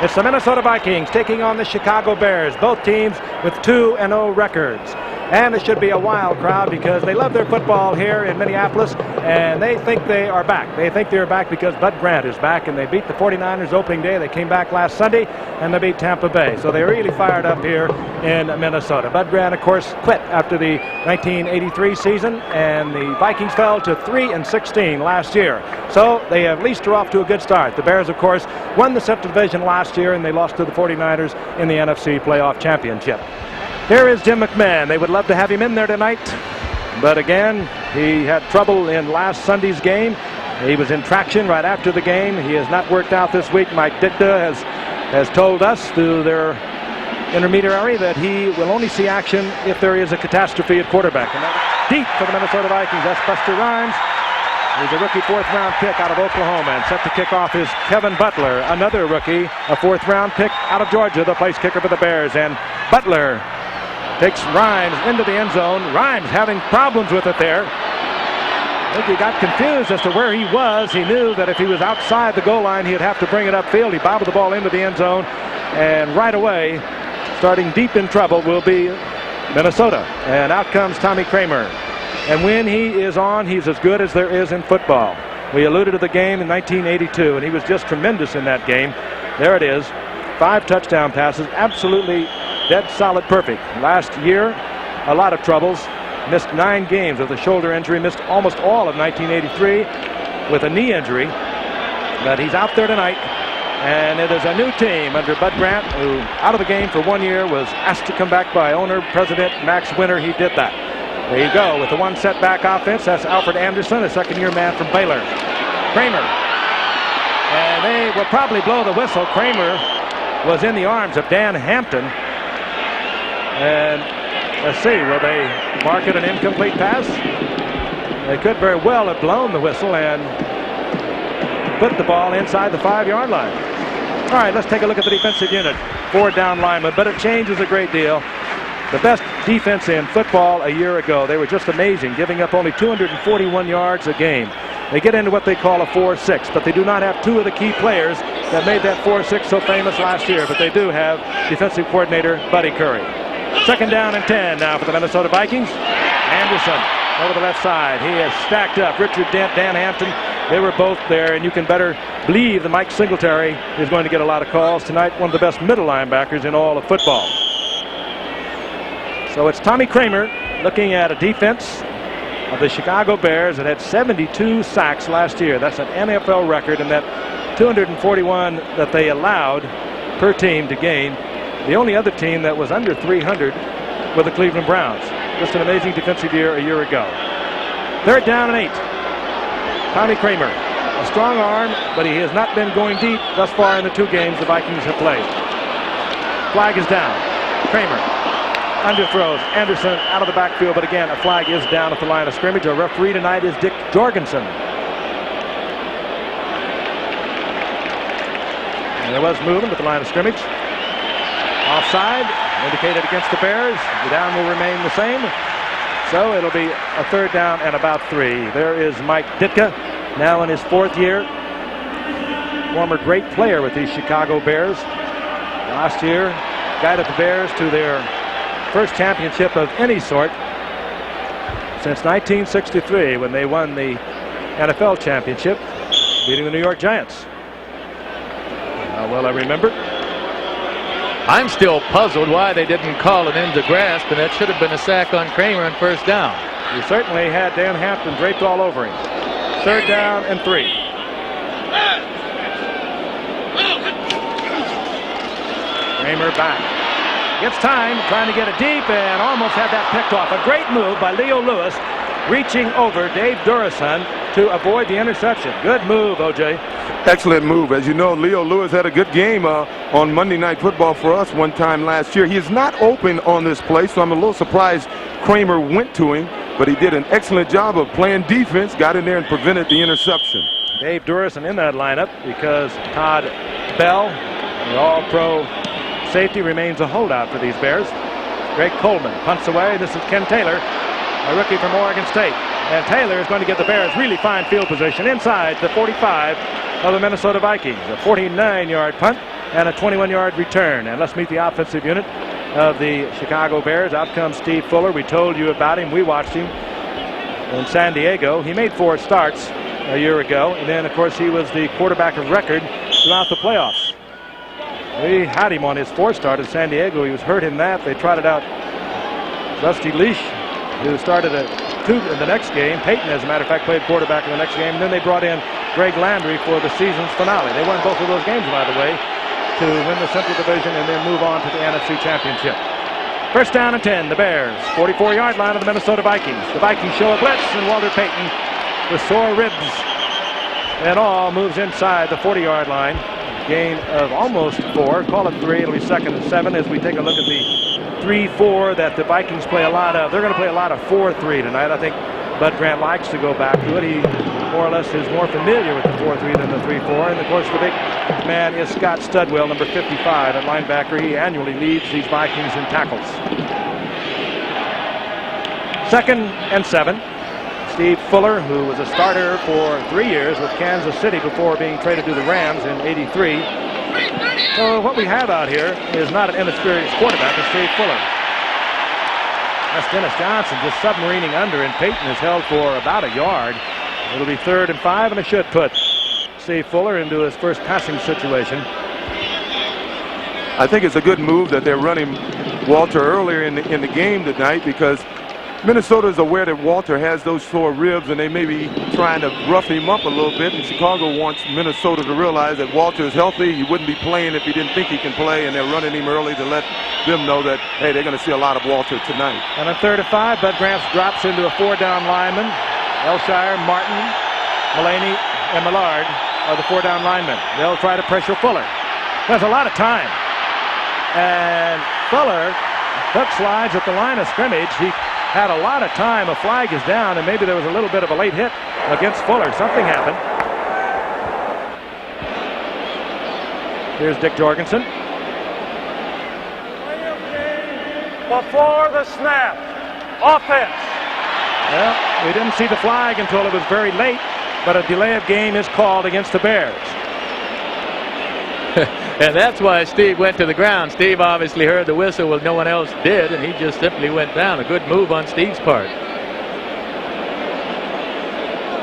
It's the Minnesota Vikings taking on the Chicago Bears, both teams with 2-0 records. And it should be a wild crowd because they love their football here in Minneapolis, and they think they are back. They think they're back because Bud Grant is back, and they beat the 49ers opening day. They came back last Sunday, and they beat Tampa Bay. So they're really fired up here in Minnesota. Bud Grant, of course, quit after the 1983 season, and the Vikings fell to 3-16 last year. So they at least are off to a good start. The Bears, of course, won the Central Division last year, and they lost to the 49ers in the NFC Playoff Championship. Here is Jim McMahon. They would love to have him in there tonight, but again, he had trouble in last Sunday's game. He was in traction right after the game. He has not worked out this week. Mike Ditka has told us through their intermediary that he will only see action if there is a catastrophe at quarterback. And that's deep for the Minnesota Vikings. That's Buster Rhymes. He's a rookie fourth-round pick out of Oklahoma, and set to kick off is Kevin Butler, another rookie, a fourth-round pick out of Georgia, the place kicker for the Bears. And Butler takes Rhymes into the end zone. Rhymes having problems with it there. I think he got confused as to where he was. He knew that if he was outside the goal line, he'd have to bring it upfield. He bobbled the ball into the end zone, and right away, starting deep in trouble, will be Minnesota. And out comes Tommy Kramer. And when he is on, he's as good as there is in football. We alluded to the game in 1982, and he was just tremendous in that game. There it is. 5 touchdown passes, absolutely dead solid perfect. Last year, a lot of troubles. Missed 9 games with a shoulder injury. Missed almost all of 1983 with a knee injury. But he's out there tonight. And it is a new team under Bud Grant, who out of the game for 1 year, was asked to come back by owner, president Max Winter. He did that. There you go with the one setback offense. That's Alfred Anderson, a second-year man from Baylor. Kramer. And they will probably blow the whistle. Kramer was in the arms of Dan Hampton. And let's see, will they mark it an incomplete pass? They could very well have blown the whistle and put the ball inside the 5-yard line. All right, let's take a look at the defensive unit. 4 down linemen, but it changes a great deal. The best defense in football a year ago. They were just amazing, giving up only 241 yards a game. They get into what they call a 4-6, but they do not have 2 of the key players that made that 4-6 so famous last year, but they do have defensive coordinator Buddy Curry. 2nd down and 10 now for the Minnesota Vikings. Anderson over the left side. He is stacked up. Richard Dent, Dan Hampton, they were both there, and you can better believe that Mike Singletary is going to get a lot of calls tonight. One of the best middle linebackers in all of football. So it's Tommy Kramer looking at a defense of the Chicago Bears that had 72 sacks last year. That's an NFL record, and that 241 that they allowed per team to gain. The only other team that was under 300 were the Cleveland Browns. Just an amazing defensive year a year ago. 3rd down and 8. Tommy Kramer. A strong arm, but he has not been going deep thus far in the 2 games the Vikings have played. Flag is down. Kramer underthrows. Anderson out of the backfield, but again, a flag is down at the line of scrimmage. Our referee tonight is Dick Jorgensen. And there was movement at the line of scrimmage. Offside, indicated against the Bears. The down will remain the same. So it'll be a 3rd down and about 3. There is Mike Ditka, now in his 4th year. Former great player with these Chicago Bears. Last year, guided the Bears to their first championship of any sort since 1963, when they won the NFL championship, beating the New York Giants. How well I remember. I'm still puzzled why they didn't call it into grasp, and that should have been a sack on Kramer on 1st down. He certainly had Dan Hampton draped all over him. 3rd down and 3. Kramer back. Gets time, trying to get it deep, and almost had that picked off. A great move by Leo Lewis, reaching over Dave Durison to avoid the interception. Good move, O.J. Excellent move. As you know, Leo Lewis had a good game on Monday Night Football for us one time last year. He is not open on this play, so I'm a little surprised Kramer went to him, but he did an excellent job of playing defense, got in there and prevented the interception. Dave Durison in that lineup because Todd Bell, the all-pro safety, remains a holdout for these Bears. Greg Coleman punts away. This is Ken Taylor, a rookie from Oregon State. And Taylor is going to get the Bears really fine field position inside the 45 of the Minnesota Vikings. A 49-yard punt and a 21-yard return. And let's meet the offensive unit of the Chicago Bears. Out comes Steve Fuller. We told you about him. We watched him in San Diego. He made 4 starts a year ago, and then of course he was the quarterback of record throughout the playoffs. We had him on his 4th start in San Diego. He was hurt in that. They trotted out Rusty Leash, who started at 2 in the next game. Peyton, as a matter of fact, played quarterback in the next game. And then they brought in Greg Landry for the season's finale. They won both of those games, by the way, to win the Central Division and then move on to the NFC Championship. First down and 10, the Bears. 44-yard line of the Minnesota Vikings. The Vikings show a blitz, and Walter Payton, with sore ribs and all, moves inside the 40-yard line. Gain of almost 4. Call it 3. It'll be 2nd and 7 as we take a look at the 3-4 that the Vikings play a lot of. They're going to play a lot of 4-3 tonight. I think Bud Grant likes to go back to it. He more or less is more familiar with the 4-3 than the 3-4. And of course, the big man is Scott Studwell, number 55 at linebacker. He annually leads these Vikings in tackles. 2nd and 7. Steve Fuller, who was a starter for 3 years with Kansas City before being traded to the Rams in '83. So what we have out here is not an inexperienced quarterback, it's Steve Fuller. That's Dennis Johnson just submarining under, and Peyton is held for about a yard. It'll be 3rd and 5, and it should put Steve Fuller into his first passing situation. I think it's a good move that they're running Walter earlier in the game tonight, because Minnesota is aware that Walter has those sore ribs, and they may be trying to rough him up a little bit. And Chicago wants Minnesota to realize that Walter is healthy. He wouldn't be playing if he didn't think he can play, and they're running him early to let them know that, hey, they're going to see a lot of Walter tonight. And on 3rd and 5, Bud Grant drops into a 4-down lineman. Elshire, Martin, Mullaney, and Millard are the 4-down linemen. They'll try to pressure Fuller. There's a lot of time. And Fuller hook slides at the line of scrimmage. He had a lot of time. A flag is down, and maybe there was a little bit of a late hit against Fuller. Something happened. Here's Dick Jorgensen. Before the snap, offense. Well, we didn't see the flag until it was very late, but a delay of game is called against the Bears. And that's why Steve went to the ground. Steve obviously heard the whistle when no one else did, and he just simply went down. A good move on Steve's part.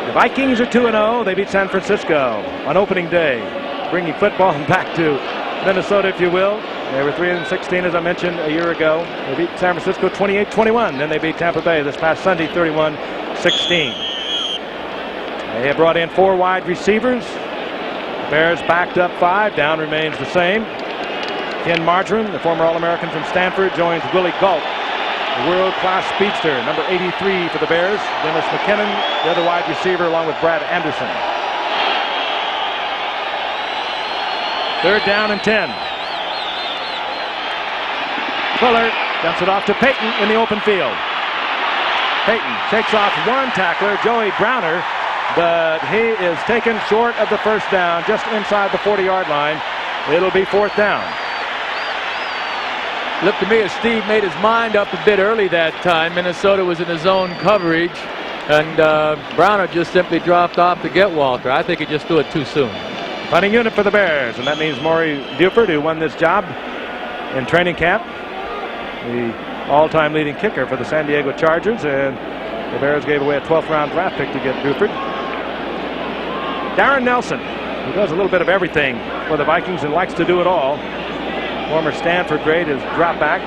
The Vikings are 2-0. They beat San Francisco on opening day, bringing football back to Minnesota, if you will. They were 3-16, as I mentioned, a year ago. They beat San Francisco 28-21. Then they beat Tampa Bay this past Sunday 31-16. They have brought in 4 wide receivers. Bears backed up 5. Down remains the same. Ken Marjoram, the former All-American from Stanford, joins Willie Gault, the world-class speedster, number 83 for the Bears. Dennis McKinnon, the other wide receiver, along with Brad Anderson. 3rd down and 10. Fuller dumps it off to Peyton in the open field. Peyton takes off 1 tackler, Joey Browner, but he is taken short of the first down, just inside the 40-yard line. It'll be 4th down. Looked to me as Steve made his mind up a bit early that time. Minnesota was in his zone coverage, and Browner just simply dropped off to get Walter. I think he just threw it too soon. Punting unit for the Bears, and that means Maury Buford, who won this job in training camp, the all-time leading kicker for the San Diego Chargers, and the Bears gave away a 12th-round draft pick to get Buford. Darren Nelson, who does a little bit of everything for the Vikings and likes to do it all. Former Stanford grade is drop back.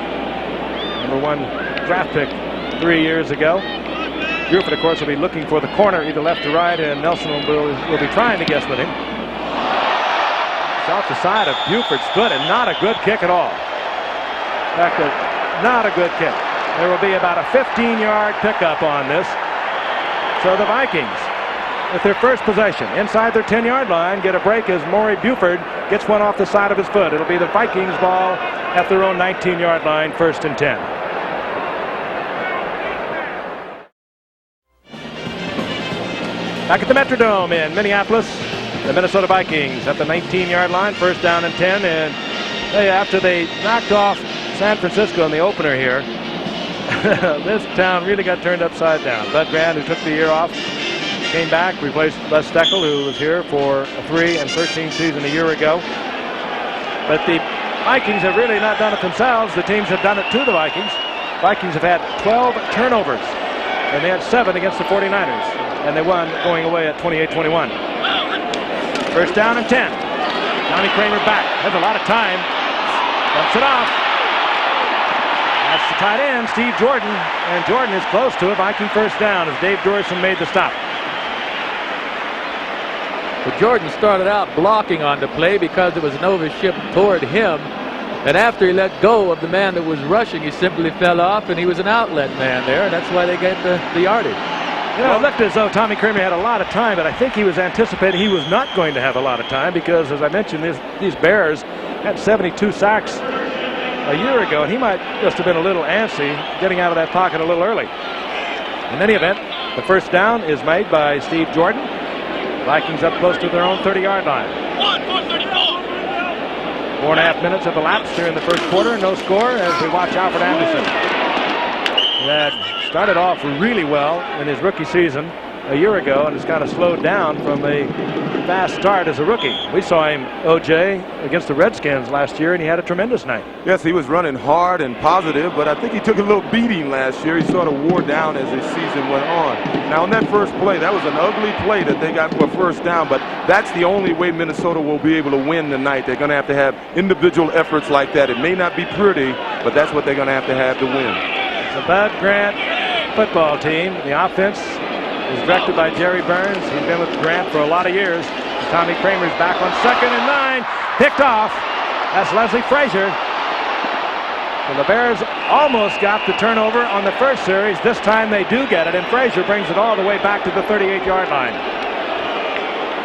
Number 1 draft pick 3 years ago. Buford, of course, will be looking for the corner, either left or right, and Nelson will be trying to guess with him. It's off the side of Buford's foot, and not a good kick at all. In fact, not a good kick. There will be about a 15-yard pickup on this. So the Vikings, with their first possession inside their 10-yard line, get a break as Maury Buford gets one off the side of his foot. It'll be the Vikings ball at their own 19-yard line, 1st and 10. Back at the Metrodome in Minneapolis, the Minnesota Vikings at the 19-yard line, 1st down and 10. And after they knocked off San Francisco in the opener here, this town really got turned upside down. Bud Grant, who took the year off, came back, replaced Les Steckel, who was here for a 3-13 season a year ago. But the Vikings have really not done it themselves. The teams have done it to the Vikings. Vikings have had 12 turnovers, and they had 7 against the 49ers, and they won going away at 28-21. First down and 10. Tommy Kramer back. Has a lot of time. Dumps it off. That's the tight end, Steve Jordan, and Jordan is close to a Viking first down as Dave Dorison made the stop. But Jordan started out blocking on the play because it was an overship toward him. And after he let go of the man that was rushing, he simply fell off, and he was an outlet man there, and that's why they get the yardage. You know, it looked as though Tommy Kramer had a lot of time, but I think he was anticipating he was not going to have a lot of time because, as I mentioned, these Bears had 72 sacks a year ago, and he might just have been a little antsy getting out of that pocket a little early. In any event, the first down is made by Steve Jordan. Vikings up close to their own 30-yard line. 4.5 minutes have elapsed here in the first quarter. No score as we watch Alfred Anderson. He had started off really well in his rookie season a year ago and has kind of slowed down from a fast start as a rookie. We saw him, O.J., against the Redskins last year, and he had a tremendous night. Yes, he was running hard and positive, but I think he took a little beating last year. He sort of wore down as the season went on. Now, on that first play, that was an ugly play that they got for first down, but that's the only way Minnesota will be able to win tonight. They're going to have individual efforts like that. It may not be pretty, but that's what they're going to have to win. It's a Bud Grant football team. The offense is directed by Jerry Burns. He's been with Grant for a lot of years. Tommy Kramer's back on 2nd and 9. Picked off. That's Leslie Frazier. So the Bears almost got the turnover on the first series. This time they do get it, and Frazier brings it all the way back to the 38-yard line.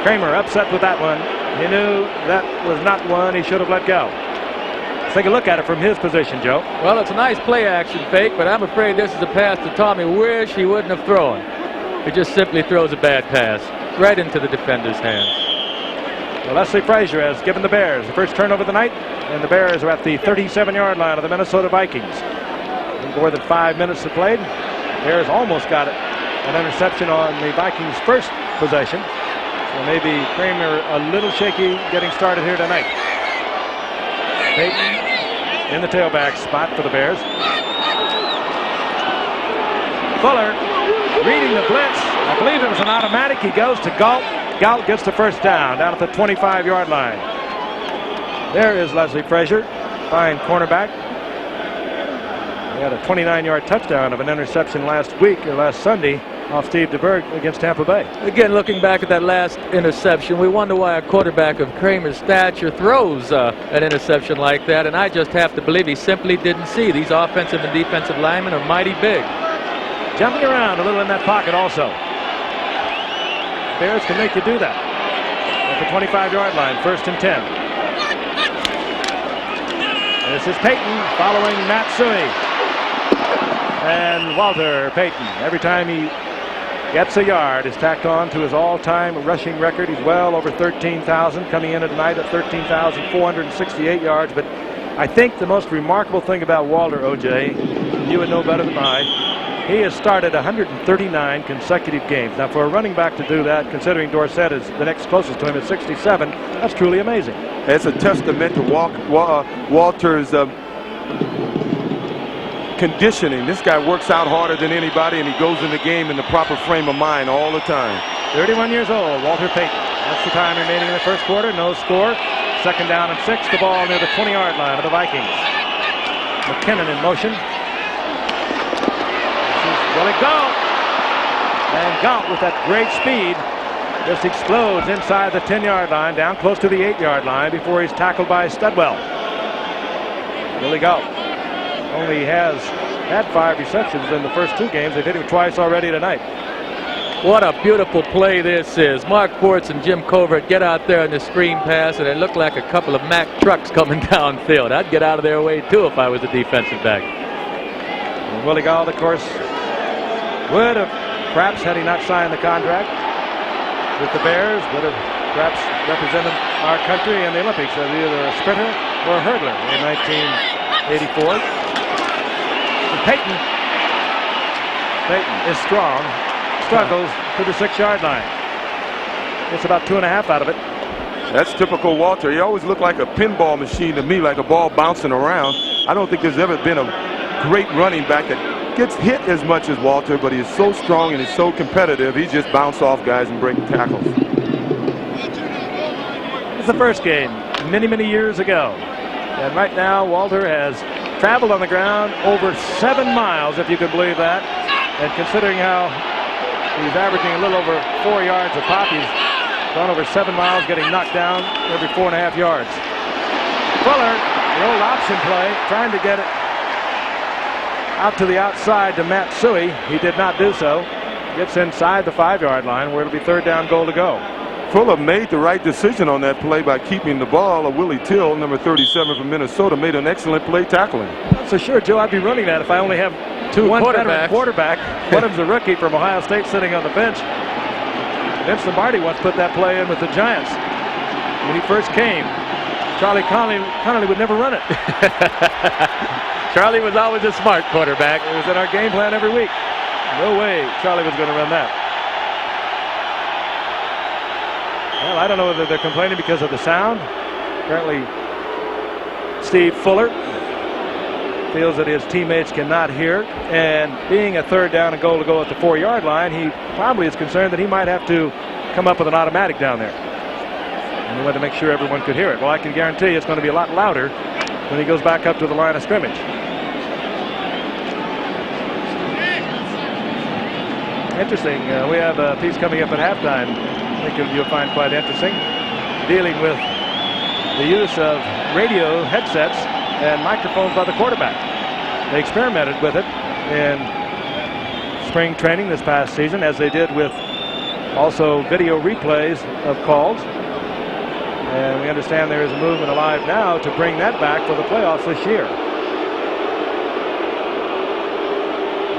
Kramer upset with that one. He knew that was not one he should have let go. Let's take a look at it from his position, Joe. Well, it's a nice play action fake, but I'm afraid this is a pass that Tommy wish he wouldn't have thrown. He just simply throws a bad pass right into the defender's hands. Well, Leslie Frazier has given the Bears the first turnover of the night, and the Bears are at the 37-yard line of the Minnesota Vikings. More than 5 minutes to play. Bears almost got it. An interception on the Vikings' first possession. So maybe Kramer a little shaky getting started here tonight. Peyton in the tailback spot for the Bears. Fuller reading the blitz. I believe it was an automatic. He goes to Galt. Galt gets the first down at the 25-yard line. There is Leslie Frazier, fine cornerback. He had a 29-yard touchdown of an interception last Sunday off Steve DeBerg against Tampa Bay. Again, looking back at that last interception, we wonder why a quarterback of Kramer's stature throws an interception like that, and I just have to believe he simply didn't see. These offensive and defensive linemen are mighty big. Jumping around a little in that pocket also. Bears can make you do that. At the 25-yard line, 1st and 10. This is Peyton following Matt Suey. And Walter Payton, every time he gets a yard, is tacked on to his all-time rushing record. He's well over 13,000, coming in tonight at 13,468 yards. But I think the most remarkable thing about Walter, O.J., you would know better than I, he has started 139 consecutive games. Now, for a running back to do that, considering Dorsett is the next closest to him at 67, that's truly amazing. It's a testament to Walter's conditioning. This guy works out harder than anybody, and he goes in the game in the proper frame of mind all the time. 31 years old, Walter Payton. That's the time remaining in the first quarter. No score. 2nd down and 6. The ball near the 20-yard line of the Vikings. McKinnon in motion. Willie Galt. And Galt with that great speed just explodes inside the 10-yard line, down close to the 8-yard line before he's tackled by Studwell. Willie Galt only has had 5 receptions in the first 2 games. They've hit him twice already tonight. What a beautiful play this is. Mark Forts and Jim Covert get out there on the screen pass, and it looked like a couple of Mack trucks coming downfield. I'd get out of their way, too, if I was a defensive back. And Willie Galt, of course, would have, perhaps had he not signed the contract with the Bears, would have perhaps represented our country in the Olympics as either a sprinter or a hurdler in 1984. Peyton is strong, struggles to the 6-yard line. Gets about 2.5 out of it. That's typical Walter. He always looked like a pinball machine to me, like a ball bouncing around. I don't think there's ever been a great running back that gets hit as much as Walter, but he's so strong and he's so competitive. He just bounce off guys and break tackles. It's the first game many, many years ago. And right now, Walter has traveled on the ground over 7 miles, if you can believe that. And considering how he's averaging a little over 4 yards a pop, he's gone over 7 miles, getting knocked down every 4.5 yards. Fuller, the old option play, trying to get it out to the outside to Matt Suey. He did not do so. Gets inside the 5-yard line where it'll be 3rd down, goal to go. Fuller made the right decision on that play by keeping the ball. Willie Till, number 37 from Minnesota, made an excellent play tackling. Not so sure, Joe, I'd be running that if I only have one veteran quarterback. One of them's a rookie from Ohio State sitting on the bench. Vince Lombardi once put that play in with the Giants. When he first came, Charlie Connolly would never run it. Charlie was always a smart quarterback. It was in our game plan every week. No way Charlie was going to run that. Well, I don't know whether they're complaining because of the sound. Apparently, Steve Fuller feels that his teammates cannot hear. And being a 3rd down and goal to go at the 4-yard line, he probably is concerned that he might have to come up with an automatic down there. And he wanted to make sure everyone could hear it. Well, I can guarantee you it's going to be a lot louder when he goes back up to the line of scrimmage. Interesting. We have a piece coming up at halftime. I think you'll find quite interesting, dealing with the use of radio headsets and microphones by the quarterback. They experimented with it in spring training this past season, as they did with also video replays of calls. And we understand there is a movement alive now to bring that back for the playoffs this year.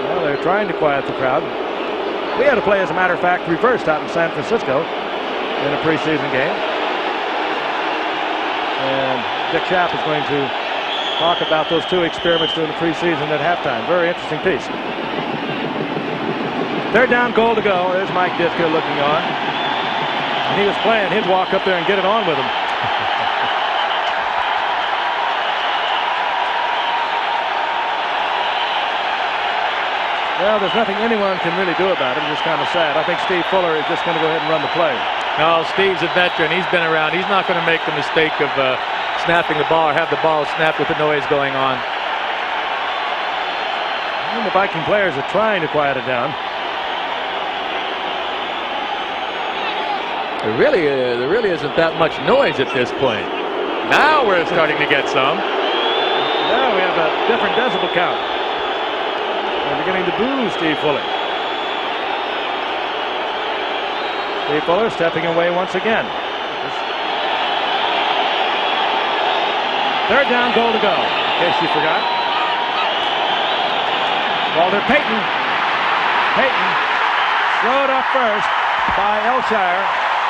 Well, they're trying to quiet the crowd. We had a play, as a matter of fact, reversed out in San Francisco in a preseason game. And Dick Schaap is going to talk about those 2 experiments during the preseason at halftime. Very interesting piece. 3rd down, goal to go. There's Mike Ditka looking on. And he was playing. He'd walk up there and get it on with him. Well, there's nothing anyone can really do about it. It's just kind of sad. I think Steve Fuller is just going to go ahead and run the play. No, Steve's a veteran. He's been around. He's not going to make the mistake of snapping the ball or have the ball snapped with the noise going on. And the Viking players are trying to quiet it down. There really isn't that much noise at this point. Now we're starting to get some. Now we have a different decibel count. They're beginning to boo Steve Fuller. Steve Fuller stepping away once again. 3rd down, goal to go, in case you forgot. Walter Payton. Payton slowed up first by Elshire,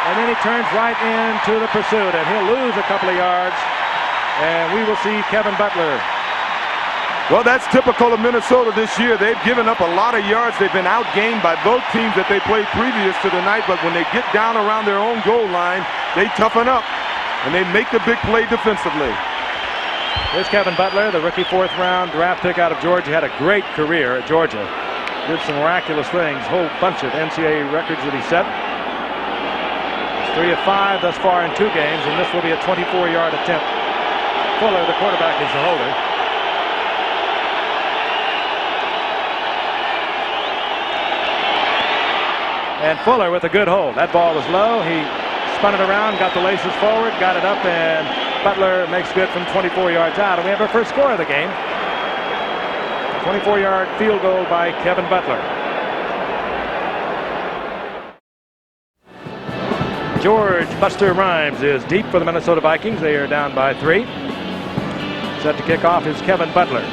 and then he turns right into the pursuit, and he'll lose a couple of yards, and we will see Kevin Butler. Well, that's typical of Minnesota this year. They've given up a lot of yards. They've been outgained by both teams that they played previous to tonight, but when they get down around their own goal line, they toughen up, and they make the big play defensively. Here's Kevin Butler, the rookie 4th-round draft pick out of Georgia. Had a great career at Georgia. Did some miraculous things, whole bunch of NCAA records that he set. He's 3 of 5 thus far in 2 games, and this will be a 24-yard attempt. Fuller, the quarterback, is the holder. And Fuller with a good hold. That ball was low. He spun it around, got the laces forward, got it up, and Butler makes good from 24 yards out. And we have our first score of the game. 24-yard field goal by Kevin Butler. George Buster Rhymes is deep for the Minnesota Vikings. They are down by 3. Set to kick off is Kevin Butler.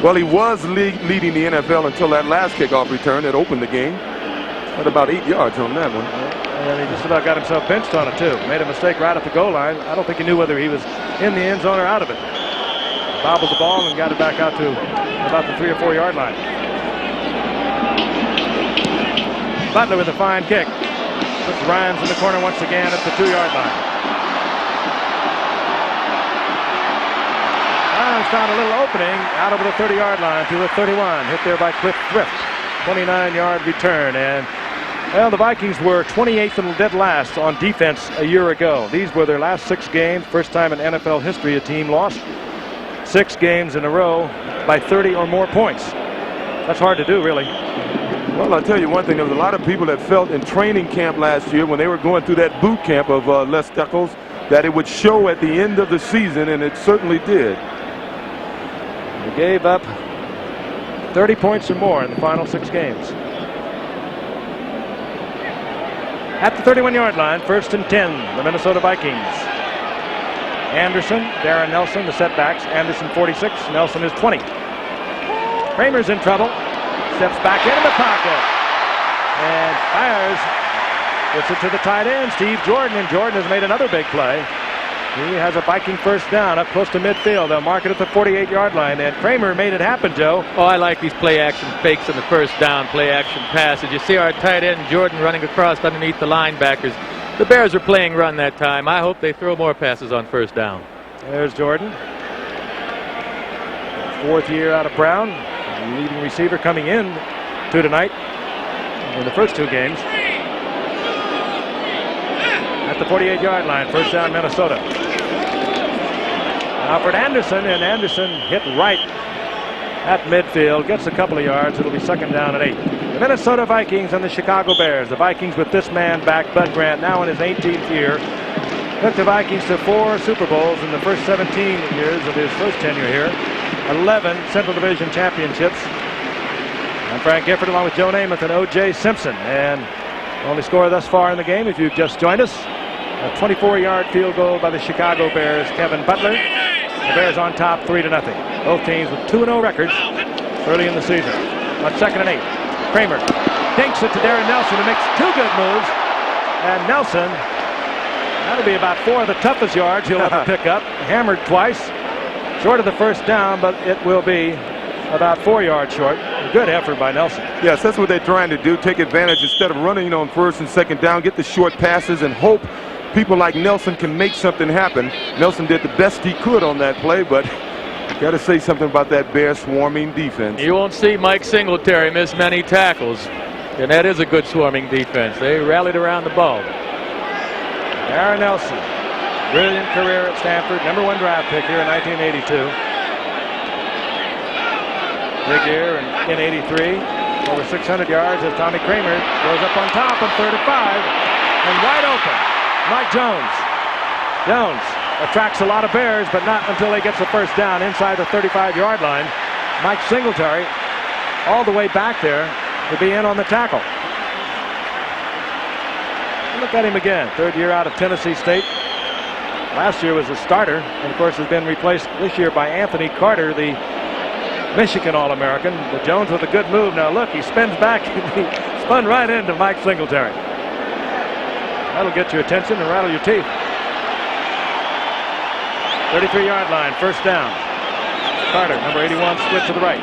Well, he was leading the NFL until that last kickoff return that opened the game. At about 8 yards on that one. And he just about got himself benched on it, too. Made a mistake right at the goal line. I don't think he knew whether he was in the end zone or out of it. Bobbled the ball and got it back out to about the 3 or 4 yard line. Butler with a fine kick. Puts Rhymes in the corner once again at the 2 yard line. Browns found a little opening out over the 30-yard line to the 31. Hit there by Cliff Thrift. 29-yard return. And, well, the Vikings were 28th and dead last on defense a year ago. These were their last 6 games. First time in NFL history a team lost 6 games in a row by 30 or more points. That's hard to do, really. Well, I'll tell you one thing. There was a lot of people that felt in training camp last year when they were going through that boot camp of Les Steckles that it would show at the end of the season, and it certainly did. They gave up 30 points or more in the final 6 games. At the 31-yard line, 1st and 10, the Minnesota Vikings. Anderson, Darren Nelson, the setbacks. Anderson 46, Nelson is 20. Kramer's in trouble. Steps back into the pocket and fires. Gets it to the tight end, Steve Jordan, and Jordan has made another big play. He has a Viking first down up close to midfield. They'll mark it at the 48-yard line, and Kramer made it happen, Joe. Oh, I like these play-action fakes on the first down, play-action passes. You see our tight end, Jordan, running across underneath the linebackers. The Bears are playing run that time. I hope they throw more passes on first down. There's Jordan. 4th year out of Brown. The leading receiver coming in to tonight in the first 2 games. At the 48-yard line, first down Minnesota. Alfred Anderson, and Anderson hit right at midfield, gets a couple of yards. It'll be 2nd down and 8. The Minnesota Vikings and the Chicago Bears. The Vikings with this man back, Bud Grant, now in his 18th year. Took the Vikings to 4 Super Bowls in the first 17 years of his first tenure here. 11 Central Division championships. I'm Frank Gifford along with Joe Namath and O.J. Simpson. And only score thus far in the game, if you've just joined us, a 24-yard field goal by the Chicago Bears, Kevin Butler. The Bears on top 3-0. Both teams with 2-0 records early in the season. On 2nd and 8, Kramer dinks it to Darren Nelson, who makes 2 good moves. And Nelson, that'll be about 4 of the toughest yards he'll ever pick up. Hammered twice, short of the first down, but it will be about 4 yards short. Good effort by Nelson. Yes, that's what they're trying to do. Take advantage instead of running on 1st and 2nd down. Get the short passes and hope people like Nelson can make something happen. Nelson did the best he could on that play, but got to say something about that Bear swarming defense. You won't see Mike Singletary miss many tackles, and that is a good swarming defense. They rallied around the ball. Darren Nelson, brilliant career at Stanford, #1 draft pick here in 1982. Big year in 83, over 600 yards as Tommy Kramer goes up on top on 3rd and 5, and wide open, Mike Jones. Jones attracts a lot of Bears, but not until he gets the first down inside the 35-yard line. Mike Singletary all the way back there to be in on the tackle. Look at him again, 3rd year out of Tennessee State. Last year was a starter, and of course has been replaced this year by Anthony Carter, the Michigan All-American. But Jones with a good move. Now look, he spins back. He spun right into Mike Singletary. That'll get your attention and rattle your teeth. 33-yard line, first down. Carter, number 81, split to the right.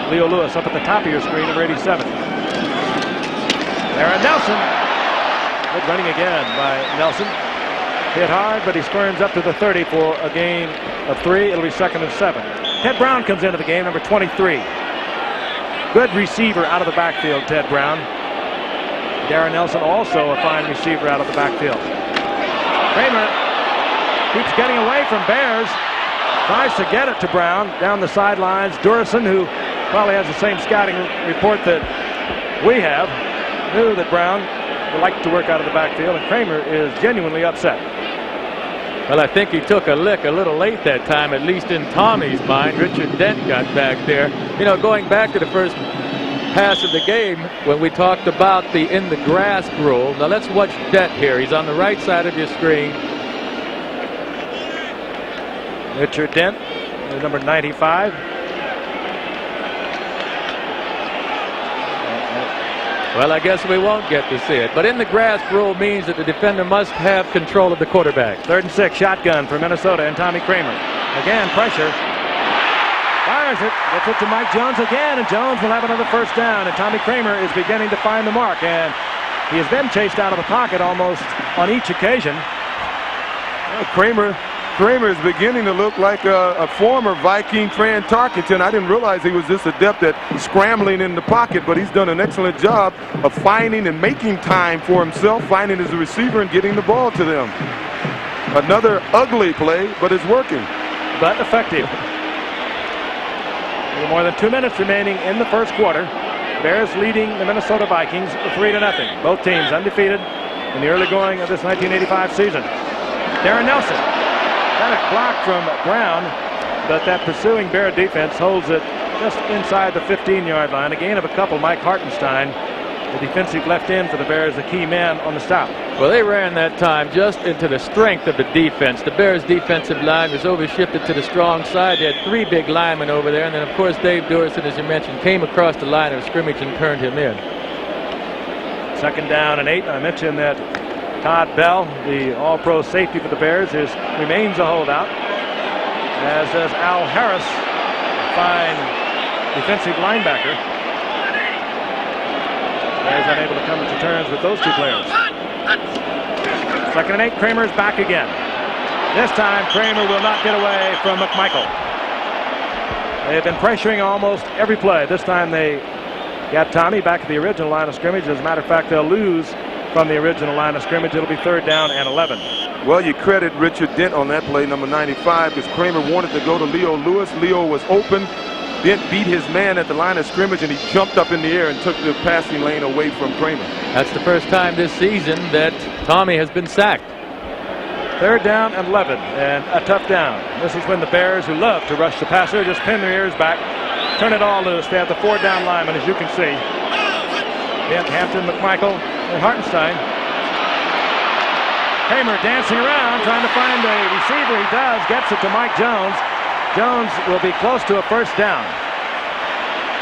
Leo Lewis up at the top of your screen, number 87. Darren Nelson. Good running again by Nelson. Hit hard, but he squirms up to the 30 for a gain of 3. It'll be 2nd and 7. Ted Brown comes into the game, number 23. Good receiver out of the backfield, Ted Brown. Darren Nelson also a fine receiver out of the backfield. Kramer keeps getting away from Bears. Tries to get it to Brown down the sidelines. Durison, who probably has the same scouting report that we have, knew that Brown would like to work out of the backfield, and Kramer is genuinely upset. Well, I think he took a lick a little late that time, at least in Tommy's mind. Richard Dent got back there. You know, going back to the first pass of the game when we talked about the in the grass rule. Now let's watch Dent here. He's on the right side of your screen. Richard Dent, number 95. Well, I guess we won't get to see it. But in the grass rule means that the defender must have control of the quarterback. 3rd and 6, shotgun for Minnesota and Tommy Kramer. Again, pressure. Fires it, gets it to Mike Jones again, and Jones will have another first down. And Tommy Kramer is beginning to find the mark, and he has been chased out of the pocket almost on each occasion. Kramer Kramer is beginning to look like a former Viking Fran Tarkenton. I didn't realize he was this adept at scrambling in the pocket, but he's done an excellent job of finding and making time for himself, finding his receiver and getting the ball to them. Another ugly play, but it's working. But effective. A little more than 2 minutes remaining in the first quarter. Bears leading the Minnesota Vikings 3-0. Both teams undefeated in the early going of this 1985 season. Darren Nelson. Got a block from Brown, but that pursuing Bear defense holds it just inside the 15-yard line. A gain of a couple. Mike Hartenstein, the defensive left end for the Bears, the key man on the stop. Well, they ran that time just into the strength of the defense. The Bears' defensive line was overshifted to the strong side. They had 3 big linemen over there, and then, of course, Dave Dorison, as you mentioned, came across the line of scrimmage and turned him in. 2nd down and 8. I mentioned that Todd Bell, the all-pro safety for the Bears, remains a holdout, as does Al Harris, a fine defensive linebacker. Bears unable to come to terms with those 2 players. 2nd and 8. Kramer's back again. This time Kramer will not get away from McMichael. They have been pressuring almost every play. This time they got Tommy back at the original line of scrimmage. As a matter of fact, they'll lose from the original line of scrimmage. It'll be 3rd down and 11. Well, you credit Richard Dent on that play, number 95, because Kramer wanted to go to Leo Lewis. Leo was open. Dent beat his man at the line of scrimmage, and he jumped up in the air and took the passing lane away from Kramer. That's the first time this season that Tommy has been sacked. 3rd down and 11, and a tough down. This is when the Bears, who love to rush the passer, just pin their ears back, turn it all loose. They have the 4 down linemen, as you can see. Dent, Hampton, McMichael, and Hartenstein. Kramer dancing around, trying to find a receiver. He does, gets it to Mike Jones. Jones will be close to a 1st down.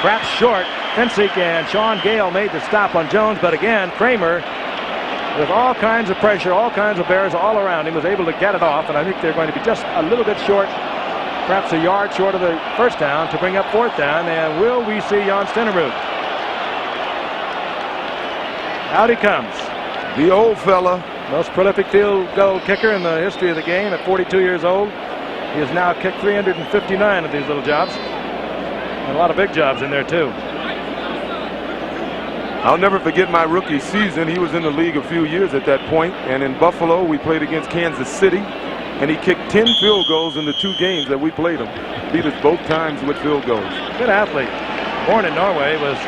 Perhaps short. Finsick and Sean Gale made the stop on Jones, but again, Kramer, with all kinds of pressure, all kinds of Bears all around him, was able to get it off, and I think they're going to be just a little bit short, perhaps a yard short of the 1st down to bring up 4th down, and will we see Jan Stenerud? Out he comes. The old fella. Most prolific field goal kicker in the history of the game at 42 years old. He has now kicked 359 of these little jobs. And a lot of big jobs in there, too. I'll never forget my rookie season. He was in the league a few years at that point. And in Buffalo, we played against Kansas City. And he kicked 10 field goals in the 2 games that we played him. Beat us both times with field goals. Good athlete. Born in Norway, was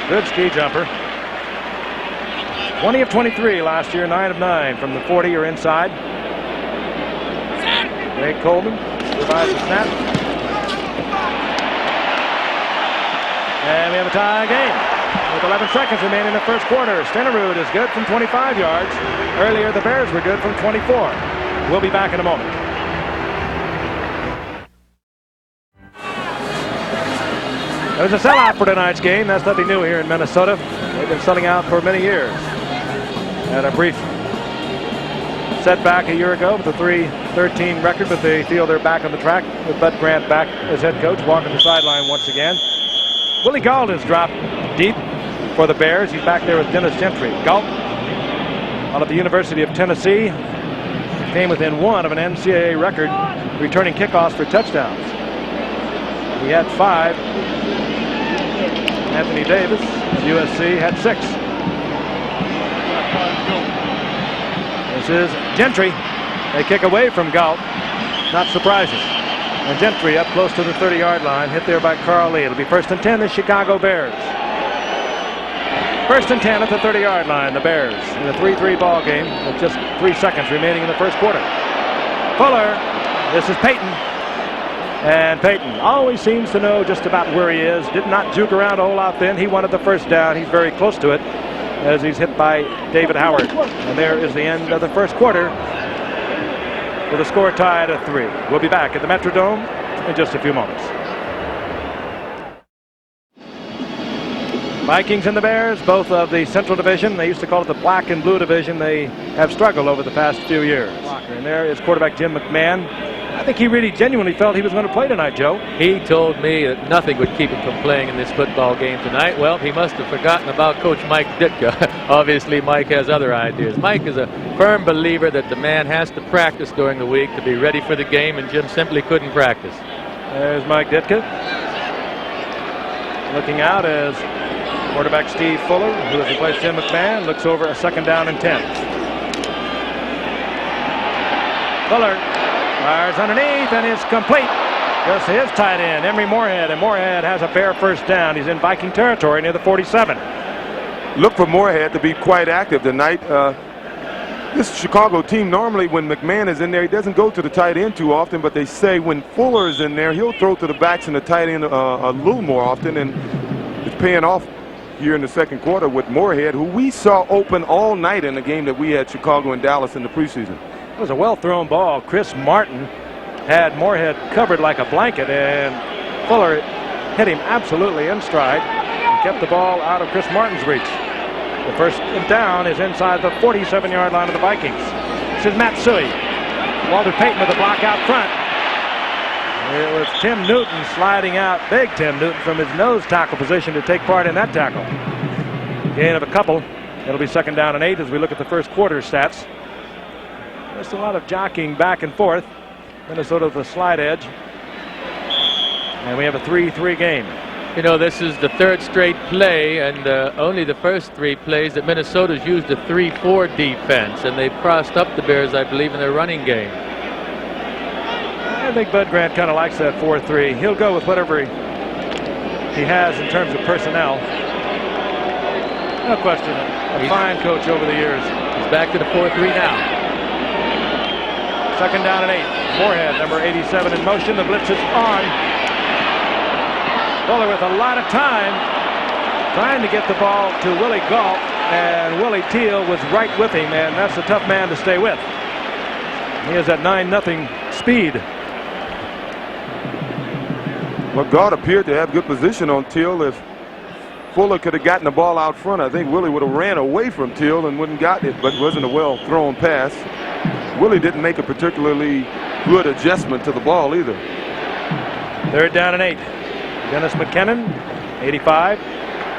good ski jumper. 20 of 23 last year, 9 of 9 from the 40 or inside. Ray Coleman provides the snap. And we have a tie game with 11 seconds remaining in the first quarter. Stenerud is good from 25 yards. Earlier, the Bears were good from 24. We'll be back in a moment. There's a sellout for tonight's game. That's nothing new here in Minnesota. They've been selling out for many years. Had a brief setback a year ago with a 3-13 record, but they feel they're back on the track with Bud Grant back as head coach, walking the sideline once again. Willie Gault has dropped deep for the Bears. He's back there with Dennis Gentry. Gault, out of the University of Tennessee, came within 1 of an NCAA record returning kickoffs for touchdowns. He had 5. Anthony Davis of USC had 6. This is Gentry. They kick away from Gault. Not surprising. And Gentry up close to the 30-yard line, hit there by Carl Lee. It'll be 1st and 10, the Chicago Bears. 1st and 10 at the 30-yard line, the Bears in a 3-3 ball game with just 3 seconds remaining in the first quarter. Fuller, this is Payton. And Payton always seems to know just about where he is. Did not juke around a whole lot then. He wanted the 1st down. He's very close to it as he's hit by David Howard. And there is the end of the first quarter with a score tied at 3. We'll be back at the Metrodome in just a few moments. Vikings and the Bears, both of the Central Division. They used to call it the Black and Blue Division. They have struggled over the past few years. And there is quarterback Jim McMahon. think he really genuinely felt he was going to play tonight, Joe. He told me that nothing would keep him from playing in this football game tonight. Well, he must have forgotten about Coach Mike Ditka. Obviously, Mike has other ideas. Mike is a firm believer that the man has to practice during the week to be ready for the game, and Jim simply couldn't practice. There's Mike Ditka. Looking out as quarterback Steve Fuller, who has replaced Jim McMahon, looks over a 2nd down and 10. Fuller fires underneath and is complete. Just his tight end, Emery Moorhead, and Moorhead has a bare 1st down. He's in Viking territory near the 47. Look for Moorhead to be quite active tonight. This Chicago team, normally when McMahon is in there, he doesn't go to the tight end too often, but they say when Fuller is in there, he'll throw to the backs and the tight end a little more often, and it's paying off here in the 2nd quarter with Moorhead, who we saw open all night in the game that we had Chicago and Dallas in the preseason. It was a well-thrown ball. Chris Martin had Moorhead covered like a blanket, and Fuller hit him absolutely in stride and kept the ball out of Chris Martin's reach. The 1st down is inside the 47-yard line of the Vikings. This is Matsui. Walter Payton with a block out front. It was Tim Newton sliding out, big Tim Newton, from his nose tackle position to take part in that tackle. Gain of a couple. It'll be 2nd down and 8 as we look at the 1st quarter stats. Just a lot of jockeying back and forth. Minnesota with a slide edge. And we have a 3-3 game. You know, this is the 3rd straight play, and only the first 3 plays that Minnesota's used a 3-4 defense, and they've crossed up the Bears, I believe, in their running game. I think Bud Grant kind of likes that 4-3. He'll go with whatever he has in terms of personnel. No question. A fine coach over the years. He's back to the 4-3 now. 2nd down and 8. Moorhead, number 87, in motion. The blitz is on. Fuller with a lot of time trying to get the ball to Willie Galt, and Willie Teal was right with him, and that's a tough man to stay with. He has that 9-0 speed. Well, Galt appeared to have good position on Teal. If Fuller could have gotten the ball out front, I think Willie would have ran away from Teal and wouldn't gotten it, but it wasn't a well-thrown pass. Willie didn't make a particularly good adjustment to the ball either. 3rd down and 8. Dennis McKinnon, 85.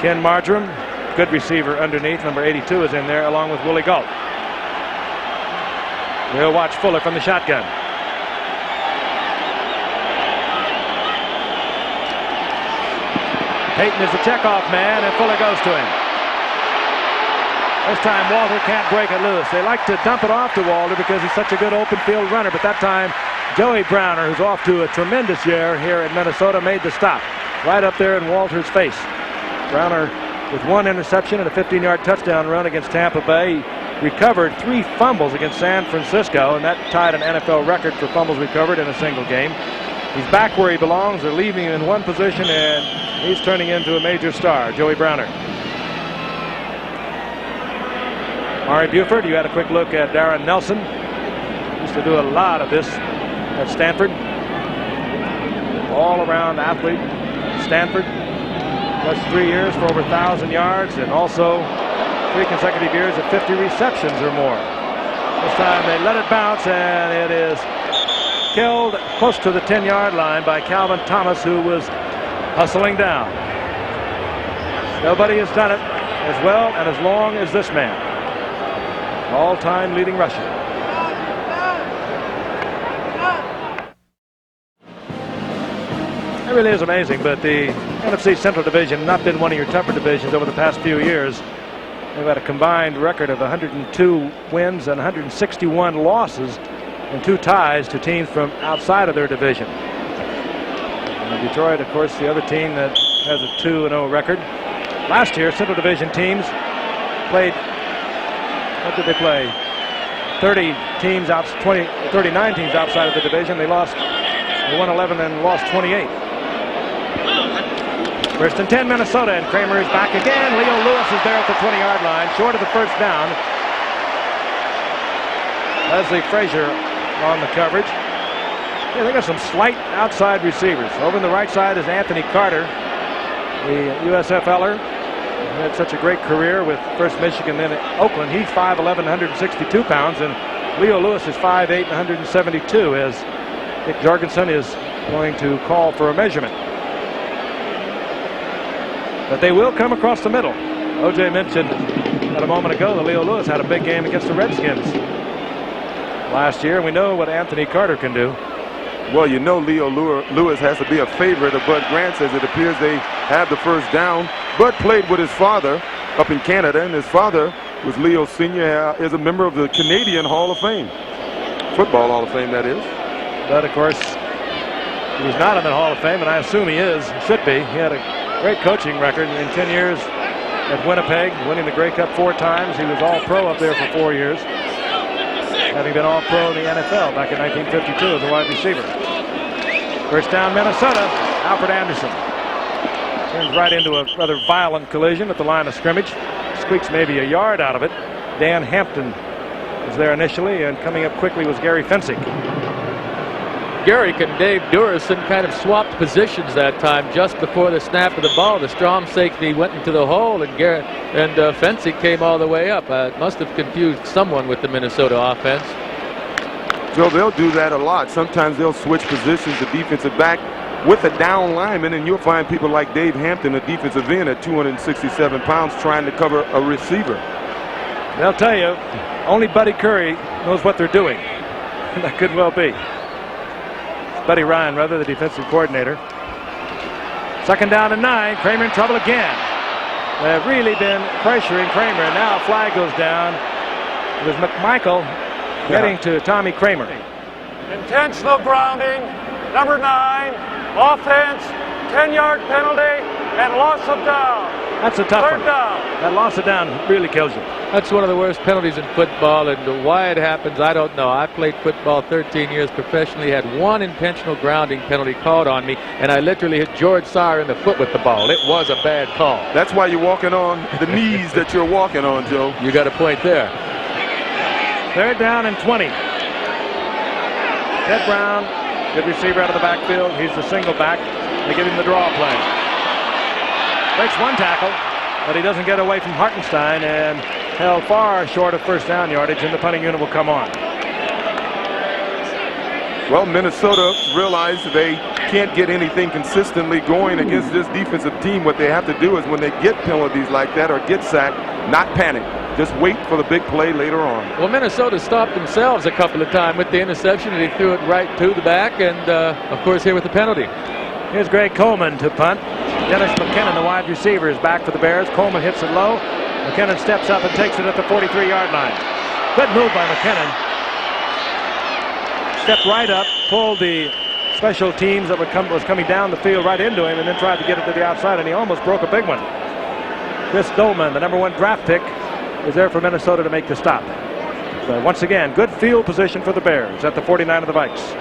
Ken Marjoram, good receiver underneath. Number 82 is in there along with Willie Galt. We'll watch Fuller from the shotgun. Payton is the checkoff man, and Fuller goes to him. This time Walter can't break it loose. They like to dump it off to Walter because he's such a good open field runner, but that time Joey Browner, who's off to a tremendous year here in Minnesota, made the stop right up there in Walter's face. Browner with 1 interception and a 15-yard touchdown run against Tampa Bay. He recovered 3 fumbles against San Francisco, and that tied an NFL record for fumbles recovered in a single game. He's back where he belongs. They're leaving him in one position, and he's turning into a major star, Joey Browner. Mari Buford, you had a quick look at Darren Nelson. Used to do a lot of this at Stanford. All-around athlete. Stanford. Just 3 years for over 1,000 yards, and also 3 consecutive years at 50 receptions or more. This time they let it bounce, and it is killed close to the 10-yard line by Calvin Thomas, who was hustling down. Nobody has done it as well and as long as this man. All-time leading rusher. It really is amazing, but the NFC Central Division not been one of your tougher divisions over the past few years. They've had a combined record of 102 wins and 161 losses and 2 ties to teams from outside of their division. And Detroit, of course, the other team that has a 2-0 record. Last year, Central Division teams played, what did they play? 39 teams outside of the division. They won 11 and lost 28. First and 10, Minnesota, and Kramer is back again. Leo Lewis is there at the 20-yard line, short of the 1st down. Leslie Frazier on the coverage. Yeah, they got some slight outside receivers. Over on the right side is Anthony Carter, the USFLer. He had such a great career with first Michigan, then at Oakland. He's 5'11", 162 pounds, and Leo Lewis is 5'8", 172 as Dick Jorgensen is going to call for a measurement. But they will come across the middle. O.J. mentioned a moment ago that Leo Lewis had a big game against the Redskins last year. We know what Anthony Carter can do. Well, you know Leo Lewis has to be a favorite of Bud Grant's, as it appears they have the first down. Bud played with his father up in Canada, and his father was Leo Sr., is a member of the Canadian Hall of Fame. Football Hall of Fame, that is. But, of course, he's not in the Hall of Fame, and I assume he is, should be. He had a great coaching record in 10 years at Winnipeg, winning the Grey Cup 4 times. He was All-Pro up there for 4 years, having been All-Pro in the NFL back in 1952 as a wide receiver. First down, Minnesota. Alfred Anderson turns right into a rather violent collision at the line of scrimmage. Squeaks maybe a yard out of it. Dan Hampton was there initially, and coming up quickly was Gary Fensick. Garrick and Dave Durison kind of swapped positions that time just before the snap of the ball. The strong safety went into the hole, and Fensick came all the way up. It must have confused someone with the Minnesota offense. Joe, they'll do that a lot. Sometimes they'll switch positions, the defensive back with a down lineman, and you'll find people like Dave Hampton, a defensive end at 267 pounds, trying to cover a receiver. They'll tell you, only Buddy Curry knows what they're doing. That could well be. Buddy Ryan, rather, the defensive coordinator. Second down and 9. Kramer in trouble again. They've really been pressuring Kramer, and now a flag goes down. It was McMichael getting to Tommy Kramer. Intentional grounding, number 9, offense, 10-yard penalty, and loss of down. That's a tough one. Third down. That loss of down really kills you. That's one of the worst penalties in football, and why it happens, I don't know. I played football 13 years professionally, had one intentional grounding penalty called on me, and I literally hit George Sire in the foot with the ball. It was a bad call. That's why you're walking on the knees that you're walking on, Joe. You got a point there. Third down and 20. Ted Brown, good receiver out of the backfield. He's the single back. They give him the draw play. Breaks one tackle, but he doesn't get away from Hartenstein and held far short of first down yardage, and the punting unit will come on. Well, Minnesota realized they can't get anything consistently going against this defensive team. What they have to do is when they get penalties like that or get sacked, not panic. Just wait for the big play later on. Well, Minnesota stopped themselves a couple of times with the interception, and he threw it right to the back, and of course here with the penalty. Here's Greg Coleman to punt. Dennis McKinnon, the wide receiver, is back for the Bears. Coleman hits it low. McKinnon steps up and takes it at the 43-yard line. Good move by McKinnon. Stepped right up, pulled the special teams that was coming down the field right into him, and then tried to get it to the outside, and he almost broke a big one. Chris Dolman, the #1 draft pick, is there for Minnesota to make the stop. So once again, good field position for the Bears at the 49 of the Vikes.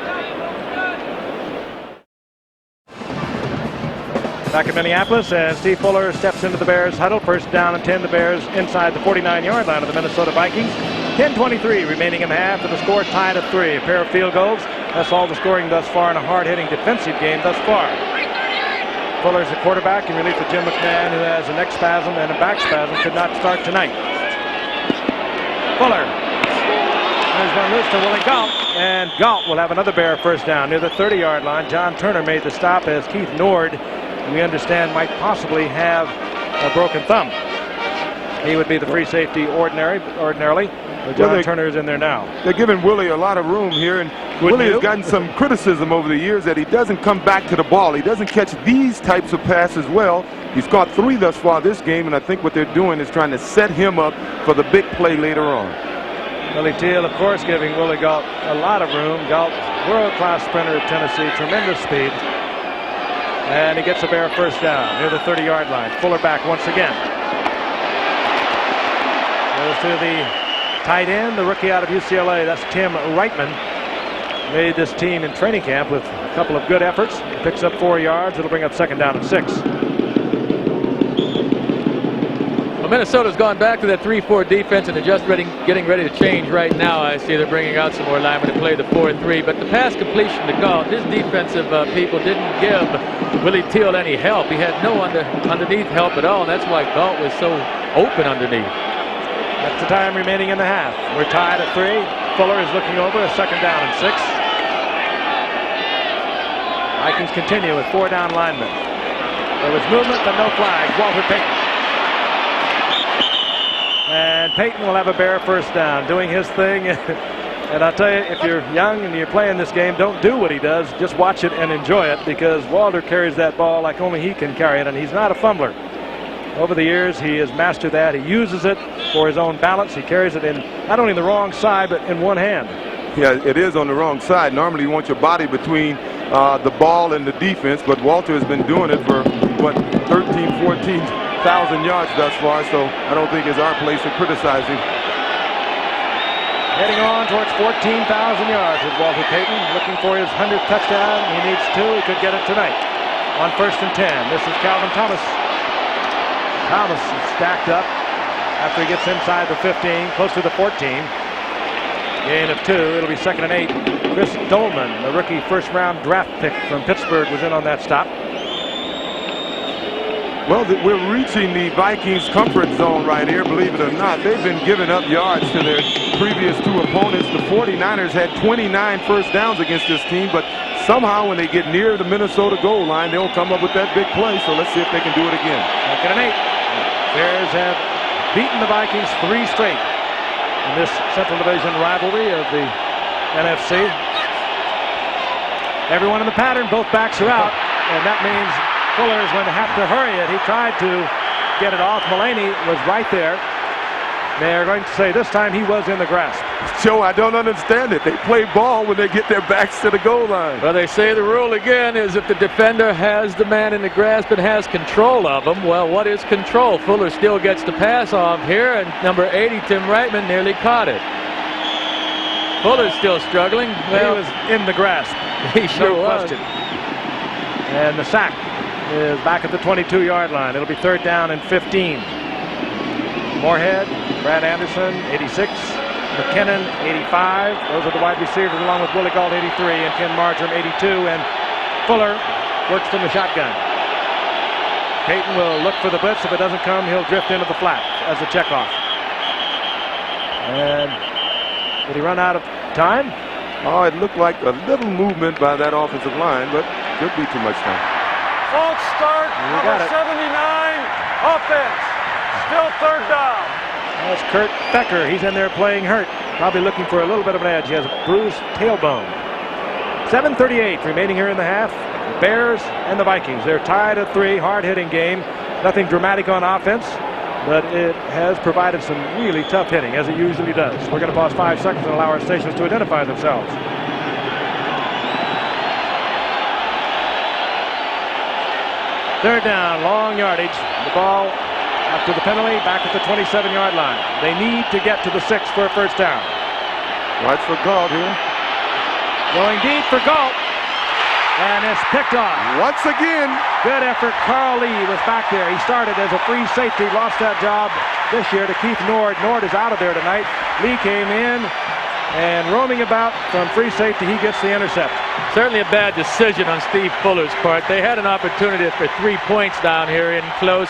Back in Minneapolis, as Steve Fuller steps into the Bears huddle. First down and 10. The Bears inside the 49-yard line of the Minnesota Vikings. 10:23 remaining in the half, and the score tied at 3. A pair of field goals. That's all the scoring thus far in a hard-hitting defensive game thus far. Fuller's the quarterback in relief of Jim McMahon, who has a neck spasm and a back spasm, could not start tonight. Fuller. There's one loose to Willie Galt, and Galt will have another Bear first down near the 30-yard line. John Turner made the stop as Keith Nord, we understand, might possibly have a broken thumb. He would be the free safety ordinarily, but John Turner is in there now. They're giving Willie a lot of room here, and Willie has gotten some criticism over the years that he doesn't come back to the ball. He doesn't catch these types of passes well. He's caught 3 thus far this game, and I think what they're doing is trying to set him up for the big play later on. Willie Teal, of course, giving Willie Galt a lot of room. Galt, world-class sprinter of Tennessee, tremendous speed. And he gets a Bear first down near the 30-yard line. Fuller back once again. Goes to the tight end, the rookie out of UCLA. That's Tim Reitman. Made this team in training camp with a couple of good efforts. Picks up 4 yards. It'll bring up second down and 6. Well, Minnesota's gone back to that 3-4 defense, and they're just getting ready to change right now. I see they're bringing out some more linemen to play the 4-3. But the pass completion to Galt, his defensive people didn't give Willie Teal any help. He had no underneath help at all, and that's why Galt was so open underneath. That's the time remaining in the half. We're tied at 3. Fuller is looking over a second down and 6. Vikings continue with 4 down linemen. There was movement, but no flags. Walter Payton. And Payton will have a Bear first down, doing his thing. And I'll tell you, if you're young and you're playing this game, don't do what he does. Just watch it and enjoy it, because Walter carries that ball like only he can carry it, and he's not a fumbler. Over the years, he has mastered that. He uses it for his own balance. He carries it in not only the wrong side, but in one hand. Yeah, it is on the wrong side. Normally, you want your body between the ball and the defense, but Walter has been doing it for, 13, 14,000 yards thus far, so I don't think it's our place to criticize him. Heading on towards 14,000 yards is Walter Payton, looking for his 100th touchdown. He needs 2. He could get it tonight. On 1st and 10, this is Calvin Thomas. Thomas is stacked up after he gets inside the 15, close to the 14. Gain of 2. It'll be 2nd and 8. Chris Dolman, the rookie first-round draft pick from Pittsburgh, was in on that stop. Well, we're reaching the Vikings comfort zone right here, believe it or not. They've been giving up yards to their previous 2 opponents. The 49ers had 29 first downs against this team, but somehow when they get near the Minnesota goal line, they'll come up with that big play. So let's see if they can do it again. 2nd and 8. Bears have beaten the Vikings 3 straight in this Central Division rivalry of the NFC. Everyone in the pattern, both backs are out, and that means Fuller is going to have to hurry it. He tried to get it off. Mullaney was right there. They're going to say this time he was in the grasp. Joe, I don't understand it. They play ball when they get their backs to the goal line. Well, they say the rule again is if the defender has the man in the grasp and has control of him, well, what is control? Fuller still gets the pass off here, and number 80, Tim Reitman, nearly caught it. Fuller's still struggling. Well, he was in the grasp. He sure no was. question. And the sack is back at the 22-yard line. It'll be 3rd down and 15. Moorhead, Brad Anderson, 86. McKinnon, 85. Those are the wide receivers, along with Willie Gault, 83, and Ken Marjoram, 82. And Fuller works from the shotgun. Payton will look for the blitz. If it doesn't come, he'll drift into the flat as a checkoff. And did he run out of time? Oh, it looked like a little movement by that offensive line, but could be too much time. False start, number 79, offense. Still 3rd down. That's Kurt Becker. He's in there playing hurt. Probably looking for a little bit of an edge. He has a bruised tailbone. 7:38 remaining here in the half. The Bears and the Vikings. They're tied at 3. Hard-hitting game. Nothing dramatic on offense, but it has provided some really tough hitting, as it usually does. We're going to pause 5 seconds and allow our stations to identify themselves. Third down, long yardage. The ball after the penalty back at the 27-yard line. They need to get to the 6 for a first down. Watch for Gault here. Going deep for Gault. And it's picked off. Once again. Good effort. Carl Lee was back there. He started as a free safety, lost that job this year to Keith Nord. Nord is out of there tonight. Lee came in and roaming about from free safety. He gets the intercept. Certainly a bad decision on Steve Fuller's part. They had an opportunity for 3 points down here in close.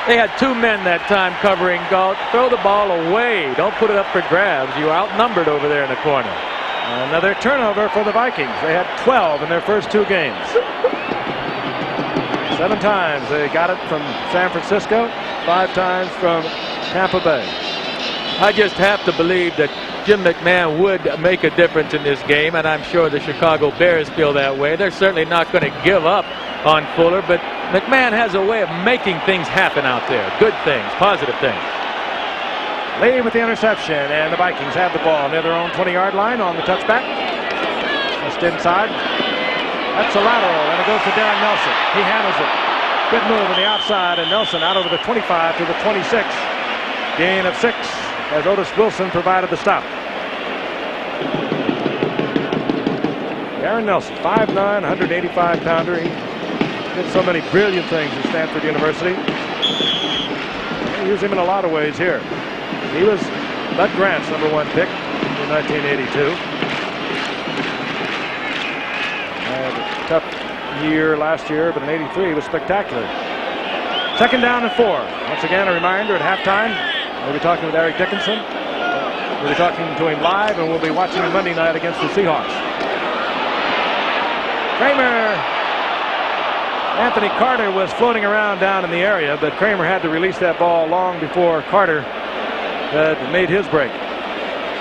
They had 2 men that time covering Gault. Throw the ball away. Don't put it up for grabs. You're outnumbered over there in the corner. Another turnover for the Vikings. They had 12 in their first 2 games. 7 times they got it from San Francisco, 5 times from Tampa Bay. I just have to believe that Jim McMahon would make a difference in this game, and I'm sure the Chicago Bears feel that way. They're certainly not going to give up on Fuller, but McMahon has a way of making things happen out there. Good things, positive things. Lee with the interception, and the Vikings have the ball near their own 20-yard line on the touchback. Just inside. That's a lateral, and it goes to Darren Nelson. He handles it. Good move on the outside, and Nelson out over the 25 to the 26. Gain of 6 as Otis Wilson provided the stop. Darren Nelson, 5'9", 185-pounder. He did so many brilliant things at Stanford University. They use him in a lot of ways here. He was Bud Grant's #1 pick in 1982. Had a tough year last year, but in '83 he was spectacular. 2nd down and 4. Once again, a reminder at halftime, we'll be talking with Eric Dickinson. We'll be talking to him live, and we'll be watching him Monday night against the Seahawks. Kramer Anthony Carter was floating around down in the area, but Kramer had to release that ball long before Carter had made his break.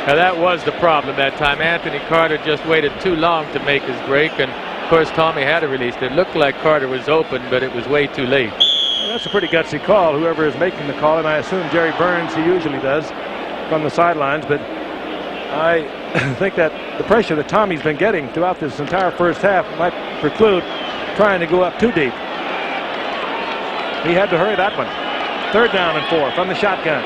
Now that was the problem that time. Anthony Carter just waited too long to make his break, and of course Tommy had to release it. It looked like Carter was open, but it was way too late. Well, that's a pretty gutsy call, whoever is making the call, and I assume Jerry Burns, he usually does from the sidelines, but I think that the pressure that Tommy's been getting throughout this entire first half might preclude trying to go up too deep. He had to hurry that one. 3rd down and 4 from the shotgun.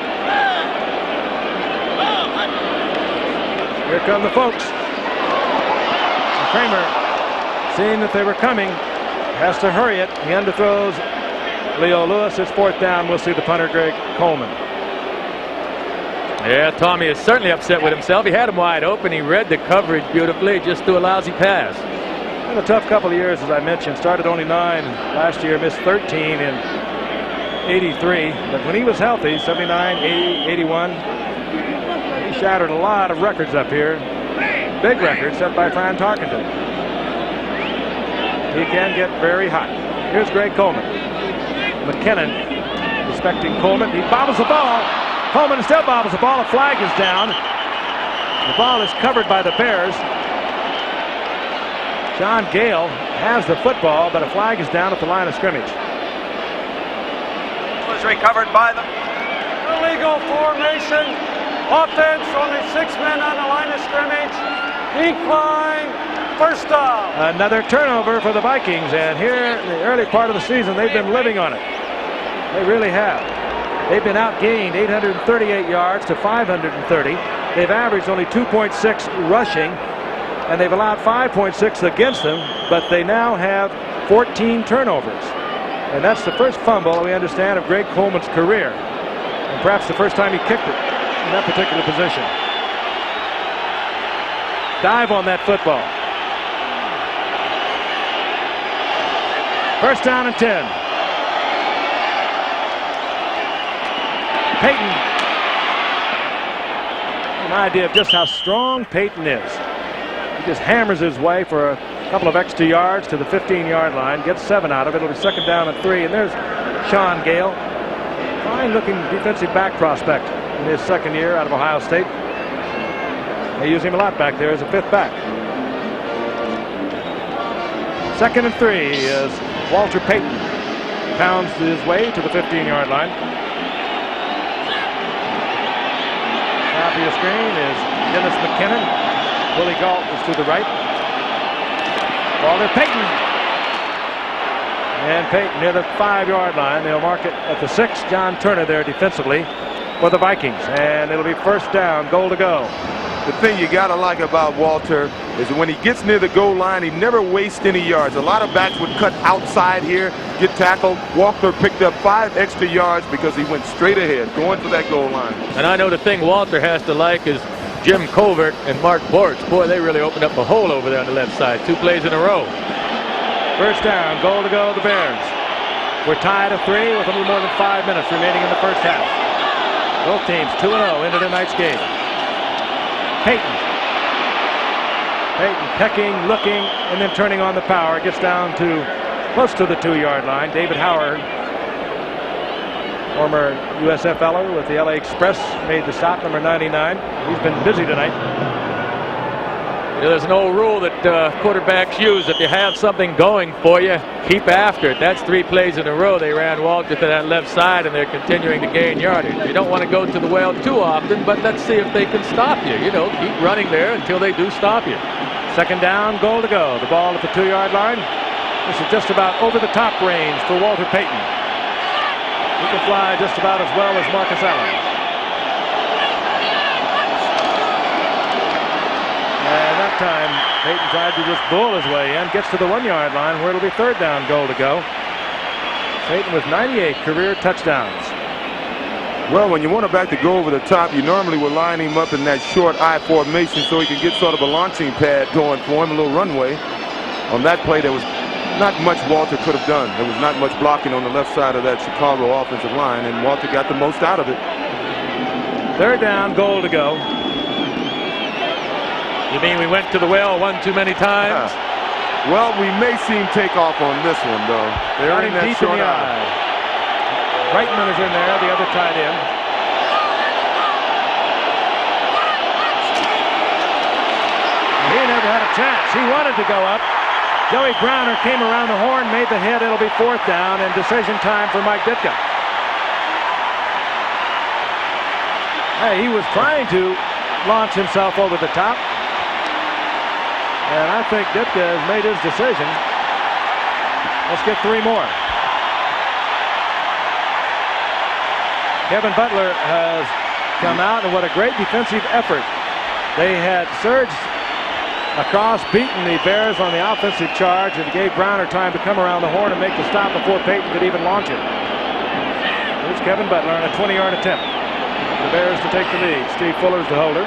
Here come the folks. And Kramer, seeing that they were coming, has to hurry it. He underthrows Leo Lewis. It's 4th down. We'll see the punter, Greg Coleman. Yeah, Tommy is certainly upset with himself. He had him wide open. He read the coverage beautifully, just threw a lousy pass. Been a tough couple of years, as I mentioned. Started only 9 last year, missed 13 in '83. But when he was healthy, 79, 80, 81, he shattered a lot of records up here. Big records set by Fran Tarkenton. He can get very hot. Here's Greg Coleman. McKinnon respecting Coleman. He bobbles the ball. Coleman still bobbles the ball. A flag is down. The ball is covered by the Bears. John Gale has the football, but a flag is down at the line of scrimmage. It was recovered by them. Illegal formation. Offense, only 6 men on the line of scrimmage. Decline. 1st down. Another turnover for the Vikings, and here in the early part of the season, they've been living on it. They really have. They've been outgained 838 yards to 530. They've averaged only 2.6 rushing, and they've allowed 5.6 against them, but they now have 14 turnovers. And that's the first fumble, we understand, of Greg Coleman's career. And perhaps the first time he kicked it in that particular position. Dive on that football. 1st down and 10. Peyton. An idea of just how strong Peyton is. He just hammers his way for a couple of extra yards to the 15-yard line, gets 7 out of it. It'll be 2nd down and 3. And there's Sean Gale. Fine-looking defensive back prospect in his 2nd year out of Ohio State. They use him a lot back there as a 5th back. 2nd and 3 as Walter Payton pounds his way to the 15-yard line. Top of your screen is Dennis McKinnon. Willie Galt is to the right. Walter Payton. And Payton near the 5-yard line. They'll mark it at the 6. John Turner there defensively for the Vikings. And it'll be 1st down, goal to go. The thing you got to like about Walter is that when he gets near the goal line, he never wastes any yards. A lot of backs would cut outside here, get tackled. Walter picked up 5 extra yards because he went straight ahead, going for that goal line. And I know the thing Walter has to like is Jim Covert and Mark Bortz. Boy, they really opened up a hole over there on the left side. 2 plays in a row. 1st down, goal to go, the Bears. We're tied at 3 with a little more than 5 minutes remaining in the first half. Both teams 2-0 into tonight's game. Payton. Payton pecking, looking, and then turning on the power. Gets down to close to the 2-yard line. David Howard, former USFLer with the LA Express, made the stop, number 99. He's been busy tonight. You know, there's an old rule that quarterbacks use. If you have something going for you, keep after it. That's 3 plays in a row. They ran Walter to that left side, and they're continuing to gain yardage. You don't want to go to the well too often, but let's see if they can stop you. You know, keep running there until they do stop you. 2nd down, goal to go. The ball at the 2-yard line. This is just about over the top range for Walter Payton. He can fly just about as well as Marcus Allen. And that time, Payton tried to just bull his way in, gets to the 1-yard line where it'll be 3rd down, goal to go. Payton with 98 career touchdowns. Well, when you want a back to go over the top, you normally will line him up in that short I formation so he can get sort of a launching pad going for him, a little runway. On that play, there was not much Walter could have done. There was not much blocking on the left side of that Chicago offensive line, and Walter got the most out of it. 3rd down, goal to go. You mean we went to the well one too many times? Well, we may see him take off on this one, though. They're Got in him that deep in short the eye. eye. Reitman is in there, the other tight end. He never had a chance. He wanted to go up. Joey Browner came around the horn, made the hit. It'll be 4th down and decision time for Mike Ditka. Hey, he was trying to launch himself over the top. And I think Ditka has made his decision. Let's get 3 more. Kevin Butler has come out, and what a great defensive effort. They had surged across, beaten the Bears on the offensive charge, and gave Browner time to come around the horn and make the stop before Payton could even launch it. Here's Kevin Butler on a 20-yard attempt. The Bears to take the lead. Steve Fuller's the holder.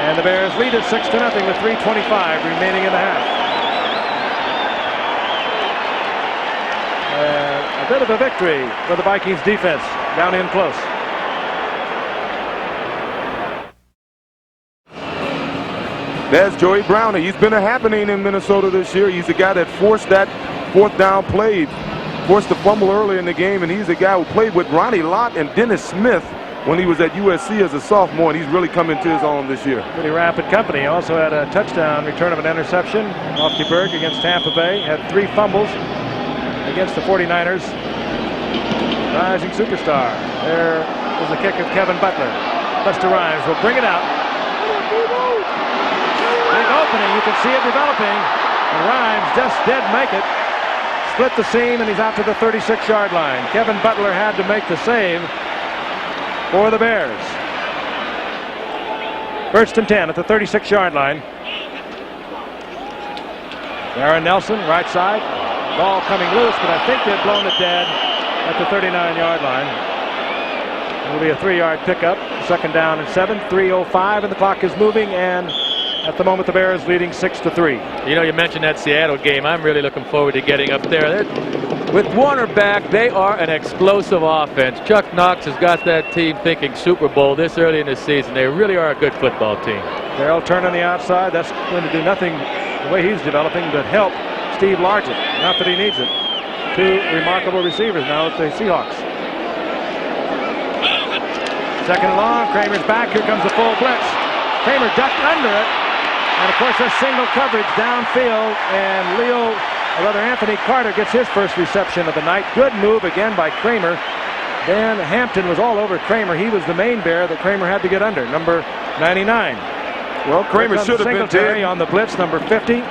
And the Bears lead at 6-0 with 3:25 remaining in the half. A bit of a victory for the Vikings defense down in close. There's Joey Browner. He's been a happening in Minnesota this year. He's the guy that forced that 4th down play, forced the fumble early in the game, and he's the guy who played with Ronnie Lott and Dennis Smith when he was at USC as a sophomore, and he's really come into his own this year. Pretty rapid company. He also had a touchdown return of an interception off DeBerg against Tampa Bay. Had 3 fumbles against the 49ers. Rising superstar. There is the kick of Kevin Butler. Buster Rhymes will bring it out. Big opening. You can see it developing. And Rhymes just did make it. Split the seam, and he's out to the 36-yard line. Kevin Butler had to make the save for the Bears. 1st and 10 at the 36-yard line. Aaron Nelson, right side. Ball coming loose, but I think they've blown it dead at the 39-yard line. It'll be a 3-yard pickup. 2nd down and 7. 3:05, and the clock is moving. And at the moment, the Bears leading 6-3. You know, you mentioned that Seattle game. I'm really looking forward to getting up there. With Warner back, they are an explosive offense. Chuck Knox has got that team thinking Super Bowl this early in the season. They really are a good football team. Darrell Turner on the outside. That's going to do nothing the way he's developing but help Steve Largent. Not that he needs it. 2 remarkable receivers now with the Seahawks. 2nd and long. Kramer's back. Here comes the full blitz. Kramer ducked under it. And of course, a single coverage downfield, and Anthony Carter gets his first reception of the night. Good move again by Kramer. Dan Hampton was all over Kramer. He was the main bear that Kramer had to get under, number 99. Well, Kramer should have been dead on the blitz, number 50.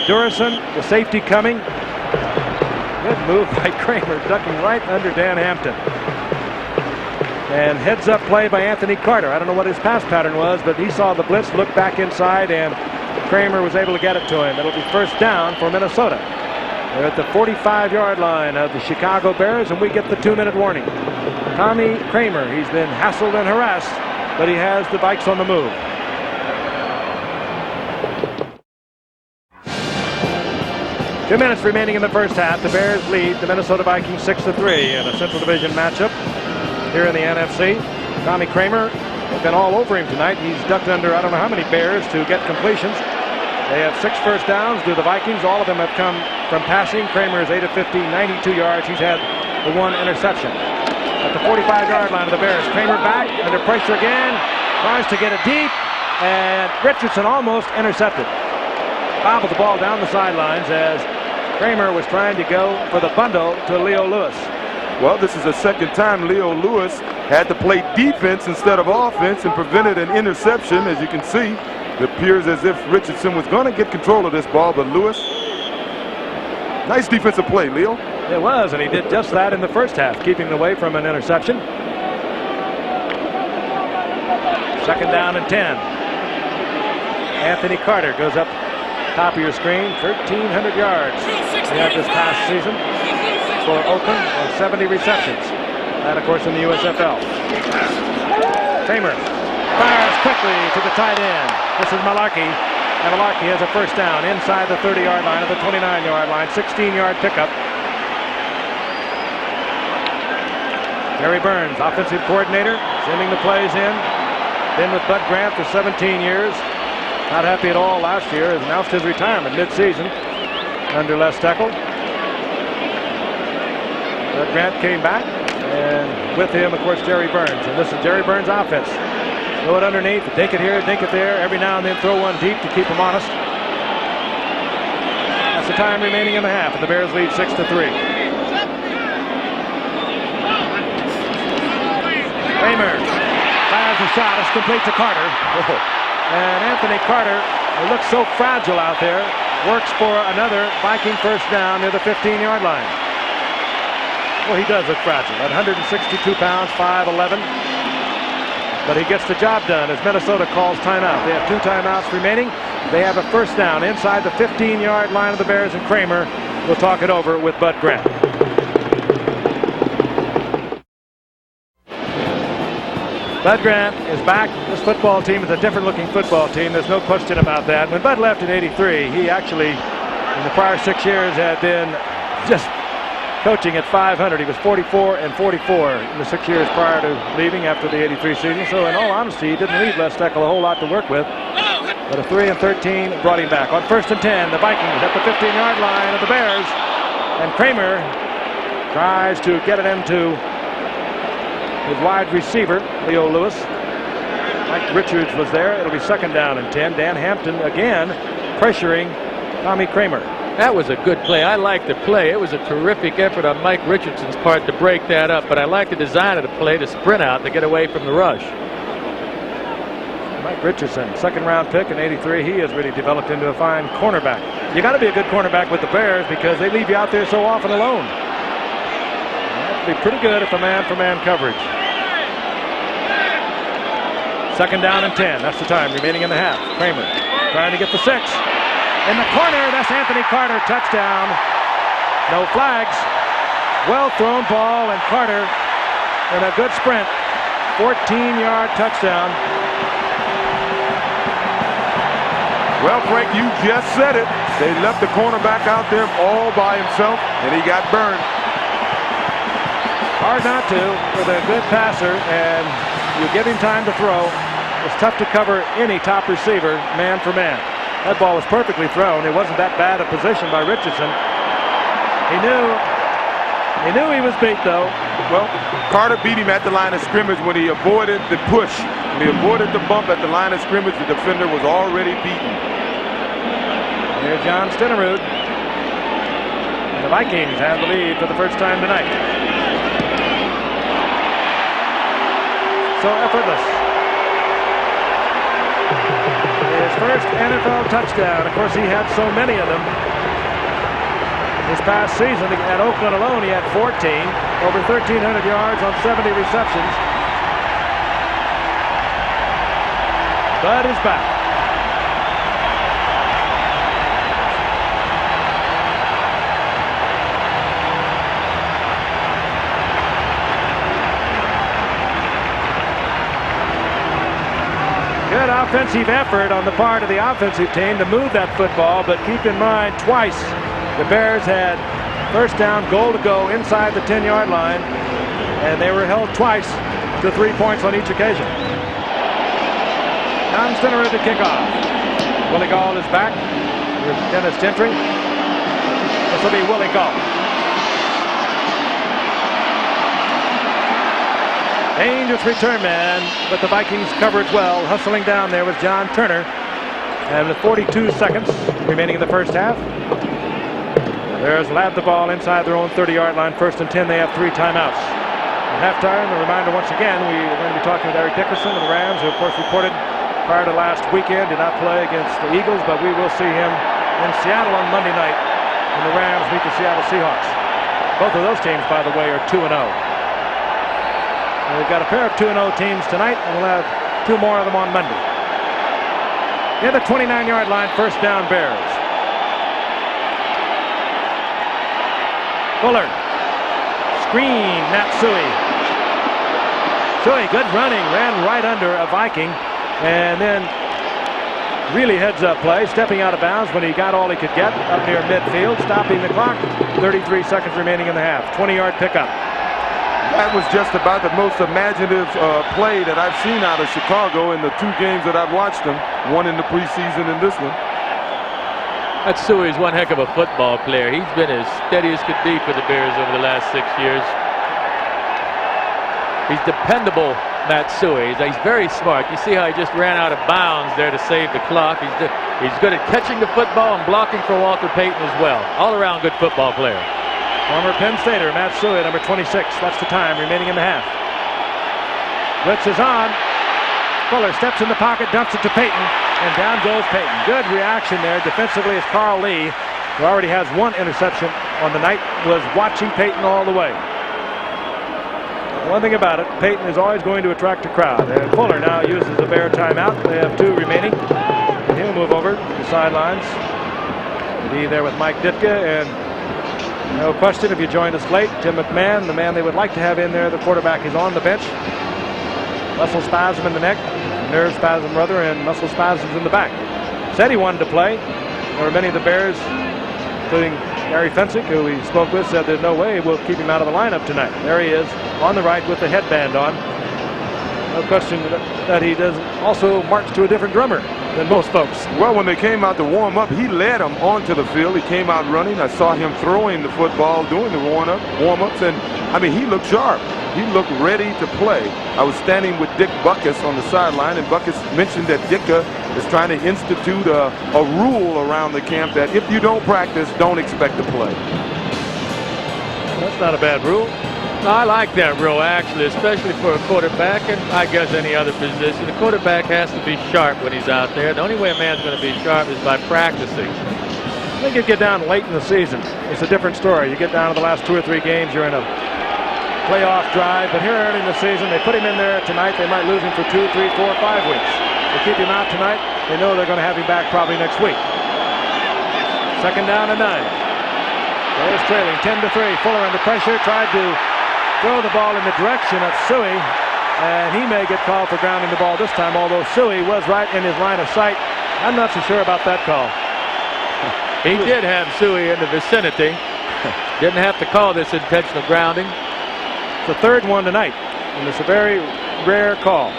Durison, the safety coming. Good move by Kramer, ducking right under Dan Hampton. And heads-up play by Anthony Carter. I don't know what his pass pattern was, but he saw the blitz, looked back inside, and Kramer was able to get it to him. It'll be 1st down for Minnesota. They're at the 45-yard line of the Chicago Bears, and we get the 2-minute warning. Tommy Kramer, he's been hassled and harassed, but he has the Vikes on the move. Two minutes remaining in the first half. The Bears lead the Minnesota Vikings 6-3 in a Central Division matchup here in the NFC. Tommy Kramer has been all over him tonight. He's ducked under I don't know how many Bears to get completions. They have 6 first downs to the Vikings. All of them have come from passing. Kramer is 8 of 15, 92 yards. He's had the 1 interception. At the 45-yard line of the Bears, Kramer back under pressure again. Tries to get it deep, and Richardson almost intercepted. Bobbled the ball down the sidelines as Kramer was trying to go for the bundle to Leo Lewis. Well, this is the 2nd time Leo Lewis had to play defense instead of offense and prevented an interception. As you can see, it appears as if Richardson was going to get control of this ball, but Lewis, nice defensive play, Leo. It was, and he did just that in the first half, keeping it away from an interception. 2nd down and 10. Anthony Carter goes up top of your screen, 1,300 yards. He had this past season for Oakland and 70 receptions. That, of course, in the USFL. Kramer fires quickly to the tight end. This is Malarkey. And Malarkey has a 1st down inside the 30-yard line of the 29-yard line. 16-yard pickup. Gary Burns, offensive coordinator, sending the plays in. Been with Bud Grant for 17 years. Not happy at all last year. Has announced his retirement mid-season under Les Steckel. Bud Grant came back, and with him, of course, Jerry Burns. And this is Jerry Burns' offense. Throw it underneath, dink it here, dink it there. Every now and then throw one deep to keep them honest. That's the time remaining in the half, and the Bears lead 6-3. Kramer fires a shot. It's complete to Carter. And Anthony Carter, who looks so fragile out there, works for another Viking first down near the 15-yard line. Well, he does look fragile at 162 pounds, 5'11". But he gets the job done as Minnesota calls timeout. They have 2 timeouts remaining. They have a first down inside the 15-yard line of the Bears, and Kramer will talk it over with Bud Grant. Bud Grant is back. This football team is a different-looking football team. There's no question about that. When Bud left in '83, he actually, in the prior 6 years, had been just coaching at 500. He was 44-44 in the 6 years prior to leaving after the '83 season. So in all honesty, he didn't leave Les Steckel a whole lot to work with. But a 3-13 brought him back. On 1st and 10, the Vikings at the 15-yard line of the Bears. And Kramer tries to get it into his wide receiver, Leo Lewis. Mike Richards was there. It'll be 2nd down and 10. Dan Hampton again pressuring Tommy Kramer. That was a good play. I like the play. It was a terrific effort on Mike Richardson's part to break that up, but I like the design of the play to sprint out to get away from the rush. Mike Richardson, 2nd-round pick in '83. He has really developed into a fine cornerback. You got to be a good cornerback with the Bears because they leave you out there so often alone. You have to be pretty good at the man-for-man coverage. 2nd down and 10. That's the time remaining in the half. Kramer trying to get the 6. In the corner, that's Anthony Carter. Touchdown. No flags. Well thrown ball, and Carter in a good sprint. 14-yard touchdown. Well, Frank, you just said it. They left the cornerback out there all by himself, and he got burned. Hard not to with a good passer, and you give him time to throw. It's tough to cover any top receiver man for man. That ball was perfectly thrown. It wasn't that bad a position by Richardson. He knew he was beat, though. Well, Carter beat him at the line of scrimmage when he avoided the push. When he avoided the bump at the line of scrimmage, the defender was already beaten. Here's John Stenerud. And the Vikings have the lead for the first time tonight. So effortless. His first NFL touchdown. Of course, he had so many of them. This past season at Oakland alone, he had 14, over 1,300 yards on 70 receptions. Bud is back. Good offensive effort on the part of the offensive team to move that football, but keep in mind twice the Bears had first down, goal to go inside the 10-yard line, and they were held twice to 3 points on each occasion. John Stenerud to kick off. Willie Gall is back with Dennis Gentry. This will be Willie Gall. Dangerous return man, but the Vikings covered well. Hustling down there was John Turner. And with 42 seconds remaining in the first half, the Bears lab the ball inside their own 30-yard line. 1st and 10, they have 3 timeouts. At halftime, a reminder once again, we are going to be talking with Eric Dickerson of the Rams, who of course reported prior to last weekend, did not play against the Eagles, but we will see him in Seattle on Monday night when the Rams meet the Seattle Seahawks. Both of those teams, by the way, are 2-0. We've got a pair of 2-0 teams tonight, and we'll have 2 more of them on Monday. Near the 29-yard line, first down Bears. Fuller. Screen, Matsui. Matsui, good running, ran right under a Viking, and then really heads-up play, stepping out of bounds when he got all he could get up near midfield, stopping the clock. 33 seconds remaining in the half. 20-yard pickup. That was just about the most imaginative play that I've seen out of Chicago in the 2 games that I've watched them. One in the preseason and this one. That Suey's one heck of a football player. He's been as steady as could be for the Bears over the last 6 years. He's dependable, Matt Suey. He's very smart. You see how he just ran out of bounds there to save the clock. He's good at catching the football and blocking for Walter Payton as well. All-around good football player. Former Penn Stater, Matt Suey, number 26. That's the time remaining in the half. Blitz is on. Fuller steps in the pocket, dumps it to Payton, and down goes Payton. Good reaction there defensively as Carl Lee, who already has 1 interception on the night, was watching Payton all the way. One thing about it, Payton is always going to attract a crowd, and Fuller now uses the Bear timeout. They have 2 remaining, and he'll move over to the sidelines. Be there with Mike Ditka, and no question, if you joined us late, Tim McMahon, the man they would like to have in there, the quarterback, is on the bench. Muscle spasm in the neck, nerve spasm rather, and muscle spasms in the back. Said he wanted to play. There were many of the Bears, including Gary Fensick, who we spoke with, said there's no way we'll keep him out of the lineup tonight. There he is on the right with the headband on. No question that he does also march to a different drummer than most folks. Well, when they came out to warm up, he led them onto the field. He came out running. I saw him throwing the football, doing the warm-ups, and I mean, he looked sharp. He looked ready to play. I was standing with Dick Buckus on the sideline, and Buckus mentioned that Ditka is trying to institute a rule around the camp that if you don't practice, don't expect to play. That's not a bad rule. No, I like that rule, actually, especially for a quarterback, and I guess any other position. The quarterback has to be sharp when he's out there. The only way a man's going to be sharp is by practicing. I think you get down late in the season, it's a different story. You get down to the last 2 or 3 games, you're in a playoff drive, but here early in the season, they put him in there tonight. They might lose him for 2, 3, 4, 5 weeks. They keep him out tonight. They know they're going to have him back probably next week. 2nd down and 9. Bears trailing 10-3. Fuller under pressure, tried to throw the ball in the direction of Suey, and he may get called for grounding the ball this time, although Suey was right in his line of sight. I'm not so sure about that call. He did have Suey in the vicinity. Didn't have to call this intentional grounding. It's the 3rd one tonight, and it's a very rare call.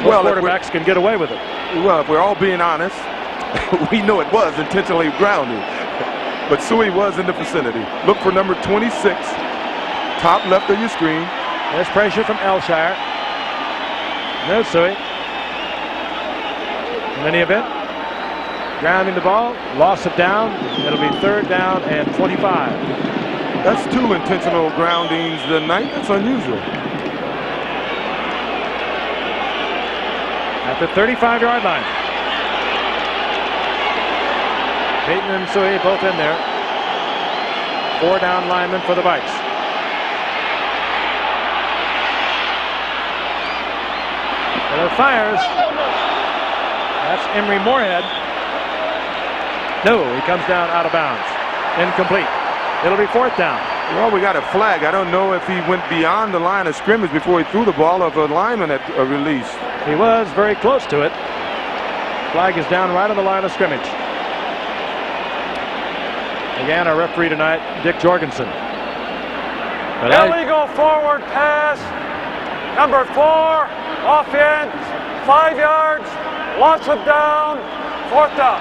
Most quarterbacks can get away with it. Well, if we're all being honest, we know it was intentionally grounded. But Suey was in the vicinity. Look for number 26. Top left of your screen. There's pressure from Elshire. No Suey. In any event, grounding the ball, loss of down. It'll be 3rd down and 25. That's 2 intentional groundings tonight. That's unusual. At the 35-yard line. Payton and Suey both in there. 4 down linemen for the Vikes. Miller fires. That's Emery Moorhead. No, he comes down out of bounds. Incomplete. It'll be 4th down. Well, we got a flag. I don't know if he went beyond the line of scrimmage before he threw the ball, or if a lineman had released. He was very close to it. Flag is down right on the line of scrimmage. Again, our referee tonight, Dick Jorgensen. Illegal forward pass. Number 4, offense, 5 yards, loss of down, 4th down.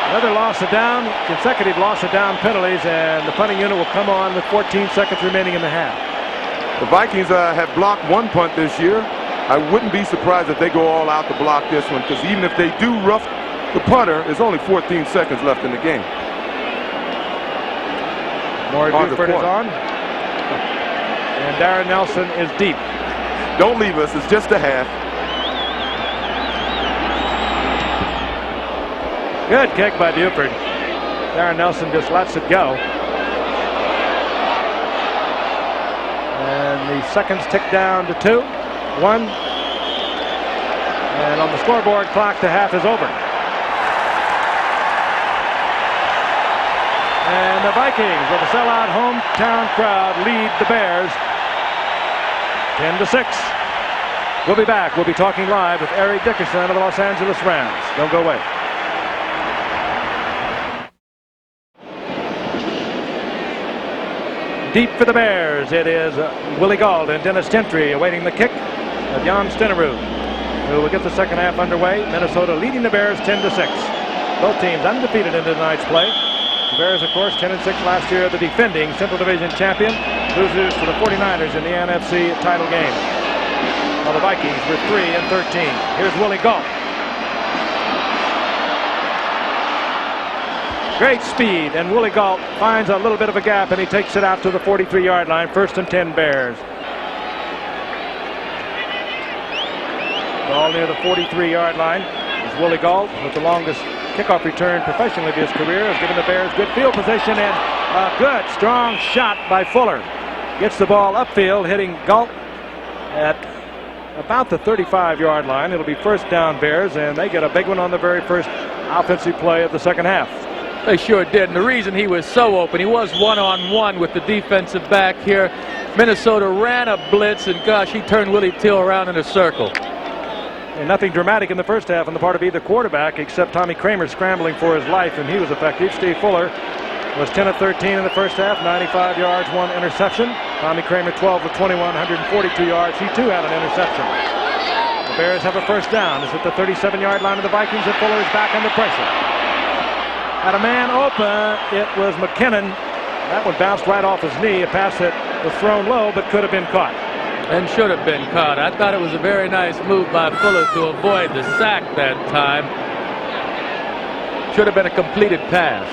Another loss of down, consecutive loss of down penalties, and the punting unit will come on with 14 seconds remaining in the half. The Vikings have blocked 1 punt this year. I wouldn't be surprised if they go all out to block this one, because even if they do rough the punter, there's only 14 seconds left in the game. More Buford is on. And Darren Nelson is deep. Don't leave us. It's just a half. Good kick by Buford. Darren Nelson just lets it go. And the seconds tick down to 2, 1. And on the scoreboard clock, the half is over. And the Vikings, with a sellout hometown crowd, lead the Bears 10-6. We'll be back. We'll be talking live with Eric Dickerson of the Los Angeles Rams. Don't go away. Deep for the Bears. It is Willie Gault and Dennis Gentry awaiting the kick of Jan Stenerud, who will get the second half underway. Minnesota leading the Bears 10-6. Both teams undefeated in tonight's play. The Bears, of course, 10-6 last year, the defending Central Division champion. Losers to the 49ers in the NFC title game. While the Vikings were 3-13. Here's Willie Gault. Great speed, and Willie Gault finds a little bit of a gap, and he takes it out to the 43-yard line. 1st and 10 Bears. Ball near the 43-yard line. As Willie Gault, with the longest kickoff return professionally of his career, has given the Bears good field position, and a good, strong shot by Fuller. Gets the ball upfield, hitting Gault at about the 35-yard line. It'll be 1st down Bears, and they get a big one on the very first offensive play of the second half. They sure did, and the reason he was so open, he was one-on-one with the defensive back here. Minnesota ran a blitz, and gosh, he turned Willie Till around in a circle. And nothing dramatic in the first half on the part of either quarterback, except Tommy Kramer scrambling for his life, and he was effective. Steve Fuller was 10 of 13 in the first half, 95 yards, 1 interception. Tommy Kramer 12 of 21, 142 yards. He too had an interception. The Bears have a 1st down. It's at the 37-yard line of the Vikings, and Fuller is back under pressure. Had a man open. It was McKinnon. That one bounced right off his knee. A pass that was thrown low but could have been caught. And should have been caught. I thought it was a very nice move by Fuller to avoid the sack that time. Should have been a completed pass.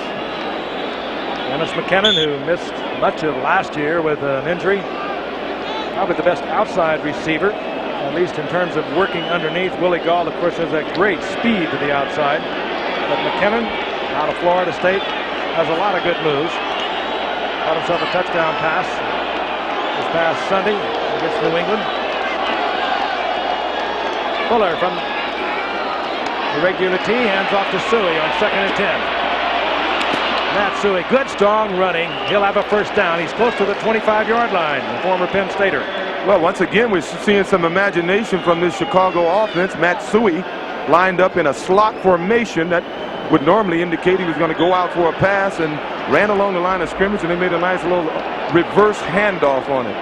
Dennis McKinnon, who missed much of last year with an injury. Probably the best outside receiver, at least in terms of working underneath. Willie Gault, of course, has a great speed to the outside. But McKinnon, out of Florida State, has a lot of good moves. Got himself a touchdown pass this past Sunday against New England. Fuller from the regular tee, hands off to Suey on 2nd and 10. Matt Suey, good strong running. He'll have a 1st down. He's close to the 25-yard line, the former Penn Stater. Well, once again, we're seeing some imagination from this Chicago offense. Matt Suey lined up in a slot formation that would normally indicate he was going to go out for a pass, and ran along the line of scrimmage, and they made a nice little reverse handoff on it.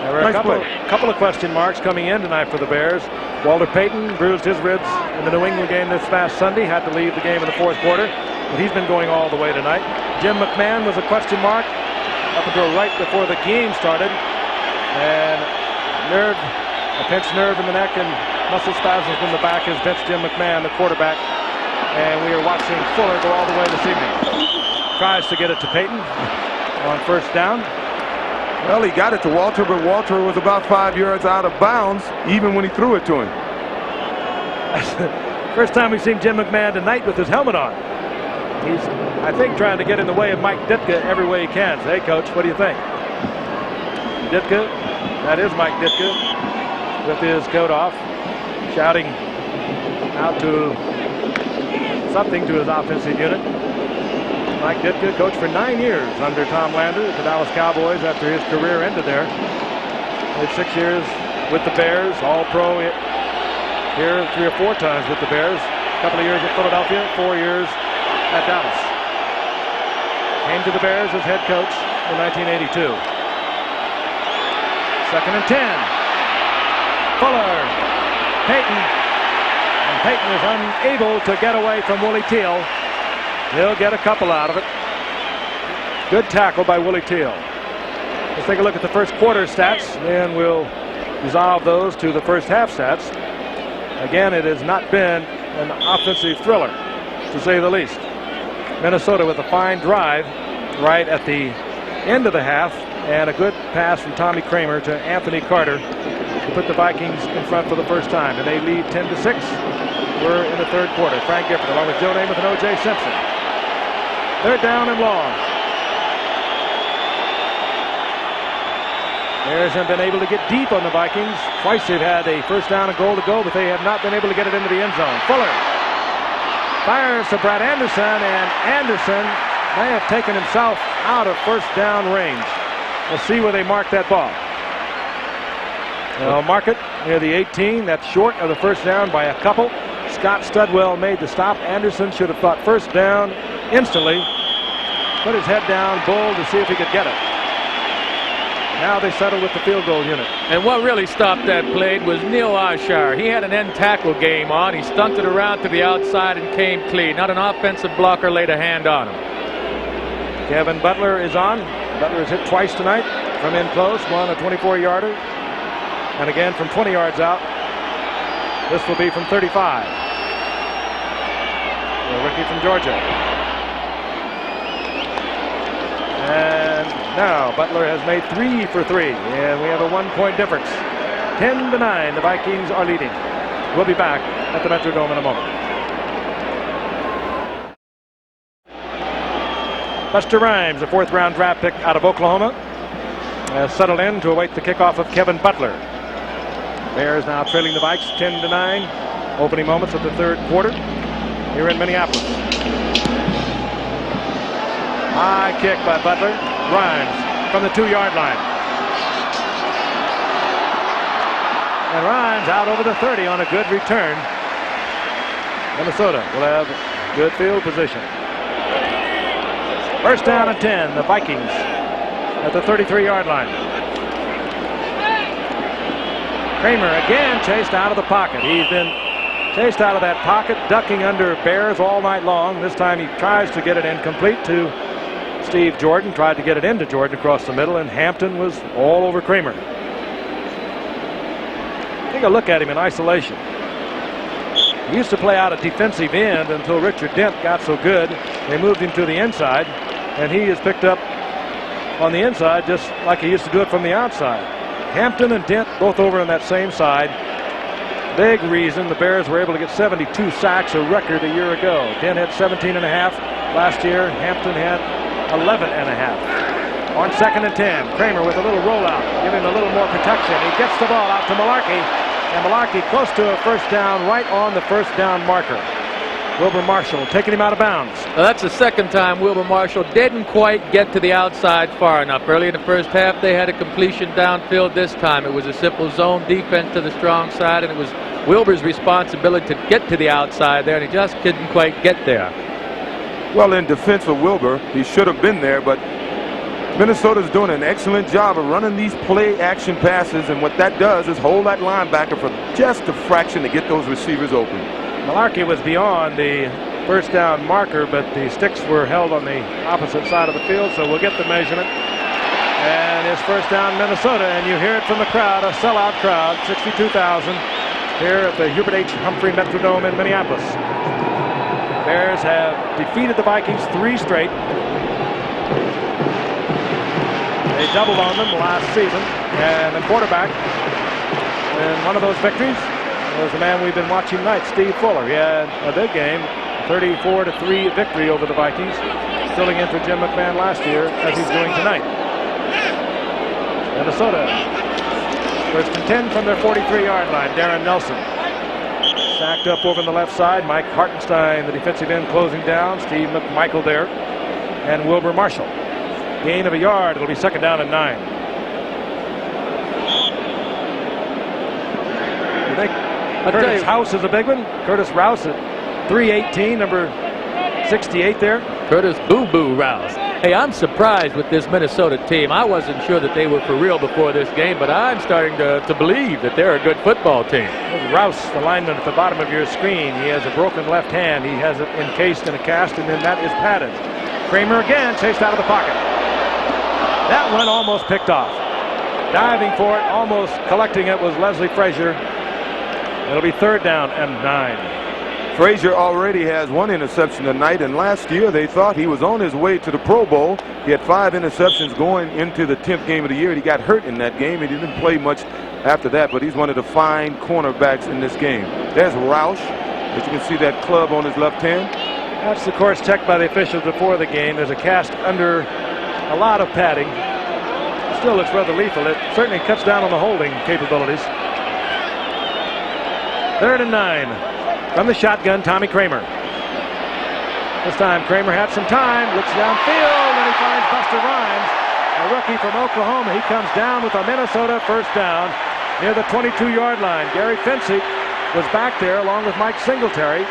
There were a couple of question marks coming in tonight for the Bears. Walter Payton bruised his ribs in the New England game this past Sunday, had to leave the game in the 4th quarter, but he's been going all the way tonight. Jim McMahon was a question mark up until right before the game started, and a pinched nerve in the neck and muscle spasms in the back has benched Jim McMahon, the quarterback. And we are watching Fuller go all the way this evening. Tries to get it to Payton on 1st down. Well, he got it to Walter, but Walter was about 5 yards out of bounds, even when he threw it to him. That's the first time we've seen Jim McMahon tonight with his helmet on. He's, I think, trying to get in the way of Mike Ditka every way he can. Hey, Coach, what do you think? Ditka, that is Mike Ditka, with his coat off, shouting out to something to his offensive unit. Mike Ditka coached for 9 years under Tom Landry at the Dallas Cowboys after his career ended there. Played 6 years with the Bears, All-Pro here 3 or 4 times with the Bears. A couple of years at Philadelphia, 4 years at Dallas. Came to the Bears as head coach in 1982. 2nd and 10. Fuller, Payton. And Payton is unable to get away from Willie Teal. He'll get a couple out of it. Good tackle by Willie Teal. Let's take a look at the first quarter stats, then we'll resolve those to the first half stats. Again, it has not been an offensive thriller, to say the least. Minnesota with a fine drive right at the end of the half, and a good pass from Tommy Kramer to Anthony Carter to put the Vikings in front for the first time, and they lead 10-6. We're in the 3rd quarter. Frank Gifford along with Joe Namath and O.J. Simpson. 3rd down and long. Bears have been able to get deep on the Vikings. Twice they've had a 1st down and goal to go, but they have not been able to get it into the end zone. Fuller fires to Brad Anderson, and Anderson may have taken himself out of 1st down range. We'll see where they mark that ball. They'll mark it near the 18. That's short of the 1st down by a couple. Scott Studwell made the stop. Anderson should have thought 1st down instantly. Put his head down, bull to see if he could get it. Now they settle with the field goal unit. And what really stopped that play was Neil Ashar. He had an end tackle game on. He stunted around to the outside and came clean. Not an offensive blocker laid a hand on him. Kevin Butler is on. Butler has hit twice tonight from in close. One a 24-yarder. And again from 20 yards out. This will be from 35. A rookie from Georgia. And now Butler has made 3 for 3. And we have a 1-point difference. 10-9. The Vikings are leading. We'll be back at the Metrodome in a moment. Buster Rhymes, a 4th-round draft pick out of Oklahoma, has settled in to await the kickoff of Kevin Butler. Bears now trailing the Vikes 10-9. Opening moments of the 3rd quarter here in Minneapolis. High kick by Butler. Rhymes from the 2-yard line. And Rhymes out over the 30 on a good return. Minnesota will have good field position. First down and 10, the Vikings at the 33-yard line. Kramer again chased out of the pocket. He's been chased out of that pocket, ducking under Bears all night long. This time he tries to get it incomplete to Steve Jordan. Tried to get it into Jordan across the middle, and Hampton was all over Kramer. Take a look at him in isolation. He used to play out at defensive end until Richard Dent got so good. They moved him to the inside, and he is picked up on the inside just like he used to do it from the outside. Hampton and Dent both over on that same side. Big reason the Bears were able to get 72 sacks, a record a year ago. Dent had 17.5 last year. Hampton had 11.5. On 2nd and 10, Kramer with a little rollout, giving a little more protection. He gets the ball out to Malarkey, and Malarkey close to a first down, right on the first down marker. Wilber Marshall taking him out of bounds. Well, that's the second time Wilber Marshall didn't quite get to the outside far enough. Early in the first half, they had a completion downfield. This time it was a simple zone defense to the strong side, and it was Wilber's responsibility to get to the outside there, and he just couldn't quite get there. Well, in defense of Wilber, he should have been there, but Minnesota's doing an excellent job of running these play-action passes, and what that does is hold that linebacker for just a fraction to get those receivers open. Malarkey was beyond the first down marker, but the sticks were held on the opposite side of the field, so we'll get the measurement. And it's first down Minnesota, and you hear it from the crowd, a sellout crowd, 62,000 here at the Hubert H. Humphrey Metrodome in Minneapolis. Bears have defeated the Vikings 3 straight. They doubled on them last season, and the quarterback in one of those victories was the man we've been watching tonight, Steve Fuller. He had a big game, 34-3 victory over the Vikings, filling in for Jim McMahon last year, as he's doing tonight. Minnesota, first and 10 from their 43-yard line. Darren Nelson sacked up over on the left side. Mike Hartenstein, the defensive end, closing down. Steve McMichael there, and Wilber Marshall. Gain of a yard. It'll be second down and 9. You think Curtis House is a big one? Curtis Rouse at 318, number 68 there. Curtis Boo Boo Rouse. Hey, I'm surprised with this Minnesota team. I wasn't sure that they were for real before this game, but I'm starting to believe that they're a good football team. Rouse, the lineman at the bottom of your screen, he has a broken left hand. He has it encased in a cast, and then that is padded. Kramer again chased out of the pocket. That one almost picked off. Diving for it, almost collecting it, was Leslie Frazier. It'll be third down and 9. Frazier already has 1 interception tonight, and last year they thought he was on his way to the Pro Bowl. He had 5 interceptions going into the 10th game of the year. He got hurt in that game. He didn't play much after that, but he's one of the fine cornerbacks in this game. There's Roush, as you can see that club on his left hand. That's the course checked by the officials before the game. There's a cast under a lot of padding. Still looks rather lethal. It certainly cuts down on the holding capabilities. Third and 9. From the shotgun, Tommy Kramer. This time Kramer had some time, looks downfield, and he finds Buster Rhymes, a rookie from Oklahoma. He comes down with a Minnesota first down near the 22-yard line. Gary Fensick was back there along with Mike Singletary.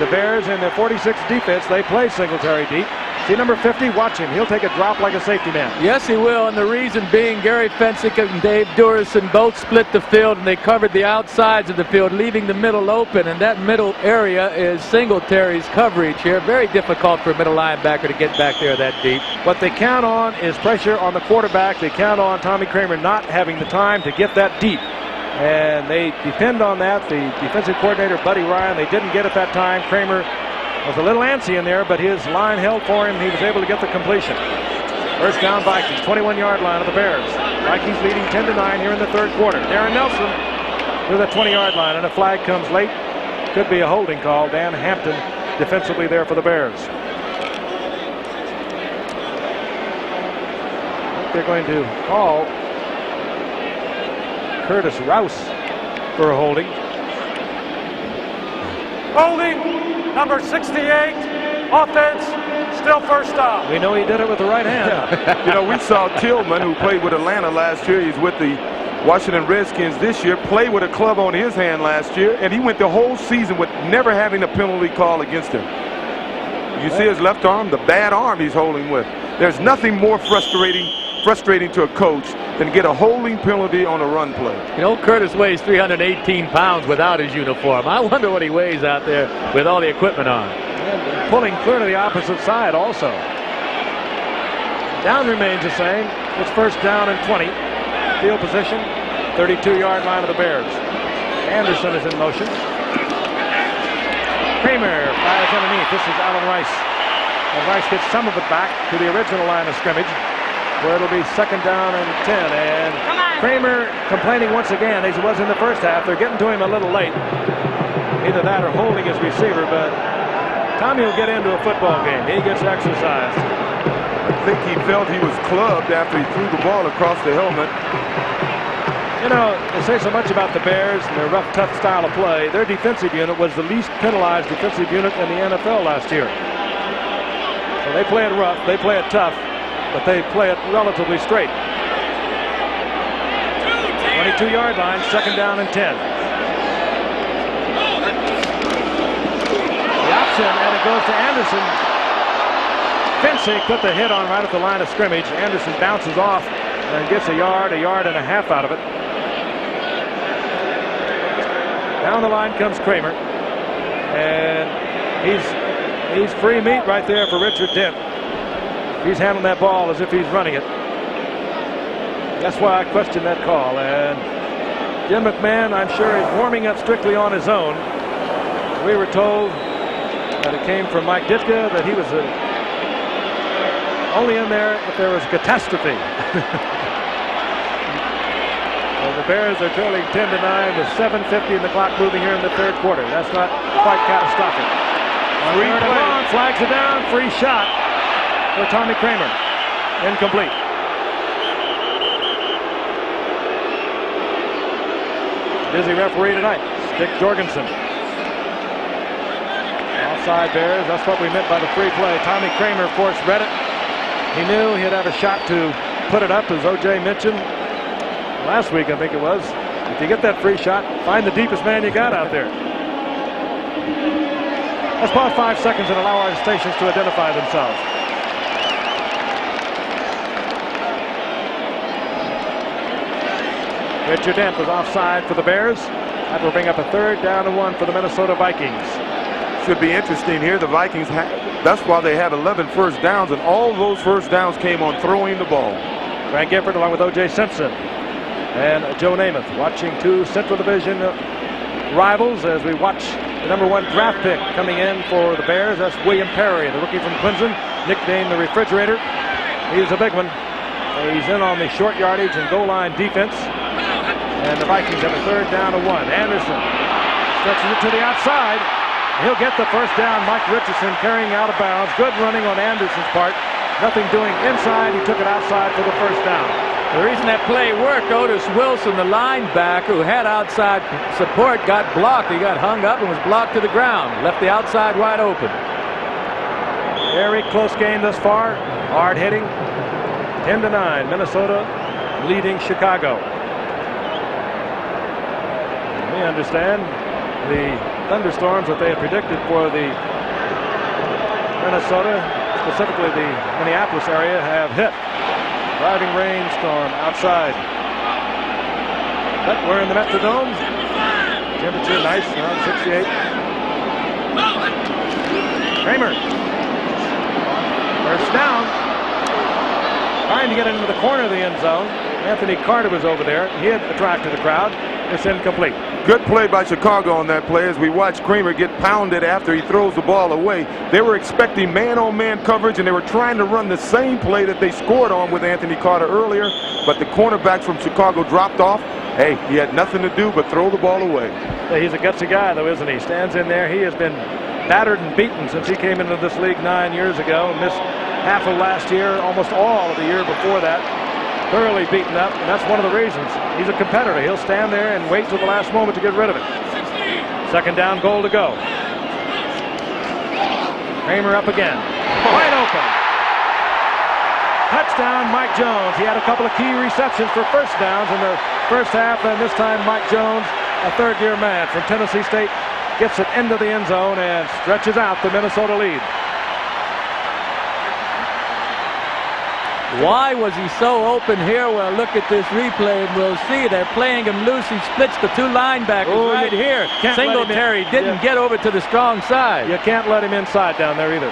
The Bears in the 46 defense, they play Singletary deep. See number 50? Watch him. He'll take a drop like a safety man. Yes, he will, and the reason being Gary Fensick and Dave Durison both split the field, and they covered the outsides of the field, leaving the middle open, and that middle area is Singletary's coverage here. Very difficult for a middle linebacker to get back there that deep. What they count on is pressure on the quarterback. They count on Tommy Kramer not having the time to get that deep, and they depend on that. The defensive coordinator, Buddy Ryan, they didn't get it that time. Kramer was a little antsy in there, but his line held for him. He was able to get the completion. First down, Vikings, 21-yard line of the Bears. Vikings leading 10-9 here in the third quarter. Darren Nelson to the 20-yard line, and a flag comes late. Could be a holding call. Dan Hampton defensively there for the Bears. I think they're going to call Curtis Rouse for a holding. Holding. Number 68, offense, still first down. We know he did it with the right hand. Yeah. You know, we saw Tillman, who played with Atlanta last year. He's with the Washington Redskins this year, played with a club on his hand last year, and he went the whole season with never having a penalty call against him. You see his left arm, the bad arm he's holding with. There's nothing more frustrating to a coach than get a holding penalty on a run play. You know, Curtis weighs 318 pounds without his uniform. I wonder what he weighs out there with all the equipment on. And pulling clear to the opposite side also. Down remains the same. It's first down and 20. Field position, 32-yard line of the Bears. Anderson is in motion. Kramer fires underneath. This is Alan Rice. And Rice gets some of it back to the original line of scrimmage, where it'll be second down and 10. And Kramer complaining once again, as he was in the first half. They're getting to him a little late. Either that or holding his receiver, but Tommy will get into a football game. He gets exercised. I think he felt he was clubbed after he threw the ball across the helmet. You know, they say so much about the Bears and their rough, tough style of play. Their defensive unit was the least penalized defensive unit in the NFL last year. So they play it rough, they play it tough, but they play it relatively straight. 22-yard line, second down and 10. The option, and it goes to Anderson. Fensick put the hit on right at the line of scrimmage. Anderson bounces off and gets a yard and a half out of it. Down the line comes Kramer, and he's free meat right there for Richard Dent. He's handling that ball as if he's running it. That's why I question that call. And Jim McMahon, I'm sure, is warming up strictly on his own. We were told that it came from Mike Ditka that he was only in there if there was a catastrophe. Well, the Bears are trailing 10-9 with 7:50 in the clock moving here in the third quarter. That's not quite catastrophic. Free play. Flags are down. Free shot for Tommy Kramer. Incomplete. Busy referee tonight, Dick Jorgensen. Offside Bears. That's what we meant by the free play. Tommy Kramer, of course, read it. He knew he'd have a shot to put it up, as O.J. mentioned last week, I think it was. If you get that free shot, find the deepest man you got out there. Let's pause 5 seconds and allow our stations to identify themselves. Richard Dent was offside for the Bears. That will bring up a third down and 1 for the Minnesota Vikings. Should be interesting here. The Vikings, that's why they have 11 first downs, and all those first downs came on throwing the ball. Frank Gifford along with O.J. Simpson and Joe Namath watching two Central Division rivals as we watch the #1 draft pick coming in for the Bears. That's William Perry, the rookie from Clemson, nicknamed the Refrigerator. He's a big one. He's in on the short yardage and goal line defense. And the Vikings have a third down and 1. Anderson stretches it to the outside. He'll get the first down. Mike Richardson carrying out of bounds. Good running on Anderson's part. Nothing doing inside. He took it outside for the first down. The reason that play worked, Otis Wilson, the linebacker who had outside support, got blocked. He got hung up and was blocked to the ground. Left the outside wide open. Very close game thus far. Hard hitting. 10-9. Minnesota leading Chicago. We understand the thunderstorms that they had predicted for the Minnesota specifically the Minneapolis area, have hit. Driving rainstorm outside. But we're in the Metrodome. Temperature nice, around 68. Kramer. First down. Trying to get into the corner of the end zone. Anthony Carter was over there. He had attracted the crowd. It's incomplete. Good play by Chicago on that play as we watch Kramer get pounded after he throws the ball away. They were expecting man-on-man coverage, and they were trying to run the same play that they scored on with Anthony Carter earlier, but the cornerback from Chicago dropped off. Hey, he had nothing to do but throw the ball away. Yeah, he's a gutsy guy, though, isn't he? Stands in there. He has been battered and beaten since he came into this league 9 years ago. Missed half of last year, almost all of the year before that. Thoroughly beaten up, and that's one of the reasons. He's a competitor. He'll stand there and wait till the last moment to get rid of it. Second down, goal to go. Kramer up again. Wide open. Touchdown, Mike Jones. He had a couple of key receptions for first downs in the first half, and this time Mike Jones, a third-year man from Tennessee State, gets it into the end zone and stretches out the Minnesota lead. Why was he so open here? Well, look at this replay, and we'll see. They're playing him loose. He splits the two linebackers right here. Singletary didn't get over to the strong side. You can't let him inside down there either.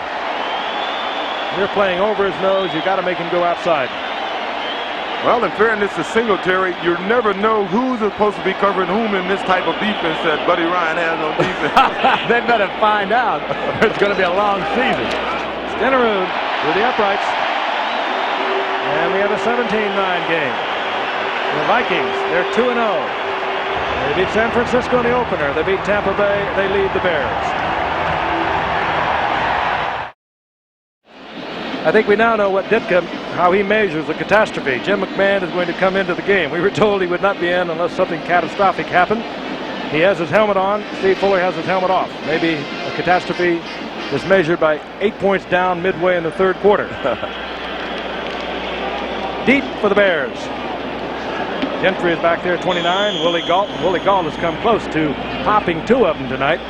You're playing over his nose. You got to make him go outside. Well, in fairness to Singletary, you never know who's supposed to be covering whom in this type of defense that Buddy Ryan has on defense. They better find out. It's going to be a long season. Stenerud with the uprights. And we have a 17-9 game. The Vikings, they're 2-0. They beat San Francisco in the opener. They beat Tampa Bay. They lead the Bears. I think we now know what Ditka, how he measures a catastrophe. Jim McMahon is going to come into the game. We were told he would not be in unless something catastrophic happened. He has his helmet on. Steve Fuller has his helmet off. Maybe a catastrophe is measured by 8 points down midway in the third quarter. Deep for the Bears. Gentry is back there, 29. Willie Gault. Willie Gault has come close to popping 2 of them tonight.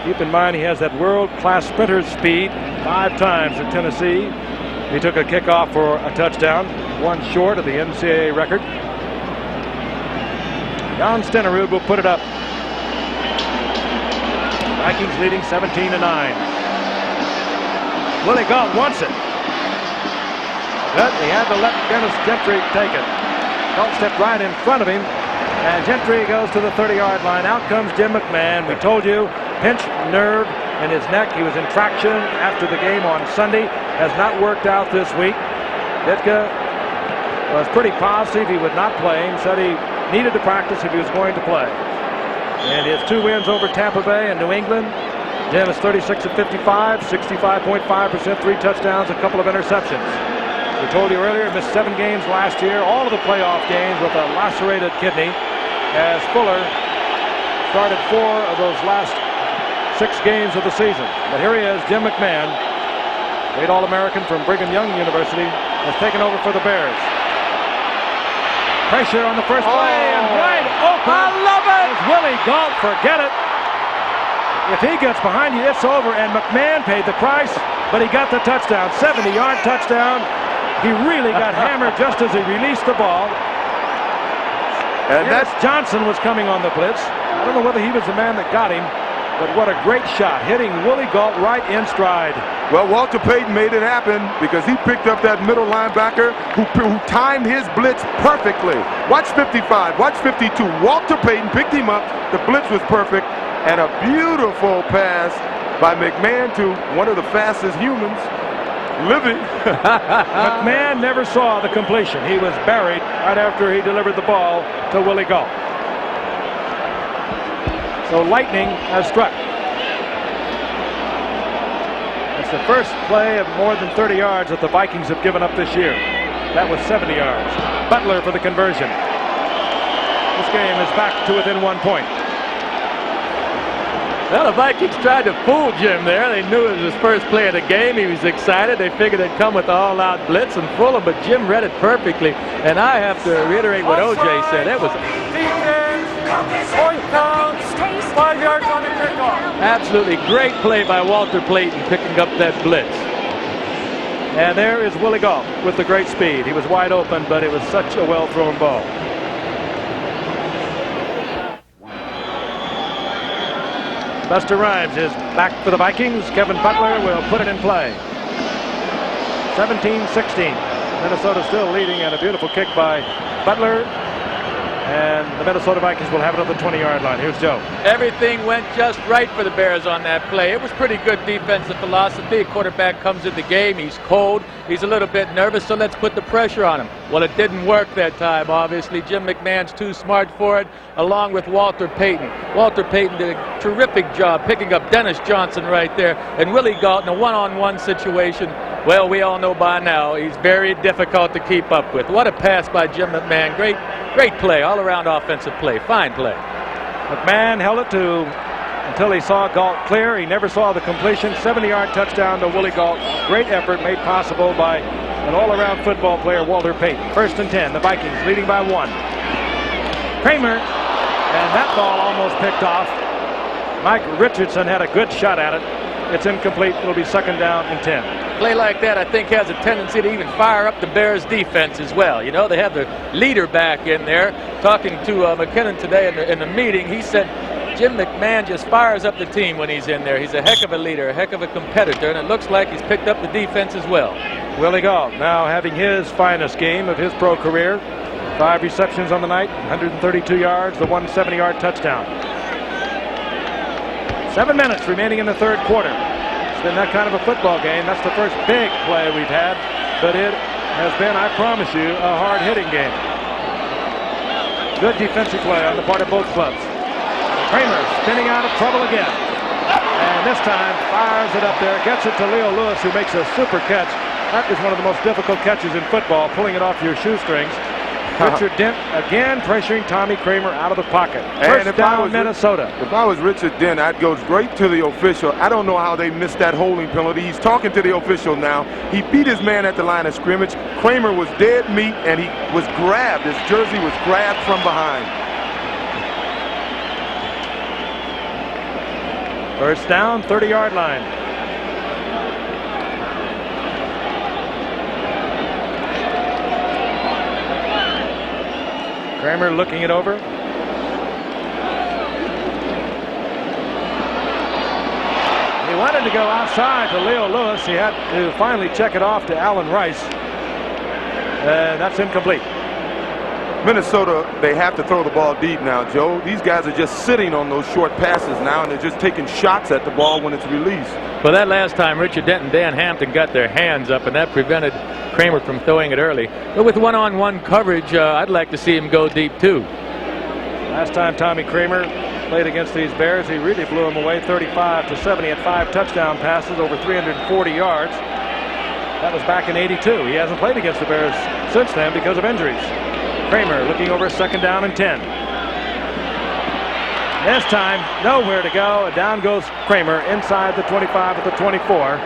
Keep in mind he has that world-class sprinter speed 5 times at Tennessee. He took a kickoff for a touchdown, 1 short of the NCAA record. Jan Stenerud will put it up. Vikings leading 17-9. Willie Gault wants it. But he had to let Dennis Gentry take it. Gault stepped right in front of him, and Gentry goes to the 30-yard line. Out comes Jim McMahon. We told you, pinched nerve in his neck. He was in traction after the game on Sunday. Has not worked out this week. Ditka was pretty positive he would not play. He said he needed to practice if he was going to play. And his 2 wins over Tampa Bay and New England. Jim is 36 of 55, 65.5%, 3 touchdowns, a couple of interceptions. We told you earlier, he missed 7 games last year, all of the playoff games with a lacerated kidney, as Fuller started 4 of those last 6 games of the season. But here he is, Jim McMahon, great All-American from Brigham Young University, has taken over for the Bears. Pressure on the first play, and wide open. I love it! Willie Gault, forget it. If he gets behind you, it's over, and McMahon paid the price, but he got the touchdown, 70-yard touchdown. He really got hammered just as he released the ball. And that's Johnson was coming on the blitz. I don't know whether he was the man that got him, but what a great shot, hitting Willie Gault right in stride. Well, Walter Payton made it happen because he picked up that middle linebacker who timed his blitz perfectly. Watch 55, watch 52. Walter Payton picked him up. The blitz was perfect, and a beautiful pass by McMahon to one of the fastest humans, living. McMahon never saw the completion. He was buried right after he delivered the ball to Willie Gault. So lightning has struck. It's the first play of more than 30 yards that the Vikings have given up this year. That was 70 yards. Butler for the conversion. This game is back to within 1 point. Well, the Vikings tried to fool Jim there. They knew it was his first play of the game. He was excited. They figured they'd come with the all-out blitz and fool him, but Jim read it perfectly. And I have to reiterate what O.J. said. That was point counts, 5 yards on the kickoff. absolutely great play by Walter Payton picking up that blitz. And there is Willie Gault with the great speed. He was wide open, but it was such a well-thrown ball. Buster Rhymes is back for the Vikings. Kevin Butler will put it in play. 17-16. Minnesota still leading, and a beautiful kick by Butler. And the Minnesota Vikings will have it on the 20-yard line. Here's Joe. Everything went just right for the Bears on that play. It was pretty good defensive philosophy. Quarterback comes in the game. He's cold. He's a little bit nervous, so let's put the pressure on him. Well, it didn't work that time, obviously. Jim McMahon's too smart for it, along with Walter Payton. Walter Payton did a terrific job picking up Dennis Johnson right there. And Willie Gault in a one-on-one situation. Well, we all know by now he's very difficult to keep up with. What a pass by Jim McMahon. Great play, all-around offensive play. Fine play. McMahon held it until he saw Gault clear. He never saw the completion. 70-yard touchdown to Willie Gault. Great effort made possible by an all-around football player, Walter Payton. 1st and 10. The Vikings leading by 1. Kramer, and that ball almost picked off. Mike Richardson had a good shot at it. It's incomplete. It'll be 2nd down and 10. Play like that, I think, has a tendency to even fire up the Bears' defense as well. You know, they have the leader back in there. Talking to McKinnon today in the meeting, he said Jim McMahon just fires up the team when he's in there. He's a heck of a leader, a heck of a competitor, and it looks like he's picked up the defense as well. Willie Gault now having his finest game of his pro career. 5 receptions on the night, 132 yards, the 170-yard touchdown. 7 minutes remaining in the 3rd quarter. It's been that kind of a football game. That's the first big play we've had, but it has been, I promise you, a hard-hitting game. Good defensive play on the part of both clubs. Kramer spinning out of trouble again. And this time fires it up there, gets it to Leo Lewis, who makes a super catch. That is one of the most difficult catches in football, pulling it off your shoestrings. Richard Dent again pressuring Tommy Kramer out of the pocket. First down, Minnesota. If I was Richard Dent, I'd go straight to the official. I don't know how they missed that holding penalty. He's talking to the official now. He beat his man at the line of scrimmage. Kramer was dead meat, and he was grabbed. His jersey was grabbed from behind. First down, 30-yard line. Kramer looking it over. He wanted to go outside to Leo Lewis. He had to finally check it off to Allen Rice. That's incomplete. Minnesota, they have to throw the ball deep now, Joe. These guys are just sitting on those short passes now, and they're just taking shots at the ball when it's released. Well, that last time, Richard Dent and Dan Hampton got their hands up, and that prevented Kramer from throwing it early. But with one-on-one coverage, I'd like to see him go deep, too. Last time Tommy Kramer played against these Bears, he really blew them away 35-7. He had 5 touchdown passes, over 340 yards. That was back in '82. He hasn't played against the Bears since then because of injuries. Kramer looking over 2nd down and 10. This time, nowhere to go. And down goes Kramer inside the 25 at the 24.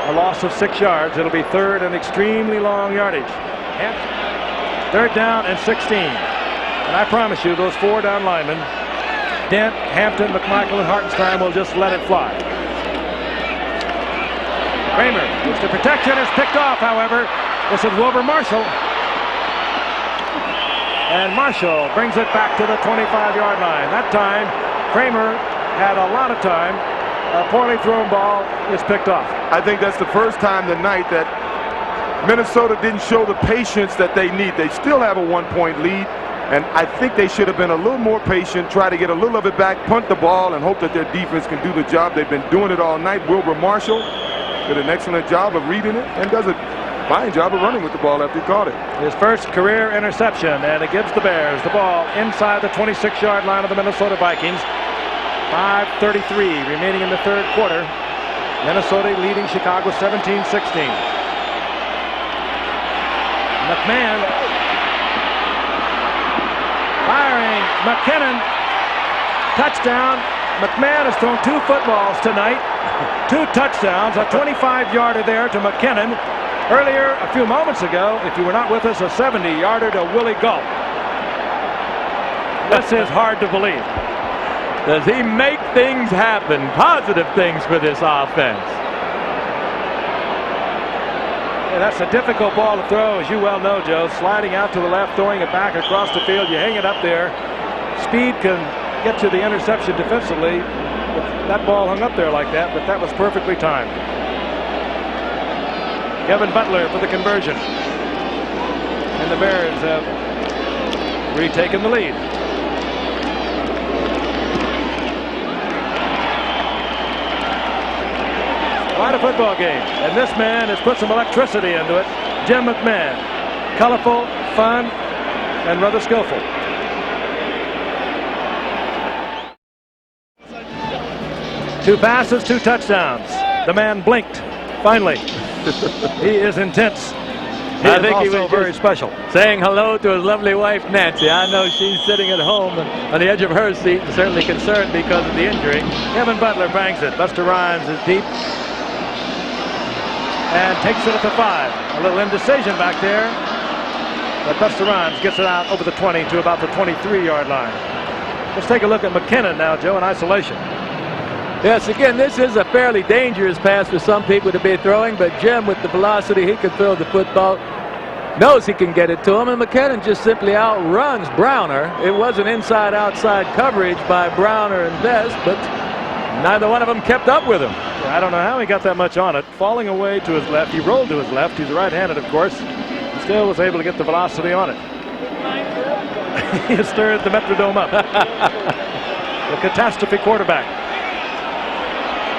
A loss of 6 yards. It'll be 3rd and extremely long yardage. 3rd down and 16. And I promise you, those 4 down linemen, Dent, Hampton, McMichael, and Hartenstein, will just let it fly. Kramer, which the protection is picked off, however. This is Wilbur Marshall. And Marshall brings it back to the 25-yard line. That time, Kramer had a lot of time. A poorly thrown ball is picked off. I think that's the first time tonight that Minnesota didn't show the patience that they need. They still have a 1-point lead, and I think they should have been a little more patient, try to get a little of it back, punt the ball, and hope that their defense can do the job. They've been doing it all night. Wilbur Marshall did an excellent job of reading it and does a fine job of running with the ball after he caught it. His first career interception, and it gives the Bears the ball inside the 26-yard line of the Minnesota Vikings. 5:33 remaining in the 3rd quarter. Minnesota leading Chicago 17-16. McMahon firing. McKinnon. Touchdown. McMahon has thrown 2 footballs tonight. 2 touchdowns. A 25-yarder there to McKinnon. Earlier, a few moments ago, if you were not with us, a 70-yarder to Willie Gault. This is hard to believe. Does he make things happen, positive things for this offense? Hey, that's a difficult ball to throw, as you well know, Joe. Sliding out to the left, throwing it back across the field. You hang it up there. Speed can get you the interception defensively. That ball hung up there like that, but that was perfectly timed. Kevin Butler for the conversion. And the Bears have retaken the lead. Quite a football game. And this man has put some electricity into it. Jim McMahon. Colorful, fun, and rather skillful. Two passes, 2 touchdowns. The man blinked. Finally. He is intense. I think he was very special. Saying hello to his lovely wife, Nancy. I know she's sitting at home on the edge of her seat and certainly concerned because of the injury. Kevin Butler bangs it. Buster Rhymes is deep. And takes it at the 5. A little indecision back there. But Buster Rhymes gets it out over the 20 to about the 23-yard line. Let's take a look at McKinnon now, Joe, in isolation. Yes, again, this is a fairly dangerous pass for some people to be throwing, but Jim, with the velocity he can throw the football, knows he can get it to him, and McKinnon just simply outruns Browner. It was an inside-outside coverage by Browner and Best, but neither one of them kept up with him. I don't know how he got that much on it. Falling away to his left, he rolled to his left. He's right-handed, of course. He still was able to get the velocity on it. He stirred the Metrodome up. The catastrophe quarterback.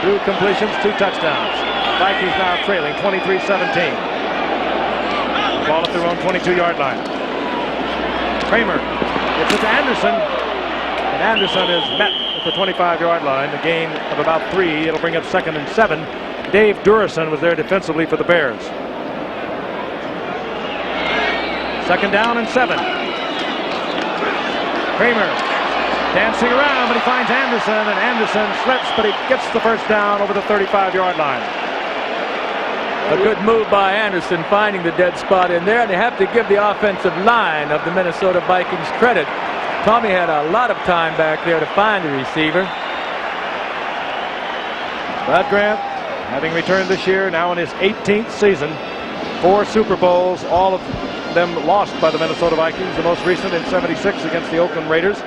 2 completions, 2 touchdowns. Vikings now trailing 23-17. Ball at their own 22-yard line. Kramer gets it to Anderson. And Anderson is met at the 25-yard line. A gain of about 3. It'll bring up 2nd and 7. Dave Durison was there defensively for the Bears. 2nd down and 7. Kramer dancing around, but he finds Anderson, and Anderson slips, but he gets the first down over the 35-yard line. A good move by Anderson, finding the dead spot in there, and they have to give the offensive line of the Minnesota Vikings credit. Tommy had a lot of time back there to find the receiver. Bud Grant, having returned this year, now in his 18th season, 4 Super Bowls, all of them lost by the Minnesota Vikings, the most recent in '76 against the Oakland Raiders.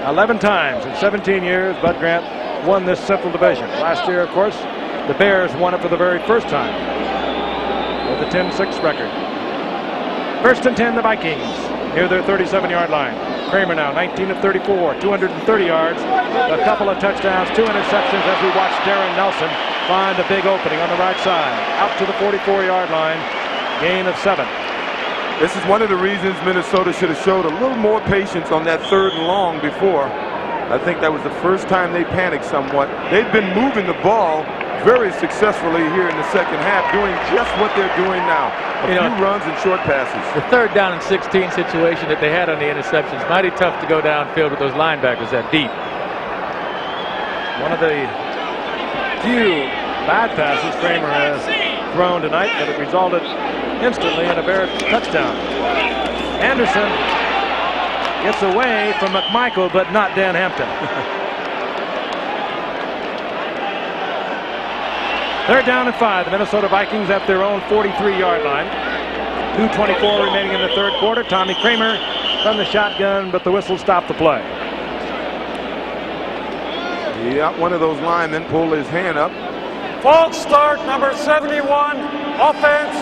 11 times in 17 years, Bud Grant won this Central Division. Last year, of course, the Bears won it for the very first time with a 10-6 record. 1st and 10, the Vikings near their 37-yard line. Kramer now 19 of 34, 230 yards, a couple of touchdowns, 2 interceptions as we watch Darren Nelson find a big opening on the right side. Out to the 44-yard line, gain of 7. This is one of the reasons Minnesota should have showed a little more patience on that 3rd and long before. I think that was the first time they panicked somewhat. They've been moving the ball very successfully here in the second half, doing just what they're doing now. A few runs and short passes. The 3rd down and 16 situation that they had on the interceptions, mighty tough to go downfield with those linebackers that deep. One of the few bad passes Kramer has thrown tonight, but it resulted instantly in a Bear touchdown. Anderson gets away from McMichael, but not Dan Hampton. 3rd down and 5. The Minnesota Vikings at their own 43-yard line. 2:24 remaining in the 3rd quarter. Tommy Kramer from the shotgun, but the whistle stopped the play. Yeah, one of those linemen pulled his hand up. False start, number 71. Offense,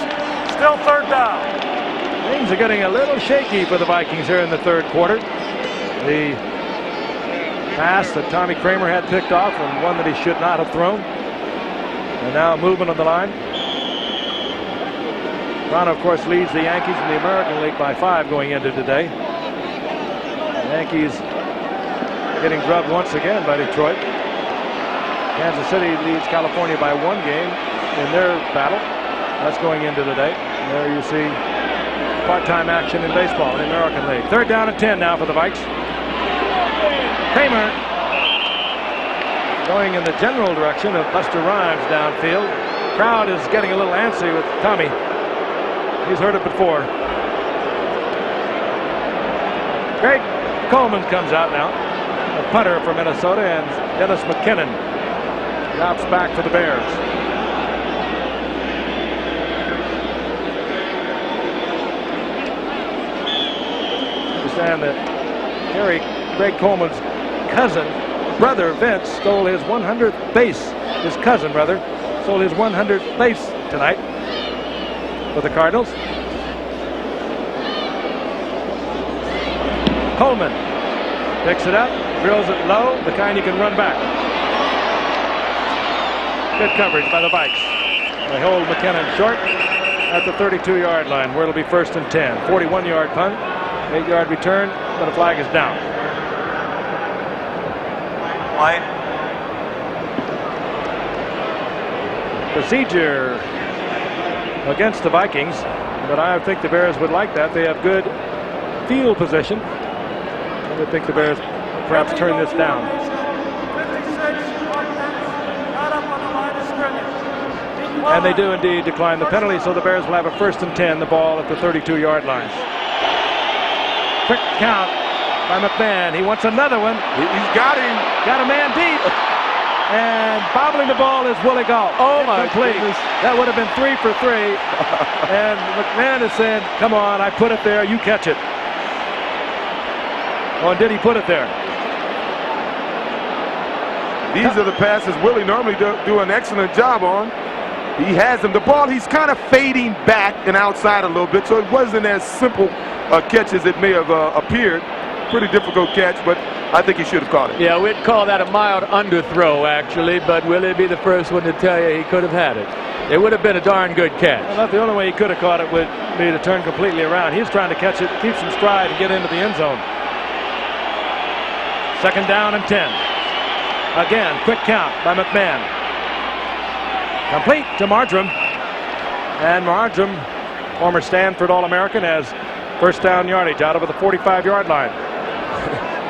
still 3rd down. Things are getting a little shaky for the Vikings here in the 3rd quarter. The pass that Tommy Kramer had picked off and one that he should not have thrown. And now movement on the line. Toronto, of course, leads the Yankees in the American League by 5 going into today. The Yankees getting drubbed once again by Detroit. Kansas City leads California by 1 game in their battle. That's going into today. And there you see part-time action in baseball in the American League. 3rd down and 10 now for the Vikes. Kramer going in the general direction of Buster Rhymes downfield. Crowd is getting a little antsy with Tommy. He's heard it before. Greg Coleman comes out now. A punter for Minnesota, and Dennis McKinnon drops back for the Bears. understand that Greg Coleman's brother Vince, stole his 100th base. His cousin, rather, stole his 100th base tonight for the Cardinals. Coleman picks it up, drills it low, the kind you can run back. Good coverage by the Vikes. They hold McKinnon short at the 32-yard line, where it'll be 1st and 10. 41-yard punt, 8-yard return, but a flag is down. Procedure against the Vikings, but I think the Bears would like that. They have good field position. I would think the Bears perhaps turn this down. 56, not up on the line of scrimmage. And they do indeed decline the penalty, so the Bears will have a 1st and 10, the ball at the 32-yard line. Quick count by McMahon. He wants another one. He's got him. Got a man deep. And bobbling the ball is Willie Galt. Oh, my goodness. That would have been 3 for 3. And McMahon is saying, come on, I put it there, you catch it. Oh, and did he put it there? These are the passes Willie normally do an excellent job on. He has them. The ball, he's kind of fading back and outside a little bit, so it wasn't as simple a catch as it may have appeared. Pretty difficult catch, but I think he should have caught it. Yeah, we'd call that a mild underthrow, actually, but Willie'd be the first one to tell you he could have had it. It would have been a darn good catch. Well, not the only way he could have caught it would be to turn completely around. He's trying to catch it, keep some stride, and get into the end zone. 2nd down and 10. Again, quick count by McMahon. Complete to Marjoram. And Marjoram, former Stanford All-American, has 1st down yardage out of the 45-yard line.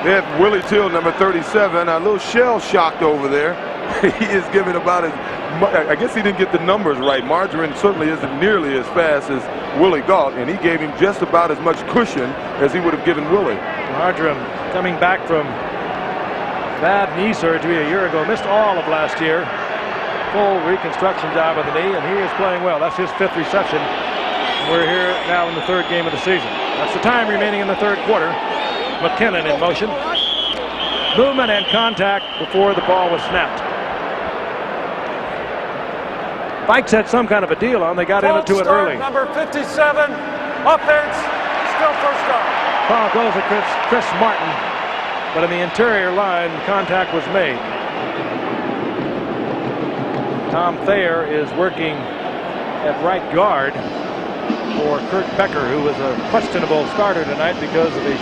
They have Willie Till, number 37, a little shell-shocked over there. He is giving about as much. I guess he didn't get the numbers right. Margarine certainly isn't nearly as fast as Willie Galt, and he gave him just about as much cushion as he would have given Willie. Marjoram coming back from bad knee surgery a year ago, missed all of last year. Full reconstruction job of the knee, and he is playing well. That's his 5th reception. We're here now in the 3rd game of the season. That's the time remaining in the 3rd quarter. McKinnon in motion. Movement and contact before the ball was snapped. Vikes had some kind of a deal on. They got into it early. Number 57, offense, still 1st down. Ball goes to Chris Martin, but in the interior line, contact was made. Tom Thayer is working at right guard for Kurt Becker, who was a questionable starter tonight because of the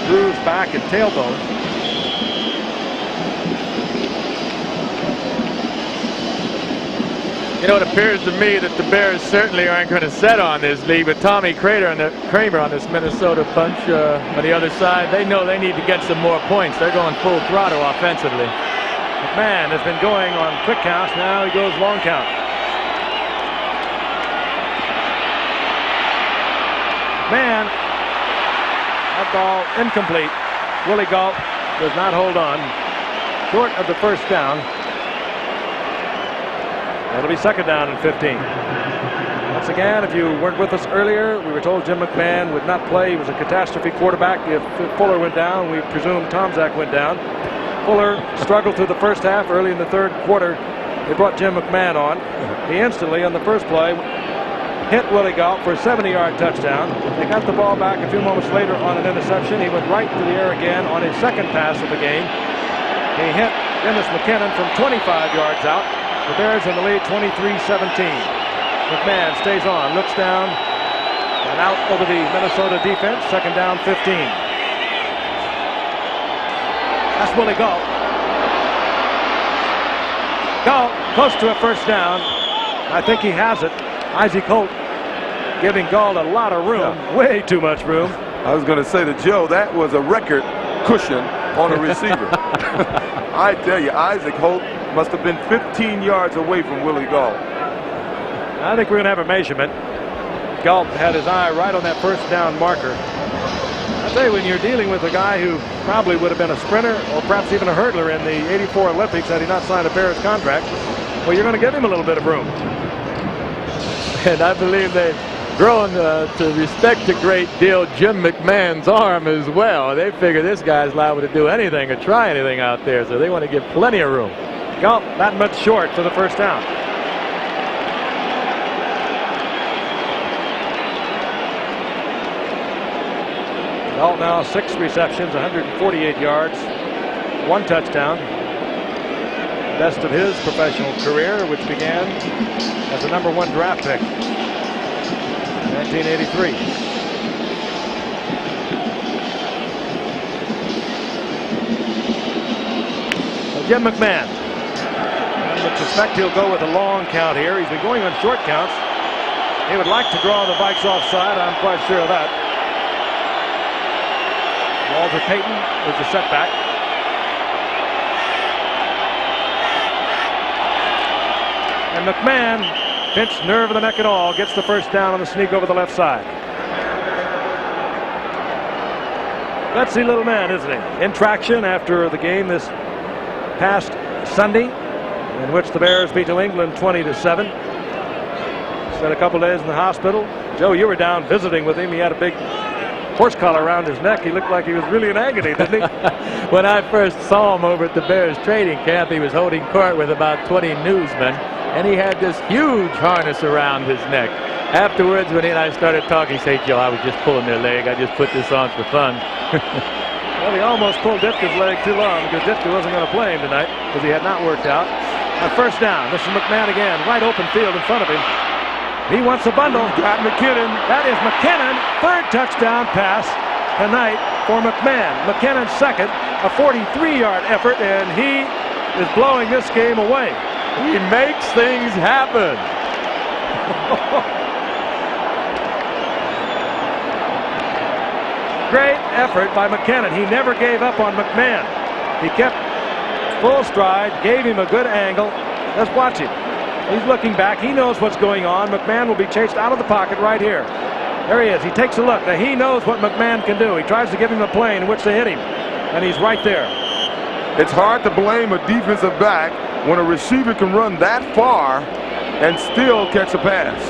bruised back and tailbone. You know, it appears to me that the Bears certainly aren't going to set on this lead, but Tommy Kramer on this Minnesota bunch on the other side, they know they need to get some more points. They're going full throttle offensively. McMahon has been going on quick counts. Now he goes long count. Man, that ball incomplete. Willie Galt does not hold on. Short of the 1st down. It'll be 2nd down and 15. Once again, if you weren't with us earlier, we were told Jim McMahon would not play. He was a catastrophe quarterback. If Fuller went down, we presume Tomczak went down. Fuller struggled through the 1st half. Early in the 3rd quarter, they brought Jim McMahon on. He instantly, on the 1st play, hit Willie Galt for a 70-yard touchdown. They got the ball back a few moments later on an interception. He went right to the air again on his 2nd pass of the game. He hit Dennis McKinnon from 25 yards out. The Bears in the lead 23-17. McMahon stays on, looks down, and out over the Minnesota defense. 2nd down, 15. That's Willie Galt. Galt close to a 1st down. I think he has it. Isaac Holt giving Galt a lot of room, way too much room. I was going to say to Joe, that was a record cushion on a receiver. I tell you, Isaac Holt must have been 15 yards away from Willie Galt. I think we're going to have a measurement. Galt had his eye right on that 1st down marker. I tell you, when you're dealing with a guy who probably would have been a sprinter or perhaps even a hurdler in the '84 Olympics had he not signed a Bears contract, well, you're going to give him a little bit of room. And I believe they growing to respect a great deal Jim McMahon's arm as well. They figure this guy's liable to do anything or try anything out there, so they want to give plenty of room. Galt that much short to the first down. Galt now 6 receptions, 148 yards, 1 touchdown. Best of his professional career, which began as a #1 draft pick in 1983. Jim McMahon. I would suspect he'll go with a long count here. He's been going on short counts. He would like to draw the Vikes offside. I'm quite sure of that. Walter Payton is the setback. And McMahon, pinched nerve of the neck and all, gets the first down on the sneak over the left side. Gutsy little man, isn't he? In traction after the game this past Sunday, in which the Bears beat New England 20-7. Spent a couple days in the hospital. Joe, you were down visiting with him. He had a big horse collar around his neck. He looked like he was really in agony, didn't he? When I first saw him over at the Bears training camp, he was holding court with about 20 newsmen, and he had this huge harness around his neck. Afterwards, when he and I started talking, he said, "Joe, I was just pulling their leg. I just put this on for fun." Well, he almost pulled Ditka's leg too long because Ditka wasn't going to play him tonight because he had not worked out. On first down, this is McMahon again, right open field in front of him. He wants a bundle. Got McKinnon. That is McKinnon, third touchdown pass tonight for McMahon. McKinnon's second, a 43-yard effort, and he is blowing this game away. He makes things happen. Great effort by McKinnon. He never gave up on McMahon. He kept full stride, gave him a good angle. Let's watch him. He's looking back. He knows what's going on. McMahon will be chased out of the pocket right here. There he is. He takes a look. Now he knows what McMahon can do. He tries to give him a plane in which to hit him, and he's right there. It's hard to blame a defensive back when a receiver can run that far and still catch a pass.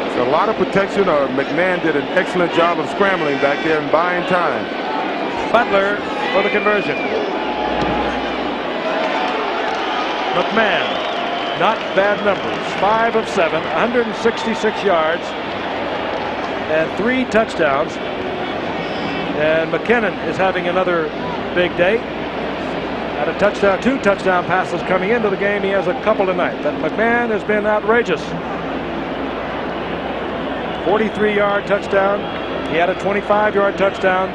It's a lot of protection. McMahon did an excellent job of scrambling back there and buying time. Butler for the conversion. McMahon, not bad numbers. 5 of 7, 166 yards, and 3 touchdowns. And McKinnon is having another big day. Had a touchdown, 2 touchdown passes coming into the game. He has a couple tonight. But McMahon has been outrageous. 43-yard touchdown. He had a 25-yard touchdown.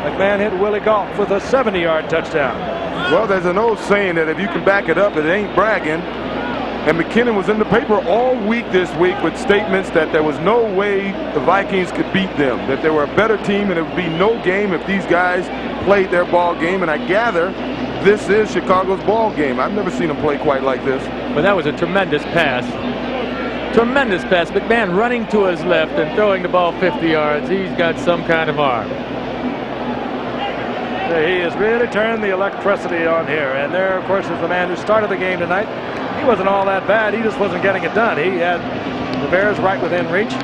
McMahon hit Willie Galt with a 70-yard touchdown. Well, there's an old saying that if you can back it up, it ain't bragging. And McKinnon was in the paper all week this week with statements that there was no way the Vikings could beat them, that they were a better team and it would be no game if these guys played their ball game. And I gather this is Chicago's ball game. I've never seen them play quite like this. But that was a tremendous pass. Tremendous pass. McMahon running to his left and throwing the ball 50 yards. He's got some kind of arm. He has really turned the electricity on here. And there, of course, is the man who started the game tonight. He wasn't all that bad. He just wasn't getting it done. He had the Bears right within reach.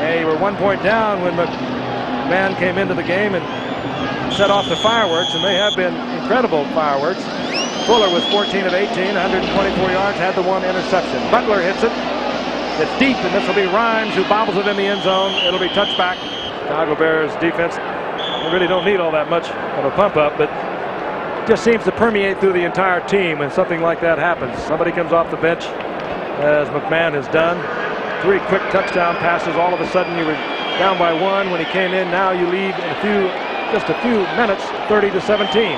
They were 1 point down when McMahon came into the game and set off the fireworks, and they have been incredible fireworks. Fuller was 14 of 18, 124 yards, had the 1 interception. Butler hits it. It's deep, and this will be Rhymes who bobbles it in the end zone. It'll be touchback. Chicago Bears defense, they really don't need all that much of a pump up, but it just seems to permeate through the entire team when something like that happens. Somebody comes off the bench, as McMahon has done. 3 quick touchdown passes. All of a sudden you were down by 1 when he came in. Now you lead in just a few minutes, 30-17.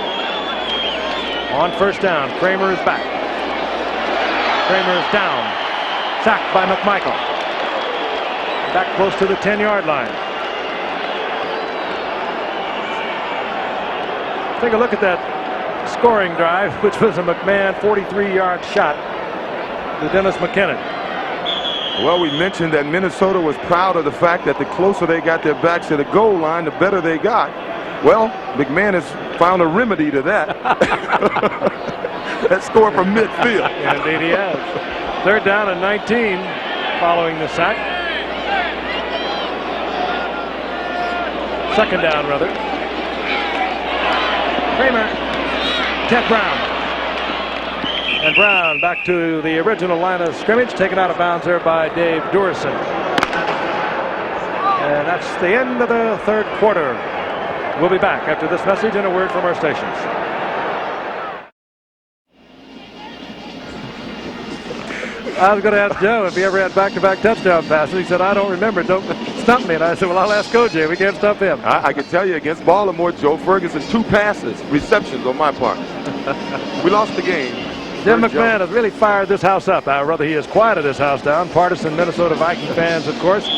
On first down, Kramer is back. Kramer is down. Sacked by McMichael. Back close to the 10-yard line. Take a look at that scoring drive, which was a McMahon 43-yard shot to Dennis McKinnon. Well, we mentioned that Minnesota was proud of the fact that the closer they got their backs to the goal line, the better they got. Well, McMahon has found a remedy to that. That score from midfield. Indeed he has. Third down and 19. following the sack. Second down, rather. Kramer. Ted Brown. And Brown back to the original line of scrimmage, taken out of bounds there by Dave Durison. And that's the end of the third quarter. We'll be back after this message and a word from our stations. I was going to ask Joe if he ever had back-to-back touchdown passes. He said, I don't remember. Don't stump me. And I said, well, I'll ask OJ. We can't stump him. I can tell you against Baltimore, Joe Ferguson, 2 passes, receptions on my part. We lost the game. Jim McMahon has really fired this house up. Rather, he has quieted this house down. Partisan Minnesota Viking fans, of course.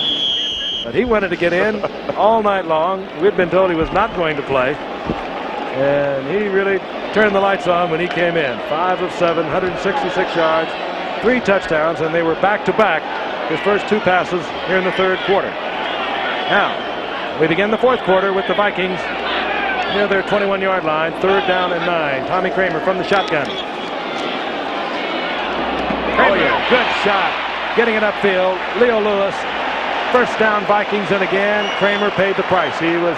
But he wanted to get in all night long. We'd been told he was not going to play. And he really turned the lights on when he came in. 5 of 7, 166 yards. 3 touchdowns, and they were back-to-back his first 2 passes here in the third quarter. Now, we begin the fourth quarter with the Vikings near their 21-yard line, 3rd down and 9. Tommy Kramer from the shotgun. Kramer, good shot, getting it upfield. Leo Lewis, first down Vikings, and again, Kramer paid the price. He was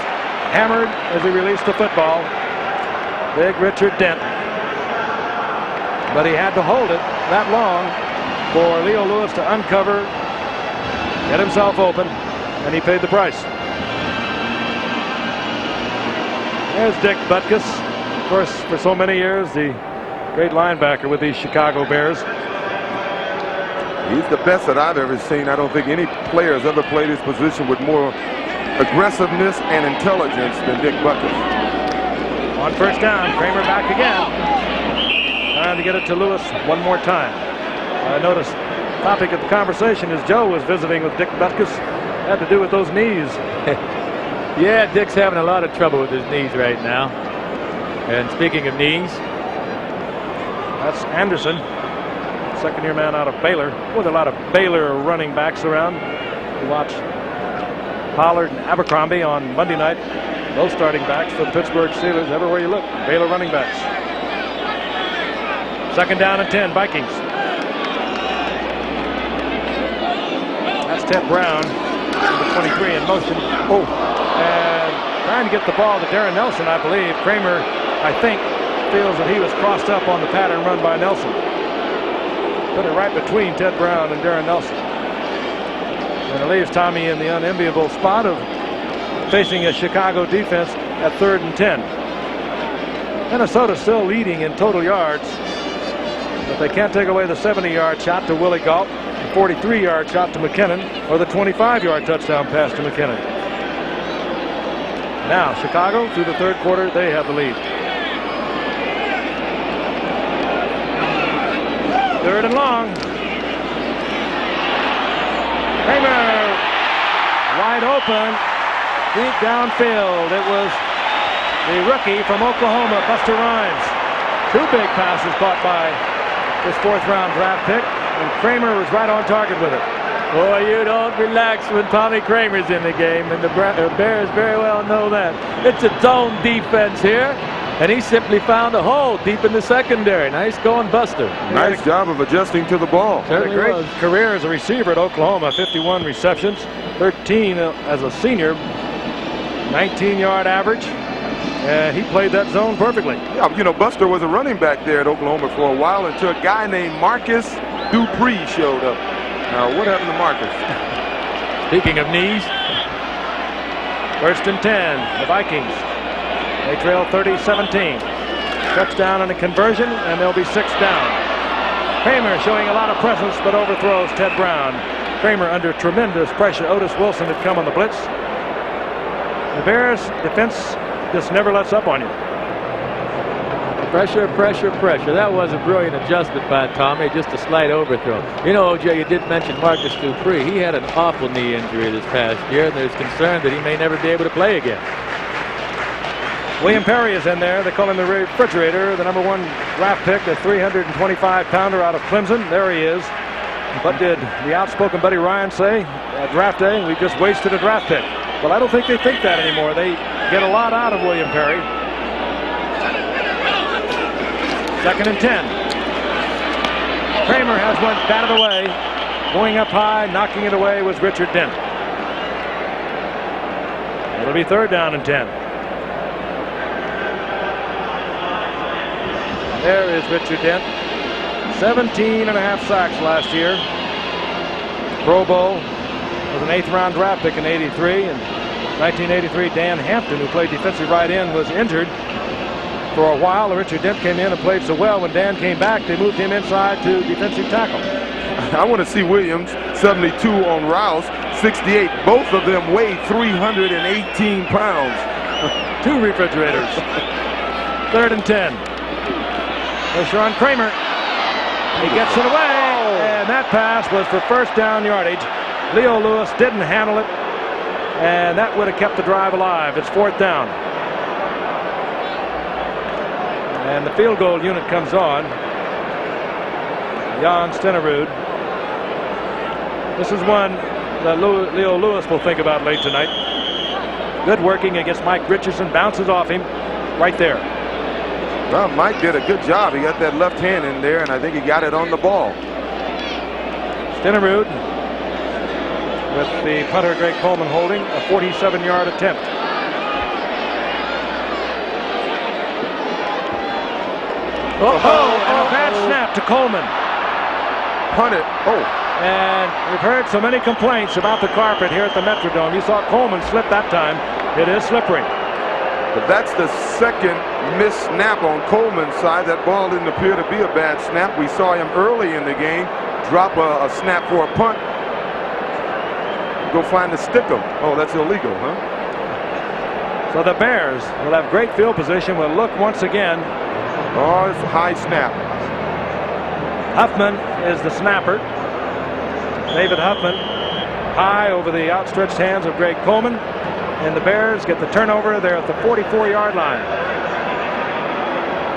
hammered as he released the football. Big Richard Dent. But he had to hold it that long for Leo Lewis to uncover, get himself open, and he paid the price. There's Dick Butkus, of course, for so many years, the great linebacker with these Chicago Bears. He's the best that I've ever seen. I don't think any player has ever played his position with more aggressiveness and intelligence than Dick Butkus. On first down, Kramer back again. Trying to get it to Lewis one more time. I noticed the topic of the conversation as Joe was visiting with Dick Butkus had to do with those knees. Yeah, Dick's having a lot of trouble with his knees right now. And speaking of knees, that's Anderson, second-year man out of Baylor. With a lot of Baylor running backs around. You watch Pollard and Abercrombie on Monday night. Those starting backs for the Pittsburgh Steelers. Everywhere you look, Baylor running backs. Second down and 10, Vikings. That's Ted Brown, number 23 in motion. Oh, and trying to get the ball to Darren Nelson, I believe. Kramer, I think, feels that he was crossed up on the pattern run by Nelson. Put it right between Ted Brown and Darren Nelson. And it leaves Tommy in the unenviable spot of facing a Chicago defense at 3rd and 10. Minnesota still leading in total yards. But they can't take away the 70-yard shot to Willie Gault, the 43-yard shot to McKinnon, or the 25-yard touchdown pass to McKinnon. Now, Chicago, through the third quarter, they have the lead. 3rd and long. Kramer, wide open, deep downfield. It was the rookie from Oklahoma, Buster Rhymes. 2 big passes caught by his 4th-round draft pick, and Kramer was right on target with it. boy, you don't relax when Tommy Kramer's in the game, and the Bears very well know that. It's a zone defense here, and he simply found a hole deep in the secondary. Nice going, Buster. Nice job of adjusting to the ball. Had a great career as a receiver at Oklahoma, 51 receptions, 13 as a senior, 19-yard average. And he played that zone perfectly. Yeah, you know, Buster was a running back there at Oklahoma for a while until a guy named Marcus Dupree showed up. Now, what happened to Marcus? Speaking of knees. 1st and 10, the Vikings. They trail 30-17. Touchdown and a conversion, and they'll be 6th down. Kramer showing a lot of presence, but overthrows Ted Brown. Kramer under tremendous pressure. Otis Wilson had come on the blitz. The Bears defense just never lets up on you. Pressure, pressure, pressure. That was a brilliant adjustment by Tommy, just a slight overthrow. You know, OJ, you did mention Marcus Dupree. He had an awful knee injury this past year, and there's concern that he may never be able to play again. William Perry is in there. They call him the refrigerator, the #1 draft pick, a 325-pounder out of Clemson. There he is. What did the outspoken Buddy Ryan say at draft day? We just wasted a draft pick. Well, I don't think they think that anymore. They get a lot out of William Perry. 2nd and 10. Kramer has one batted away. Going up high, knocking it away was Richard Dent. It'll be 3rd down and 10. There is Richard Dent. 17.5 sacks last year. Pro Bowl. Was an 8th round draft pick in '83. In 1983, Dan Hampton, who played defensive right end, was injured for a while. Richard Dent came in and played so well. When Dan came back, they moved him inside to defensive tackle. I want to see Williams, 72 on Rouse, 68. Both of them weigh 318 pounds. 2 refrigerators. 3rd and 10. Pressure on Kramer. He gets it away, and that pass was for 1st down yardage. Leo Lewis didn't handle it, and that would have kept the drive alive. It's 4th down. And the field goal unit comes on. Jan Stenerud. This is one that Leo Lewis will think about late tonight. Good working against Mike Richardson. Bounces off him right there. Well, Mike did a good job. He got that left hand in there, and I think he got it on the ball. Stenerud with the punter Greg Coleman holding a 47-yard attempt. And a bad snap to Coleman. Punt it. And we've heard so many complaints about the carpet here at the Metrodome. You saw Coleman slip that time. It is slippery. But that's the second missed snap on Coleman's side. That ball didn't appear to be a bad snap. We saw him early in the game drop a snap for a punt. Go find the stick'em. Oh, that's illegal, huh? So the Bears will have great field position. We'll look once again. Oh, it's a high snap. Huffman is the snapper. David Huffman high over the outstretched hands of Greg Coleman. And the Bears get the turnover. They're at the 44-yard line.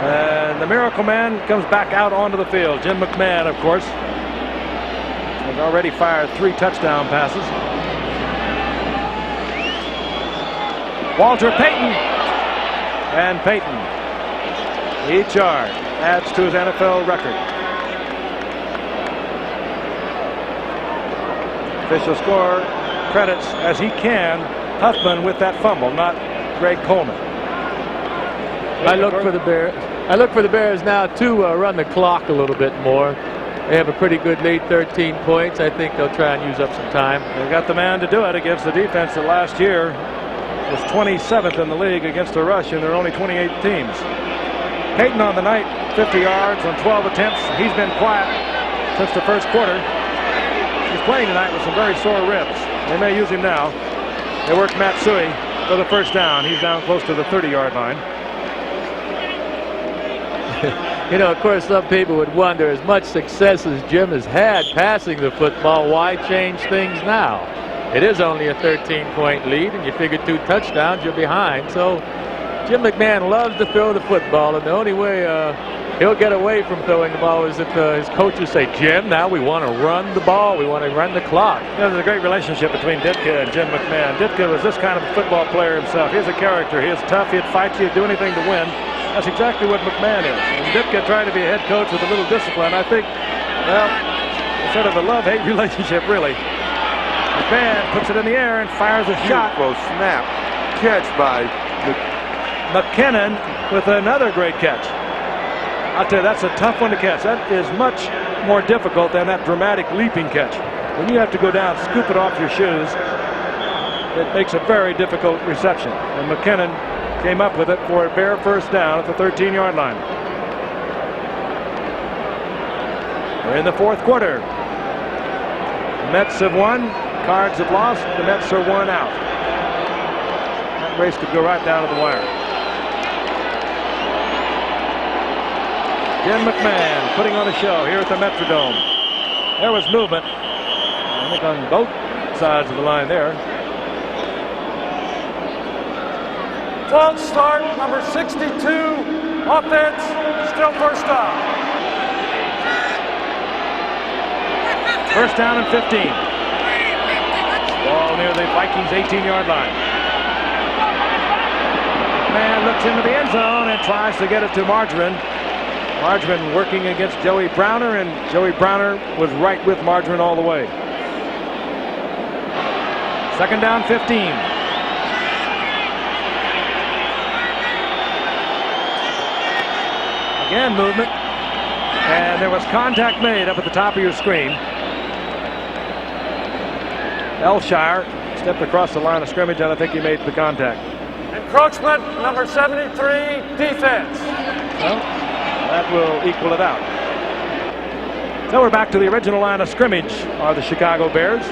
And the Miracle Man comes back out onto the field. Jim McMahon, of course, has already fired 3 touchdown passes. Walter Payton. And Payton, each yard, adds to his NFL record. Official score credits as he can Huffman with that fumble, not Greg Coleman. I look for the Bears. I look for the Bears now to run the clock a little bit more. They have a pretty good lead, 13 points. I think they'll try and use up some time. They've got the man to do it against the defense that last year was 27th in the league against the rush, and there are only 28 teams. Payton on the night, 50 yards on 12 attempts. He's been quiet since the first quarter. He's playing tonight with some very sore ribs. They may use him now. They work Matsui for the 1st down. He's down close to the 30-yard line. You know, of course, some people would wonder, as much success as Jim has had passing the football, why change things now? It is only a 13-point lead, and you figure 2 touchdowns, you're behind. So Jim McMahon loves to throw the football, and the only way he'll get away from throwing the ball is if his coaches say, Jim, now we want to run the ball. We want to run the clock. You know, there's a great relationship between Ditka and Jim McMahon. Ditka was this kind of a football player himself. He's a character. He is tough. He'd fight you. He'd do anything to win. That's exactly what McMahon is. And Ditka trying to be a head coach with a little discipline. I think, well, it's sort of a love-hate relationship, really. McMahon puts it in the air and fires a shot. Beautiful snap. Catch by McKinnon with another great catch. I'll tell you, that's a tough one to catch. That is much more difficult than that dramatic leaping catch. When you have to go down, scoop it off your shoes, it makes a very difficult reception. And McKinnon came up with it for a bare 1st down at the 13-yard line. We're in the 4th quarter. The Mets have won. Cards have lost. The Mets are 1 out. That race could go right down to the wire. Jim McMahon putting on a show here at the Metrodome. There was movement, I think, on both sides of the line there. False start, number 62, offense, still 1st down. 1st down and 15. Ball near the Vikings 18-yard line. McMahon looks into the end zone and tries to get it to Margarine. Margarine working against Joey Browner, and Joey Browner was right with Margarine all the way. Second down, 15. Again, movement. And there was contact made up at the top of your screen. Elshire stepped across the line of scrimmage, and I think he made the contact. Encroachment, number 73, defense. Well, that will equal it out. So we're back to the original line of scrimmage are the Chicago Bears.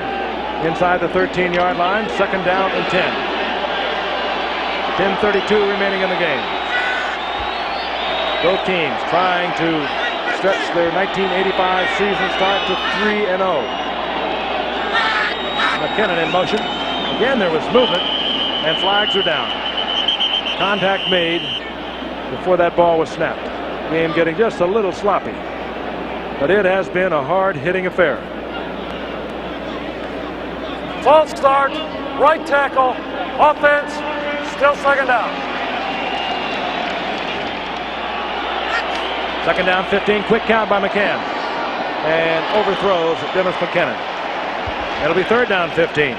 Inside the 13-yard line, second down and 10. 10:32 remaining in the game. Both teams trying to stretch their 1985 season start to 3-0. McKinnon in motion. Again, there was movement, and flags are down. Contact made before that ball was snapped. Game getting just a little sloppy, but it has been a hard-hitting affair. False start, right tackle, offense, still second down. Second down, 15, quick count by McCann. And overthrows Dennis McKinnon. It'll be third down, 15.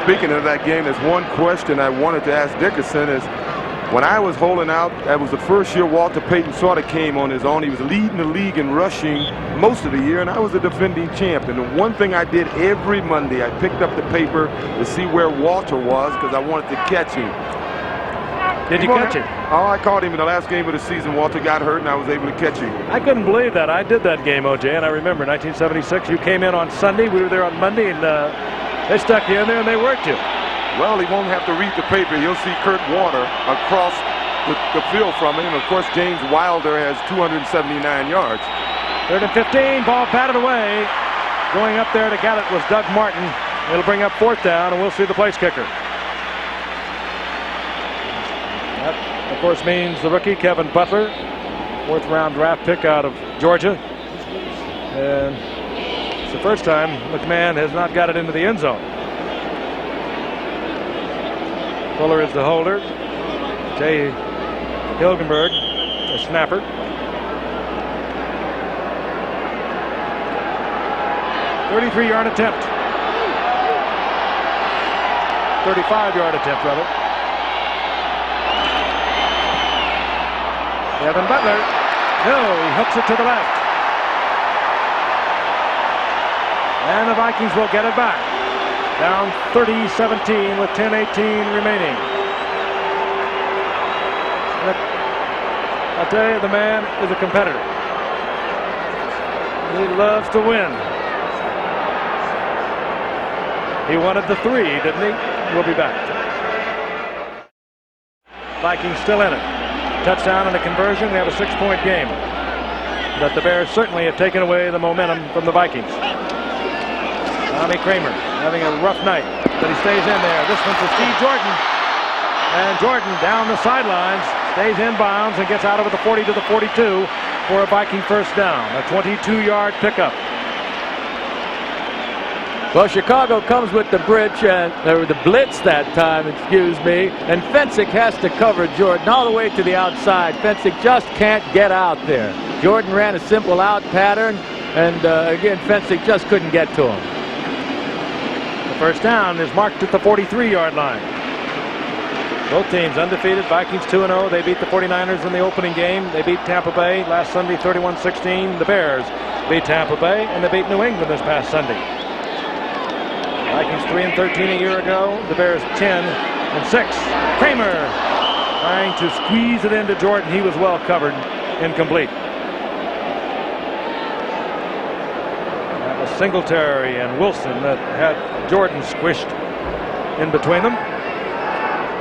Speaking of that game, there's one question I wanted to ask Dickerson is, when I was holding out, that was the first year Walter Payton sort of came on his own. He was leading the league in rushing most of the year, and I was a defending champ. And the one thing I did every Monday, I picked up the paper to see where Walter was because I wanted to catch him. Did you catch him? Oh, I caught him in the last game of the season. Walter got hurt, and I was able to catch him. I couldn't believe that. I did that game, O.J., and I remember 1976. You came in on Sunday. We were there on Monday, and they stuck you in there, and they worked you. Well, he won't have to read the paper. You'll see Kurt Warner across the field from him. Of course, James Wilder has 279 yards. Third and 15, ball batted away. Going up there to get it was Doug Martin. It'll bring up fourth down, and we'll see the place kicker. That, of course, means the rookie, Kevin Butler, fourth-round draft pick out of Georgia. And it's the first time McMahon has not got it into the end zone. Fuller is the holder. Jay Hilgenberg, the snapper. .33-yard attempt. 35-yard attempt, rather. Kevin Butler. No, he hooks it to the left. And the Vikings will get it back. Down 30-17 with 10:18 remaining. I'll tell you, the man is a competitor. He loves to win. He wanted the three, didn't he? We'll be back. Vikings still in it. Touchdown and a conversion. We have a 6-point game. But the Bears certainly have taken away the momentum from the Vikings. Tommy Kramer having a rough night, but he stays in there. This one's to Steve Jordan. And Jordan down the sidelines, stays in bounds and gets out over the 40 to the 42 for a Viking first down. A 22-yard pickup. Well, Chicago comes with the bridge, and the blitz that time, excuse me, and Fensick has to cover Jordan all the way to the outside. Fensick just can't get out there. Jordan ran a simple out pattern, and again, Fensick just couldn't get to him. The first down is marked at the 43-yard line. Both teams undefeated. Vikings 2-0. They beat the 49ers in the opening game. They beat Tampa Bay last Sunday 31-16. The Bears beat Tampa Bay, and they beat New England this past Sunday. Vikings 3-13 a year ago. The Bears 10-6. Kramer trying to squeeze it into Jordan. He was well covered. Incomplete. That was Singletary and Wilson that had Jordan squished in between them.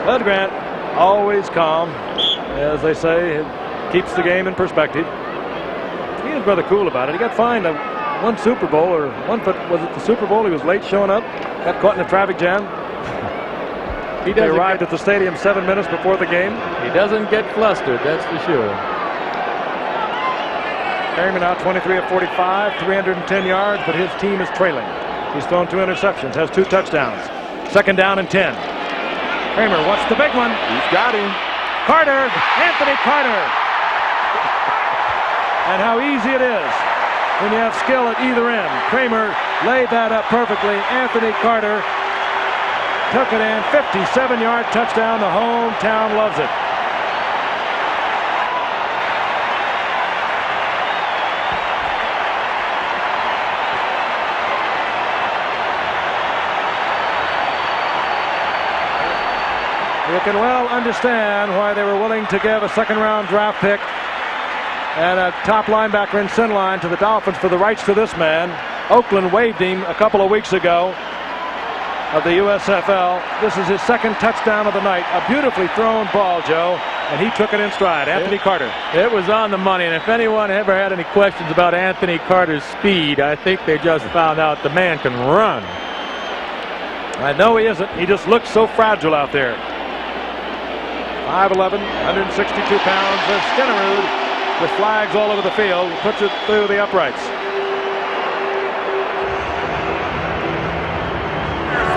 Bud Grant, always calm, as they say, it keeps the game in perspective. He was rather cool about it. He got fined one Super Bowl, or was it the Super Bowl? He was late showing up, got caught in a traffic jam. He arrived at the stadium 7 minutes before the game. He doesn't get flustered, that's for sure. Kramer now 23 of 45, 310 yards, but his team is trailing. He's thrown 2 interceptions, has 2 touchdowns. Second down and 10. Kramer wants the big one. He's got him. Carter, Anthony Carter. And how easy it is when you have skill at either end. Kramer laid that up perfectly. Anthony Carter took it in. 57-yard touchdown. The hometown loves it. You can well understand why they were willing to give a second-round draft pick and a top linebacker in sin line to the Dolphins for the rights to this man. Oakland waived him a couple of weeks ago of the USFL. This is his second touchdown of the night. A beautifully thrown ball, Joe, and he took it in stride. Anthony Carter. It was on the money, and if anyone ever had any questions about Anthony Carter's speed, I think they just found out the man can run. I know he isn't. He just looks so fragile out there. 5'11", 162 pounds. There's Stenerud with flags all over the field. Puts it through the uprights.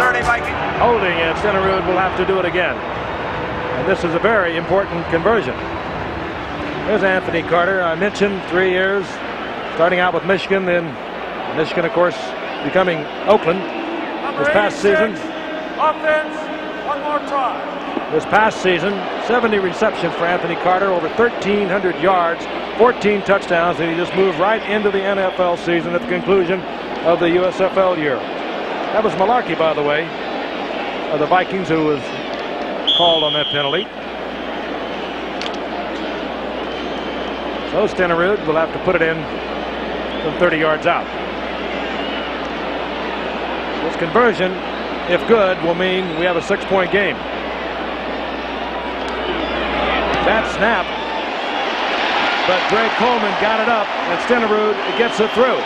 30 Vikings. Holding, and Stenerud will have to do it again. And this is a very important conversion. There's Anthony Carter. I mentioned 3 years, starting out with Michigan, then Michigan, of course, becoming Oakland this past season. Offense, one more try. This past season, 70 receptions for Anthony Carter, over 1,300 yards, 14 touchdowns, and he just moved right into the NFL season at the conclusion of the USFL year. That was Malarkey, by the way, of the Vikings, who was called on that penalty. So Stenerud will have to put it in from 30 yards out. This conversion, if good, will mean we have a 6-point game. That snap, but Greg Coleman got it up, and Stenerud gets it through.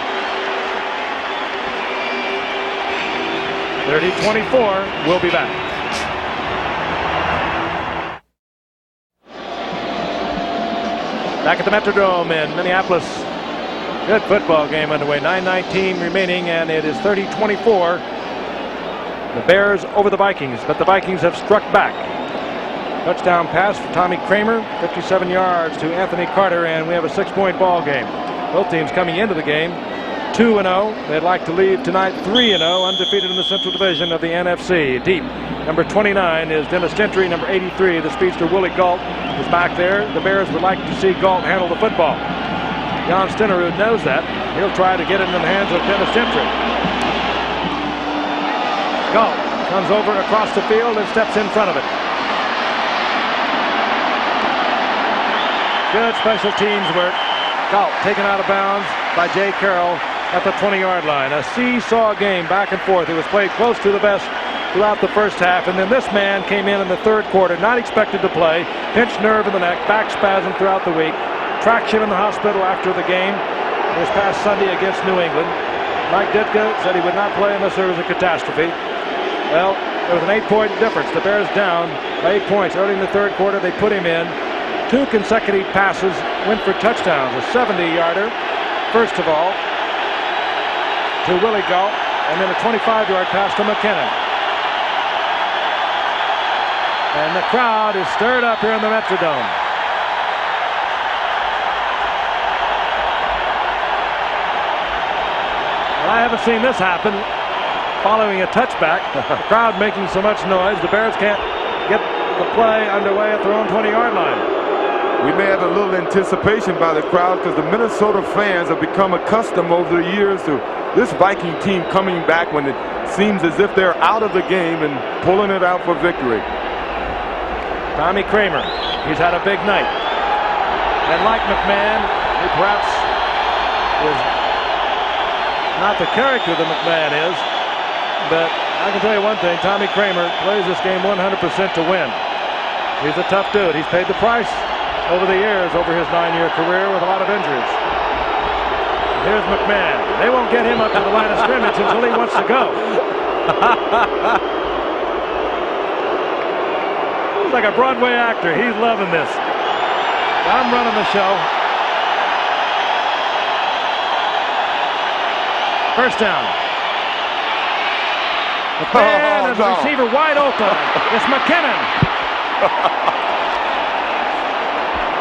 30-24. We'll be back. Back at the Metrodome in Minneapolis. Good football game underway. 9:19 remaining, and it is 30-24. The Bears over the Vikings, but the Vikings have struck back. Touchdown pass for Tommy Kramer, 57 yards to Anthony Carter, and we have a 6-point ball game. Both teams coming into the game 2-0. They'd like to leave tonight 3-0, undefeated in the Central Division of the NFC. Deep, number 29 is Dennis Gentry. Number 83, the speedster Willie Galt, is back there. The Bears would like to see Galt handle the football. John Stenerud knows that. He'll try to get it in the hands of Dennis Gentry. Galt comes over across the field and steps in front of it. Good special teams work. Galt taken out of bounds by Jay Carroll at the 20-yard line. A seesaw game back and forth. It was played close to the vest throughout the first half, and then this man came in the third quarter, not expected to play. Pinched nerve in the neck, back spasm throughout the week. Tracked him in the hospital after the game this past Sunday against New England. Mike Ditka said he would not play unless there was a catastrophe. Well, there was an 8-point difference. The Bears down by 8 points. Early in the third quarter, they put him in. 2 consecutive passes went for touchdowns. A 70-yarder, first of all, to Willie Galt, and then a 25-yard pass to McKinnon. And the crowd is stirred up here in the Metrodome. Well, I haven't seen this happen following a touchback. The crowd making so much noise, the Bears can't get the play underway at their own 20-yard line. We may have a little anticipation by the crowd because the Minnesota fans have become accustomed over the years to this Viking team coming back when it seems as if they're out of the game and pulling it out for victory. Tommy Kramer, he's had a big night. And like McMahon, he perhaps is not the character that McMahon is, but I can tell you one thing, Tommy Kramer plays this game 100% to win. He's a tough dude. He's paid the price over the years, over his 9-year career with a lot of injuries. Here's McMahon. They won't get him up to the line of scrimmage until he wants to go. He's like a Broadway actor. He's loving this. I'm running the show. First down. McMahon is the receiver wide open. It's McKinnon.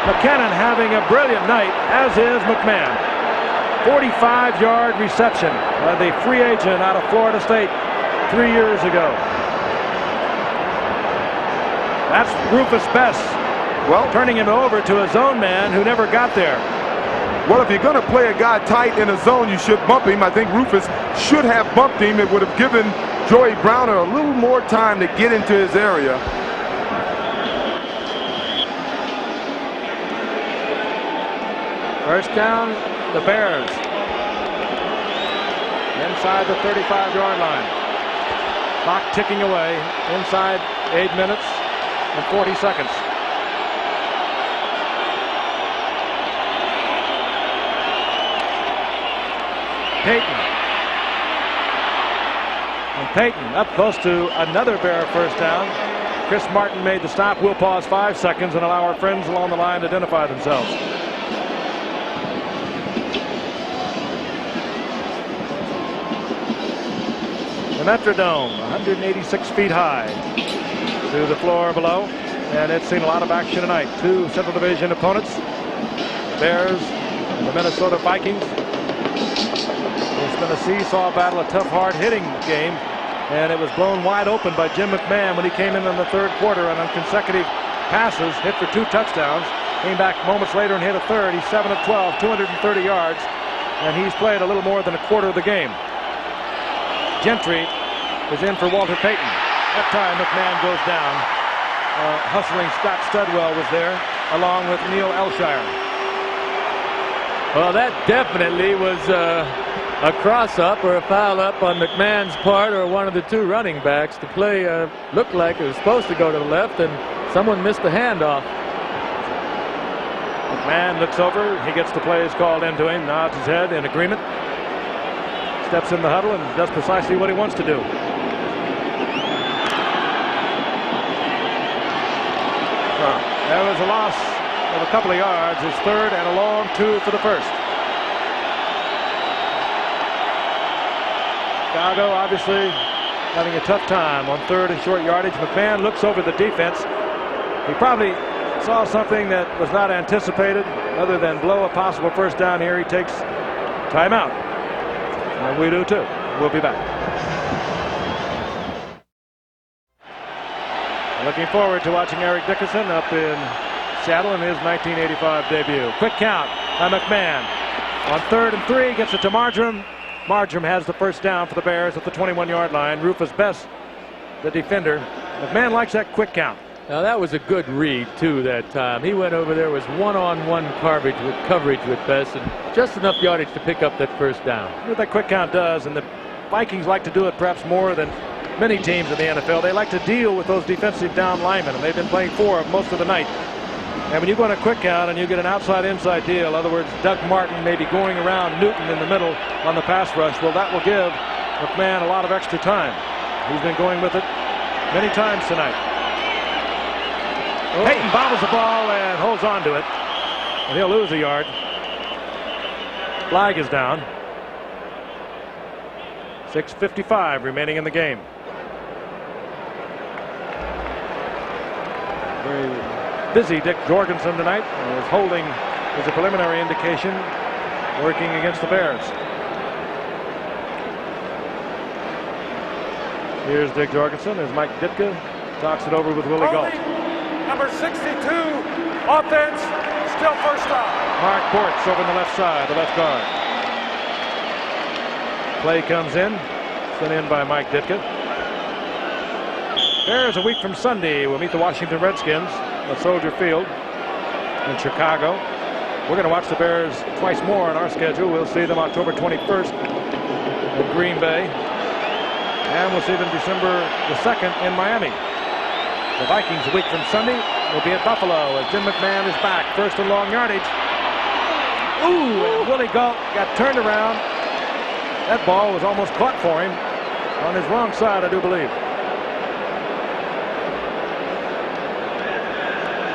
McKinnon having a brilliant night, as is McMahon. 45-yard reception by the free agent out of Florida State 3 years ago. That's Rufus Bess. Well, Turning him over to a zone man who never got there. well, if you're going to play a guy tight in a zone, you should bump him. I think Rufus should have bumped him. It would have given Joey Browner a little more time to get into his area. First down, the Bears. Inside the 35-yard line. Clock ticking away. Inside 8 minutes and 40 seconds. Payton. And Payton up close to another Bear first down. Chris Martin made the stop. We'll pause 5 seconds and allow our friends along the line to identify themselves. The Metrodome, 186 feet high to the floor below, and it's seen a lot of action tonight. Two Central Division opponents, the Bears and the Minnesota Vikings. It's been a seesaw battle, a tough, hard-hitting game, and it was blown wide open by Jim McMahon when he came in the third quarter and on consecutive passes, hit for 2 touchdowns, came back moments later and hit a third. He's 7 of 12, 230 yards, and he's played a little more than a quarter of the game. Gentry is in for Walter Payton. That time McMahon goes down. Hustling Scott Studwell was there, along with Neil Elshire. Well, that definitely was a cross-up or a foul-up on McMahon's part or one of the two running backs. The play looked like it was supposed to go to the left, and someone missed the handoff. McMahon looks over. He gets the plays called into him, nods his head in agreement. Steps in the huddle and does precisely what he wants to do. There was a loss of a couple of yards. His third and a long 2 for the first. Chicago obviously having a tough time on third and short yardage. McMahon looks over the defense. He probably saw something that was not anticipated other than blow a possible first down here. He takes timeout. And we do too. We'll be back. Looking forward to watching Eric Dickerson up in Seattle in his 1985 debut. Quick count by McMahon. On 3rd and 3, gets it to Marjoram. Marjoram has the first down for the Bears at the 21-yard line. Rufus Bess, the defender. McMahon likes that quick count. Now that was a good read too that time. He went over there, was one-on-one coverage with Bess, and just enough yardage to pick up that first down. What that quick count does, and the Vikings like to do it perhaps more than many teams in the NFL. They like to deal with those defensive down linemen, and they've been playing 4 most of the night. And when you go on a quick count and you get an outside-inside deal, in other words, Doug Martin may be going around Newton in the middle on the pass rush, well, that will give McMahon a lot of extra time. He's been going with it many times tonight. Oh. Payton bobbles the ball and holds on to it, and he'll lose a yard. Flag is down. 6:55 remaining in the game. Very busy Dick Jorgensen tonight. His holding is a preliminary indication, working against the Bears. Here's Dick Jorgensen as Mike Ditka talks it over with Willie Galt. Number 62, offense, still first down. Mark Bortz over on the left side, the left guard. Play comes in, sent in by Mike Ditka. Bears a week from Sunday will meet the Washington Redskins at Soldier Field in Chicago. We're going to watch the Bears twice more on our schedule. We'll see them October 21st in Green Bay, and we'll see them December the 2nd in Miami. The Vikings a week from Sunday will be at Buffalo as Jim McMahon is back. First and long yardage. Ooh, and Willie Galt got turned around. That ball was almost caught for him on his wrong side, I do believe.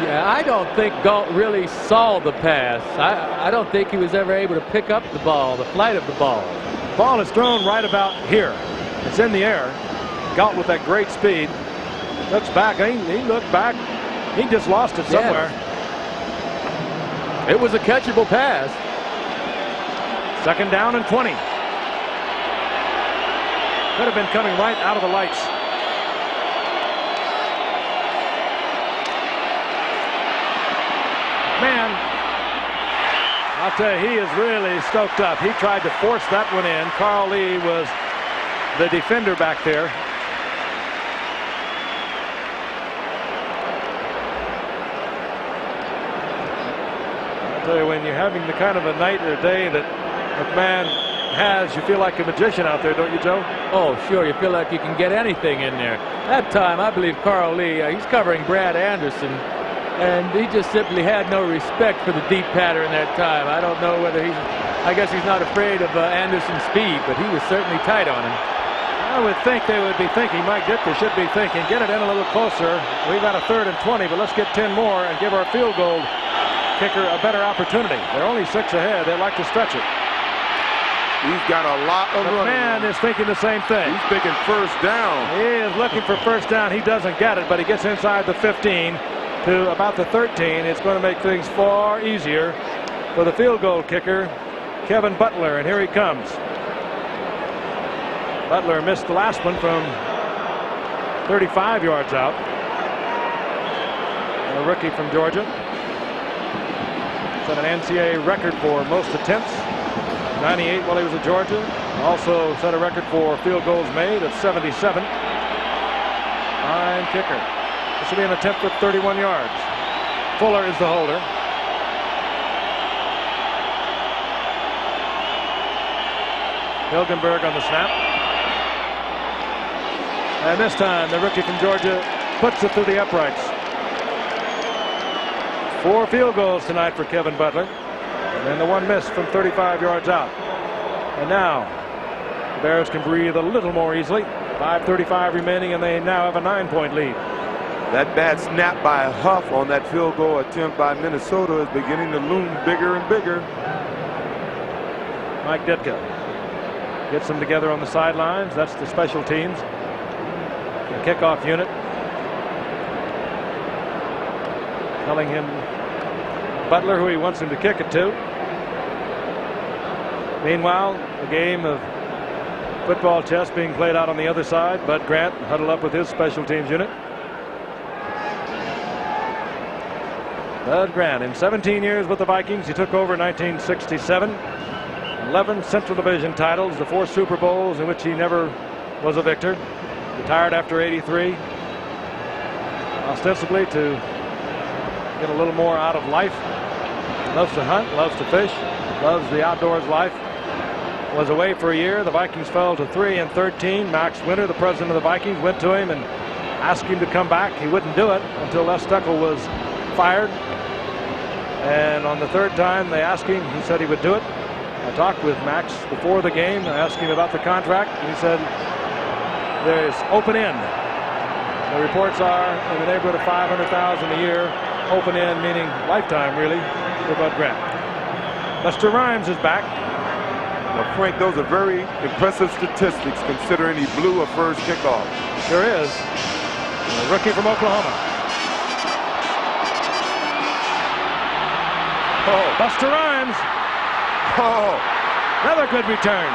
Yeah, I don't think Galt really saw the pass. I don't think he was ever able to pick up the ball, the flight of the ball. The ball is thrown right about here. It's in the air. Galt with that great speed. Looks back. He looked back. He just lost it somewhere. Yeah. It was a catchable pass. 2nd down and 20. Could have been coming right out of the lights. Man, I'll tell you, he is really stoked up. He tried to force that one in. Carl Lee was the defender back there. I'll tell you, when you're having the kind of a night or day that McMahon has, you feel like a magician out there, don't you, Joe? Oh, sure. You feel like you can get anything in there. That time, I believe Carl Lee, he's covering Brad Anderson, and he just simply had no respect for the deep pattern that time. I don't know whether I guess he's not afraid of Anderson's speed, but he was certainly tight on him. I would think they would be thinking, Mike Ditka should be thinking, get it in a little closer. We've got a 3rd and 20, but let's get 10 more and give our field goal kicker a better opportunity. They're only 6 ahead. They like to stretch it. He's got a lot of running. McMahon is thinking the same thing. He's thinking 1st down. He is looking for 1st down. He doesn't get it, but he gets inside the 15 to about the 13. It's going to make things far easier for the field goal kicker, Kevin Butler, and here he comes. Butler missed the last one from 35 yards out. A rookie from Georgia. Set an NCAA record for most attempts. 98 while he was at Georgia. Also set a record for field goals made at 77. Fine kicker. This will be an attempt at 31 yards. Fuller is the holder. Hilgenberg on the snap. And this time the rookie from Georgia puts it through the uprights. 4 field goals tonight for Kevin Butler. And the one missed from 35 yards out. And now the Bears can breathe a little more easily. 5:35 remaining, and they now have a 9-point lead. That bad snap by Huff on that field goal attempt by Minnesota is beginning to loom bigger and bigger. Mike Ditka gets them together on the sidelines. That's the special teams. The kickoff unit. Telling him Butler who he wants him to kick it to. Meanwhile, the game of football chess being played out on the other side. Bud Grant huddled up with his special teams unit. Bud Grant, in 17 years with the Vikings, he took over in 1967. 11 Central Division titles, the 4 Super Bowls in which he never was a victor. Retired after 83. Ostensibly to get a little more out of life. Loves to hunt, loves to fish, loves the outdoors life. Was away for a year. The Vikings fell to 3-13. Max Winter, the president of the Vikings, went to him and asked him to come back. He wouldn't do it until Les Steckel was fired. And on the 3rd time they asked him, he said he would do it. I talked with Max before the game. I asked him about the contract. He said there's open end. The reports are in the neighborhood of $500,000 a year. Open end meaning lifetime, really, for Bud Grant. Buster Rhymes is back. Well, Frank, those are very impressive statistics considering he blew a first kickoff. Sure is. A rookie from Oklahoma. Oh, Buster Rhymes. oh, Another good return.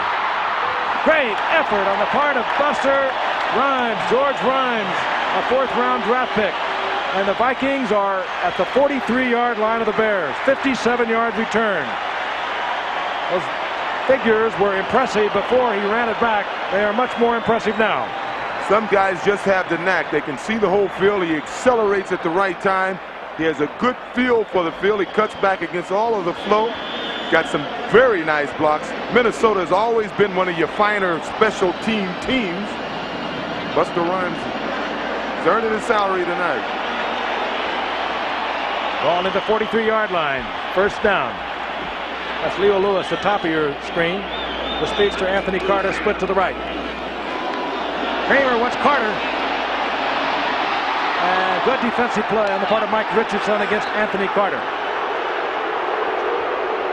Great effort on the part of Buster Rhymes. George Rhymes, a 4th-round draft pick. And the Vikings are at the 43-yard line of the Bears. 57-yard return. Those figures were impressive before he ran it back. They are much more impressive now. some guys just have the knack. They can see the whole field. He accelerates at the right time. He has a good feel for the field. He cuts back against all of the flow. Got some very nice blocks. Minnesota has always been one of your finer special teams. Buster Rhymes is earning his salary tonight. Ball at the 43-yard line. First down. That's Leo Lewis, the top of your screen. The speedster Anthony Carter split to the right. Kramer wants Carter. And good defensive play on the part of Mike Richardson against Anthony Carter.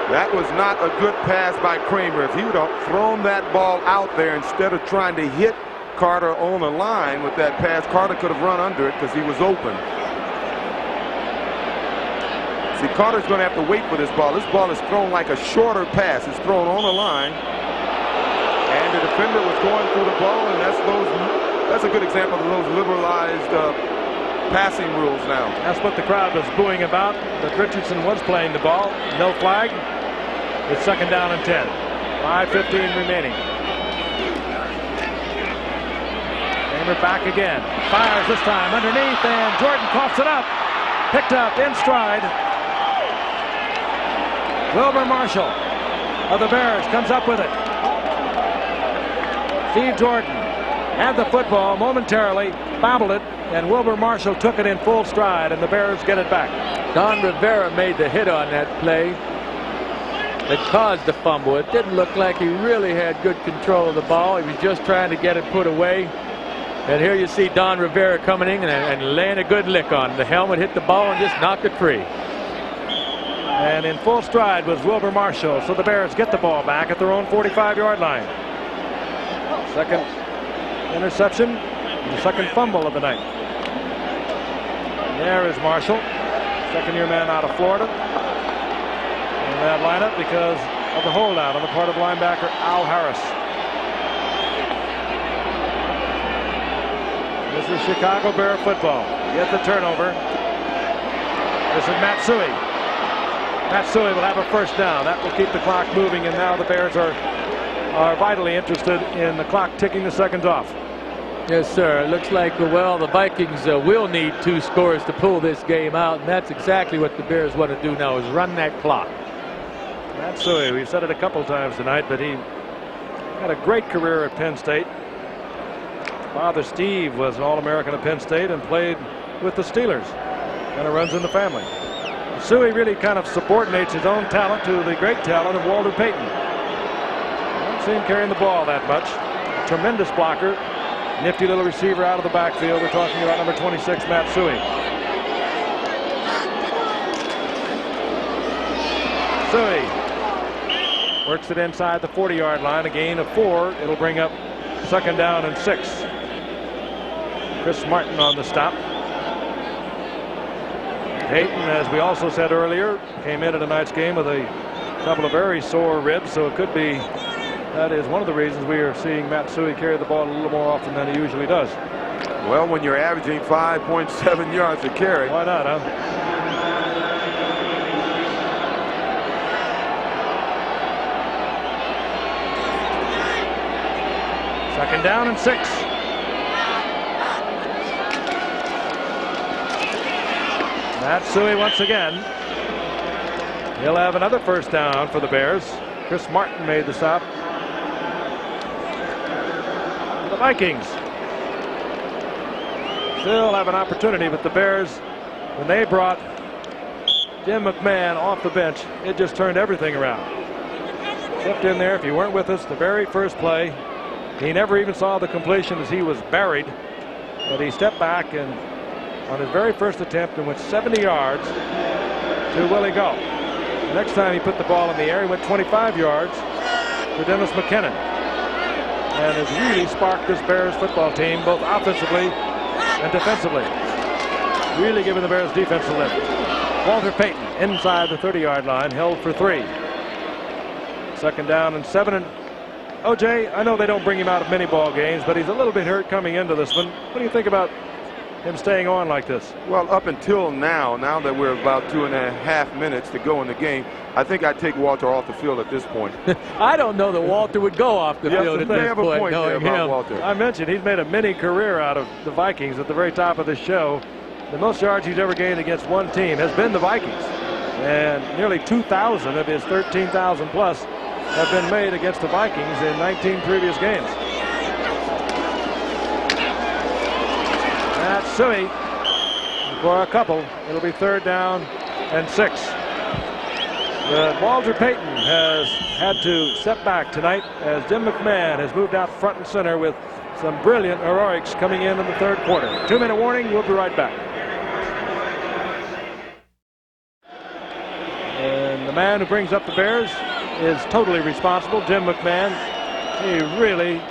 That was not a good pass by Kramer. If he would have thrown that ball out there instead of trying to hit Carter on the line with that pass, Carter could have run under it because he was open. See, Carter's going to have to wait for this ball. This ball is thrown like a shorter pass. It's thrown on the line. And the defender was going through the ball, and that's a good example of those liberalized passing rules now. That's what the crowd was booing about, that Richardson was playing the ball. No flag. It's second down and 10. 5:15 remaining. Kramer back again. Fires this time underneath, and Jordan coughs it up. Picked up in stride. Wilbur Marshall of the Bears comes up with it. Steve Jordan had the football momentarily, bobbled it, and Wilbur Marshall took it in full stride, and the Bears get it back. Don Rivera made the hit on that play that caused the fumble. It didn't look like he really had good control of the ball. He was just trying to get it put away. And here you see Don Rivera coming in and laying a good lick on. The helmet hit the ball and just knocked it free. And in full stride was Wilbur Marshall, so the Bears get the ball back at their own 45-yard line. Second interception, and the second fumble of the night. There is Marshall, second-year man out of Florida. In that lineup because of the holdout on the part of linebacker Al Harris. This is Chicago Bear football. Get the turnover. This is Matsui. Matsui will have a first down. That will keep the clock moving, and now the Bears are vitally interested in the clock ticking the seconds off. Yes, sir. It looks like, well, the Vikings will need 2 scores to pull this game out, and that's exactly what the Bears want to do now, is run that clock. Matsui, we've said it a couple times tonight, but he had a great career at Penn State. Father Steve was an All-American at Penn State and played with the Steelers. Kind of runs in the family. Matsui really kind of subordinates his own talent to the great talent of Walter Payton. I don't see him carrying the ball that much. Tremendous blocker. Nifty little receiver out of the backfield. We're talking about number 26, Matsui. Matsui works it inside the 40-yard line. A gain of 4. It'll bring up second down and 6. Chris Martin on the stop. Payton, as we also said earlier, came into tonight's game with a couple of very sore ribs, so it could be that is one of the reasons we are seeing Matsui carry the ball a little more often than he usually does. Well, when you're averaging 5.7 yards a carry. Why not, huh? Second down and 6. Matsui once again. He'll have another first down for the Bears. Chris Martin made the stop. The Vikings still have an opportunity, but the Bears, when they brought Jim McMahon off the bench, it just turned everything around. Slipped in there, if you weren't with us, the very first play. He never even saw the completion as he was buried, but he stepped back and on his very first attempt and went 70 yards to Willie Gault. The next time he put the ball in the air, he went 25 yards to Dennis McKinnon, and has really sparked this Bears football team both offensively and defensively. Really giving the Bears defense a lift. Walter Payton inside the 30-yard line, held for 3. Second down and 7. And OJ, I know they don't bring him out of many ball games, but he's a little bit hurt coming into this one. What do you think about him staying on like this? Well, up until now that we're about 2.5 minutes to go in the game, I think I'd take Walter off the field at this point. I don't know that Walter would go off the field at this point, knowing him. Walter. I mentioned he's made a mini career out of the Vikings at the very top of this show. The most yards he's ever gained against one team has been the Vikings, and nearly 2,000 of his 13,000 plus have been made against the Vikings in 19 previous games. Matsui for a couple. It'll be third down and 6. But Walter Payton has had to step back tonight as Jim McMahon has moved out front and center with some brilliant heroics coming in the third quarter. 2-minute warning. We'll be right back. And the man who brings up the Bears is totally responsible, Jim McMahon. He really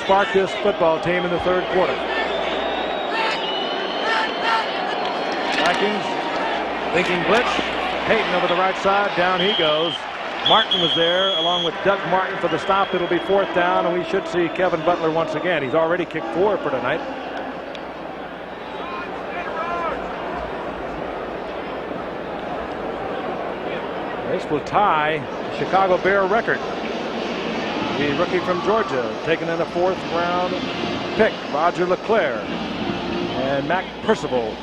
sparked this football team in the third quarter. Vikings Thinking blitz. Payton over the right side. Down he goes. Martin was there along with Doug Martin for the stop. It'll be 4th down, and we should see Kevin Butler once again. He's already kicked 4 for tonight. This will tie the Chicago Bear record. The rookie from Georgia, taken in a 4th round pick, Roger LeClaire and Mac Percival,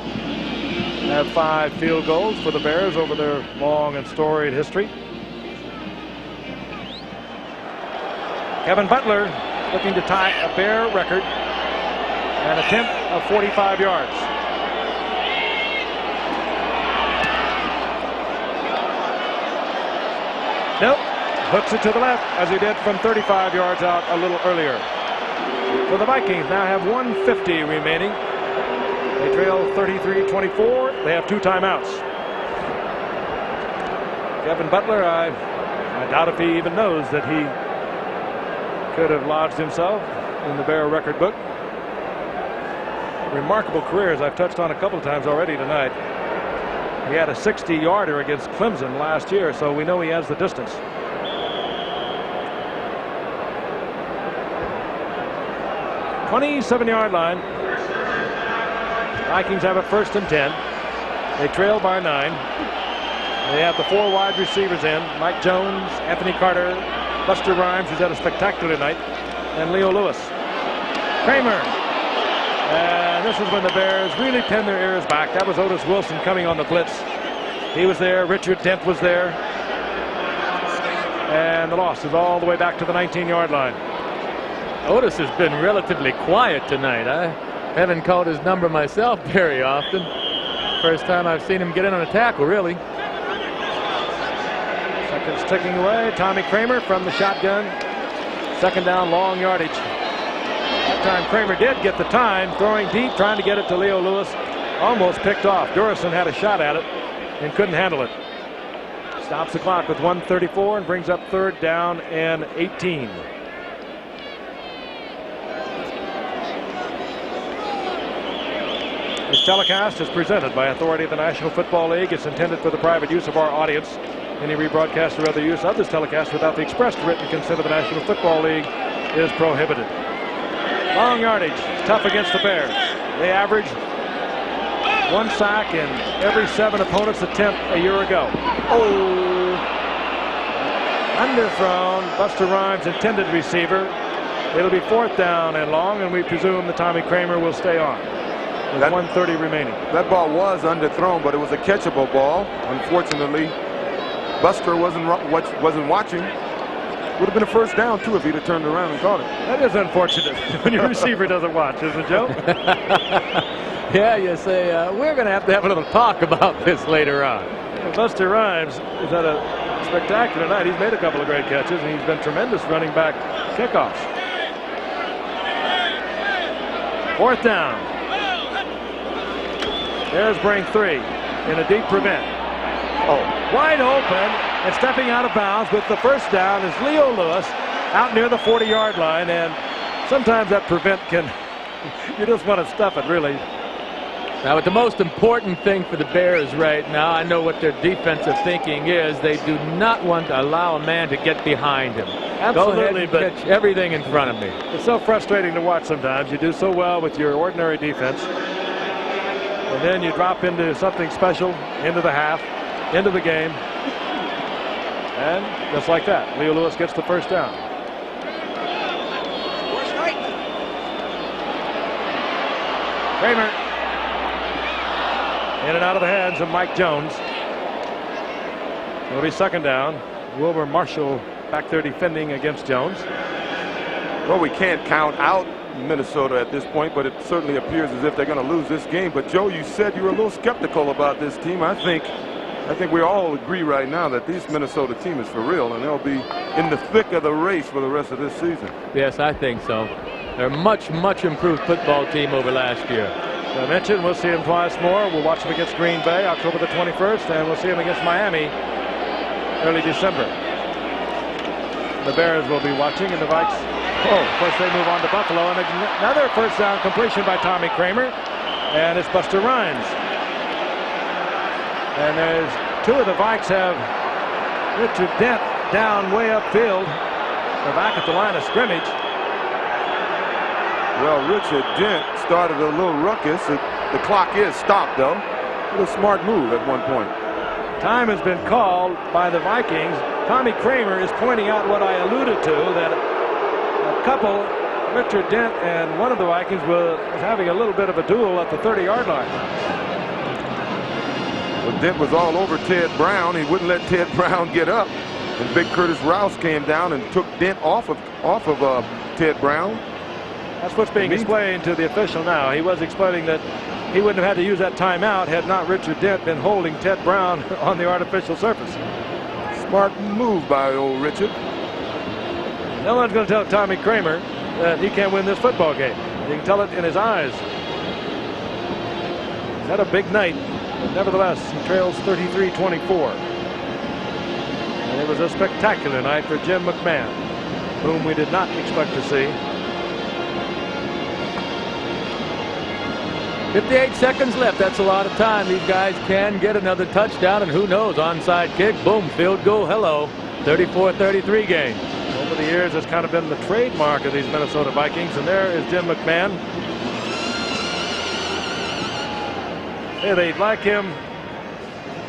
have 5 field goals for the Bears over their long and storied history. Kevin Butler looking to tie a Bear record, an attempt of 45 yards. Nope. Hooks it to the left, as he did from 35 yards out a little earlier. So the Vikings now have 1:50 remaining. They trail 33-24. They have 2 timeouts. Kevin Butler, I doubt if he even knows that he could have lodged himself in the Bear record book. Remarkable career, as I've touched on a couple of times already tonight. He had a 60-yarder against Clemson last year, so we know he has the distance. "27-yard line. Vikings have it 1st and 10. They trail by 9. They have the 4 wide receivers in: Mike Jones, Anthony Carter, Buster Rhymes, who's had a spectacular night, and Leo Lewis. Kramer. And this is when the Bears really pinned their ears back. That was Otis Wilson coming on the blitz. He was there. Richard Dent was there. And the loss is all the way back to the 19-yard line. Otis has been relatively quiet tonight. I haven't called his number myself very often. First time I've seen him get in on a tackle, really. Seconds ticking away. Tommy Kramer from the shotgun. 2nd down, long yardage. That time Kramer did get the time, throwing deep, trying to get it to Leo Lewis. Almost picked off. Durison had a shot at it and couldn't handle it. Stops the clock with 1:34 and brings up 3rd down and 18. This telecast is presented by authority of the National Football League. It's intended for the private use of our audience. Any rebroadcast or other use of this telecast without the expressed written consent of the National Football League is prohibited. Long yardage, tough against the Bears. They average 1 sack in every 7 opponents' attempt a year ago. Oh! Underthrown. Buster Rhymes, intended receiver. It'll be 4th down and long, and we presume that Tommy Kramer will stay on. With 1:30 remaining. That ball was underthrown, but it was a catchable ball. Unfortunately, Buster wasn't watching. Would have been a 1st down, too, if he'd have turned around and caught it. That is unfortunate when your receiver doesn't watch, isn't it, Joe? Yeah, you say, we're going to have a little talk about this later on. Buster Rhymes has had a spectacular night. He's made a couple of great catches, and he's been tremendous running back kickoffs. 4th down. Bears bring 3 in a deep prevent. Oh, wide open, and stepping out of bounds with the 1st down is Leo Lewis out near the 40-yard line, and sometimes that prevent can, you just want to stuff it, really. Now, the most important thing for the Bears right now, I know what their defensive thinking is. They do not want to allow a man to get behind him. Absolutely, go ahead and catch everything in front of me. It's so frustrating to watch sometimes. You do so well with your ordinary defense, and then you drop into something special, into the half, into the game, and just like that, Leo Lewis gets the 1st down. Kramer in and out of the hands of Mike Jones. It'll be 2nd down. Wilbur Marshall back there defending against Jones. Well, we can't count out Minnesota at this point, but it certainly appears as if they're going to lose this game. But Joe, you said you were a little skeptical about this team. I think we all agree right now that this Minnesota team is for real, and they'll be in the thick of the race for the rest of this season. Yes, I think so. They're a much improved football team over last year. As I mentioned, we'll see him twice more. We'll watch him against Green Bay October the 21st, and we'll see him against Miami early December. The Bears will be watching, and the Vikes, of course, they move on to Buffalo, and another 1st down completion by Tommy Kramer, and it's Buster Rhymes. And there's two of the Vikes have Richard Dent down way upfield. They're back at the line of scrimmage. Well, Richard Dent started a little ruckus. The clock is stopped, though. It was a smart move at one point. Time has been called by the Vikings. Tommy Kramer is pointing out what I alluded to, that a couple, Richard Dent and one of the Vikings, was having a little bit of a duel at the 30-yard line. Well, Dent was all over Ted Brown. He wouldn't let Ted Brown get up. And Big Curtis Rouse came down and took Dent off of Ted Brown. That's what's being explained to the official now. He was explaining that he wouldn't have had to use that timeout had not Richard Dent been holding Ted Brown on the artificial surface. Smart move by old Richard. No one's going to tell Tommy Kramer that he can't win this football game. You can tell it in his eyes. He's had a big night, but nevertheless, he trails 33-24. And it was a spectacular night for Jim McMahon, whom we did not expect to see. 58 seconds left. That's a lot of time. These guys can get another touchdown, and who knows, onside kick, boom, field goal, hello. 34-33 game. Over the years, that's kind of been the trademark of these Minnesota Vikings, and there is Jim McMahon. Hey, they'd like him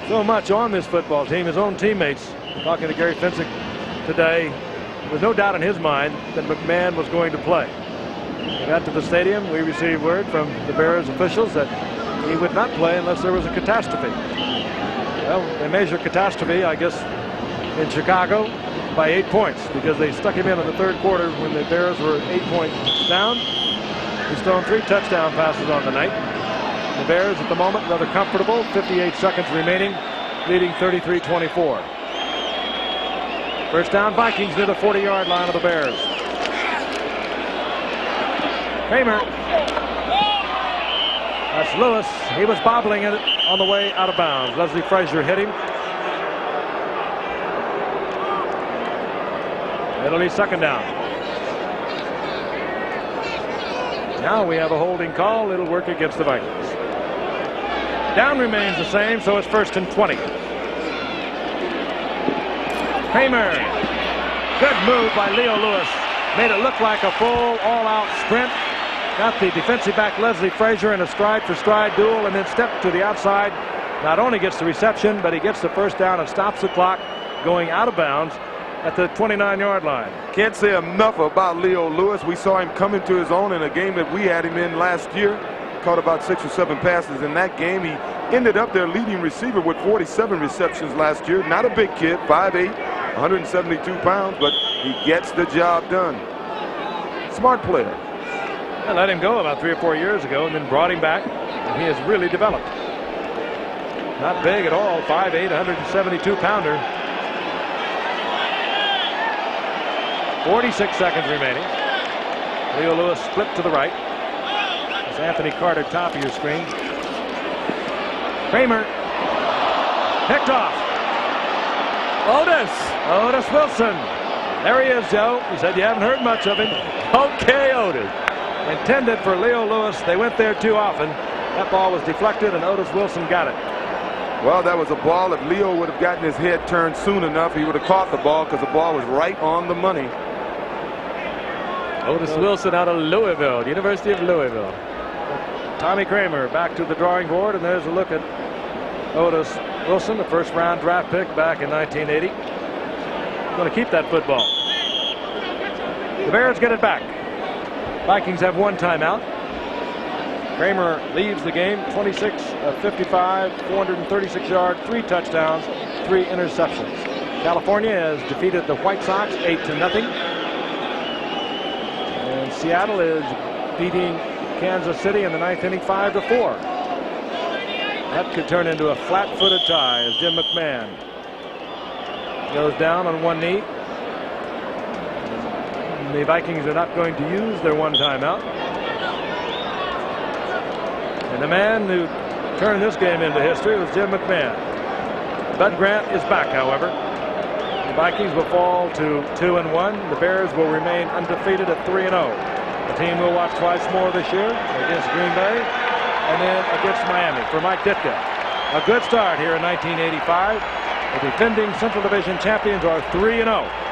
so much on this football team, his own teammates. Talking to Gary Finsick today, there's no doubt in his mind that McMahon was going to play. He got to the stadium. We received word from the Bears officials that he would not play unless there was a catastrophe. Well, they measure catastrophe, I guess, in Chicago by 8 points because they stuck him in the third quarter when the Bears were 8 points down. He's thrown 3 touchdown passes on the night. The Bears at the moment rather comfortable. 58 seconds remaining, leading 33-24. First down, Vikings near the 40-yard line of the Bears. Kramer. That's Lewis. He was bobbling it on the way out of bounds. Leslie Frazier hit him. It'll be second down. Now we have a holding call. It'll work against the Vikings. Down remains the same, so it's 1st and 20. Kramer. Good move by Leo Lewis. Made it look like a full all-out sprint. Got the defensive back Leslie Frazier in a stride-for-stride duel and then stepped to the outside. Not only gets the reception, but he gets the first down and stops the clock going out of bounds at the 29-yard line. Can't say enough about Leo Lewis. We saw him come into his own in a game that we had him in last year. Caught about 6 or 7 passes in that game. He ended up their leading receiver with 47 receptions last year. Not a big kid, 5'8", 172 pounds, but he gets the job done. Smart player. I let him go about 3 or 4 years ago and then brought him back, and he has really developed. Not big at all, 5'8", 172-pounder. 46 seconds remaining. Leo Lewis split to the right. It's Anthony Carter, top of your screen. Kramer. Picked off. Otis Wilson. There he is, Joe. He said you haven't heard much of him. Okay, Otis. Intended for Leo Lewis. They went there too often. That ball was deflected, and Otis Wilson got it. Well, that was a ball. If Leo would have gotten his head turned soon enough, he would have caught the ball because the ball was right on the money. Otis Wilson out of Louisville, the University of Louisville. Tommy Kramer back to the drawing board, and there's a look at Otis Wilson, the first-round draft pick back in 1980. Going to keep that football. The Bears get it back. Vikings have 1 timeout. Kramer leaves the game 26 of 55, 436 yards, 3 touchdowns, 3 interceptions. California has defeated the White Sox 8-0. And Seattle is beating Kansas City in the 9th inning 5-4. That could turn into a flat-footed tie as Jim McMahon goes down on one knee. The Vikings are not going to use their 1 timeout. And the man who turned this game into history was Jim McMahon. Bud Grant is back, however. The Vikings will fall to 2-1. The Bears will remain undefeated at 3-0. The team will watch twice more this year against Green Bay and then against Miami. For Mike Ditka a good start here in 1985. The defending Central Division champions are 3-0.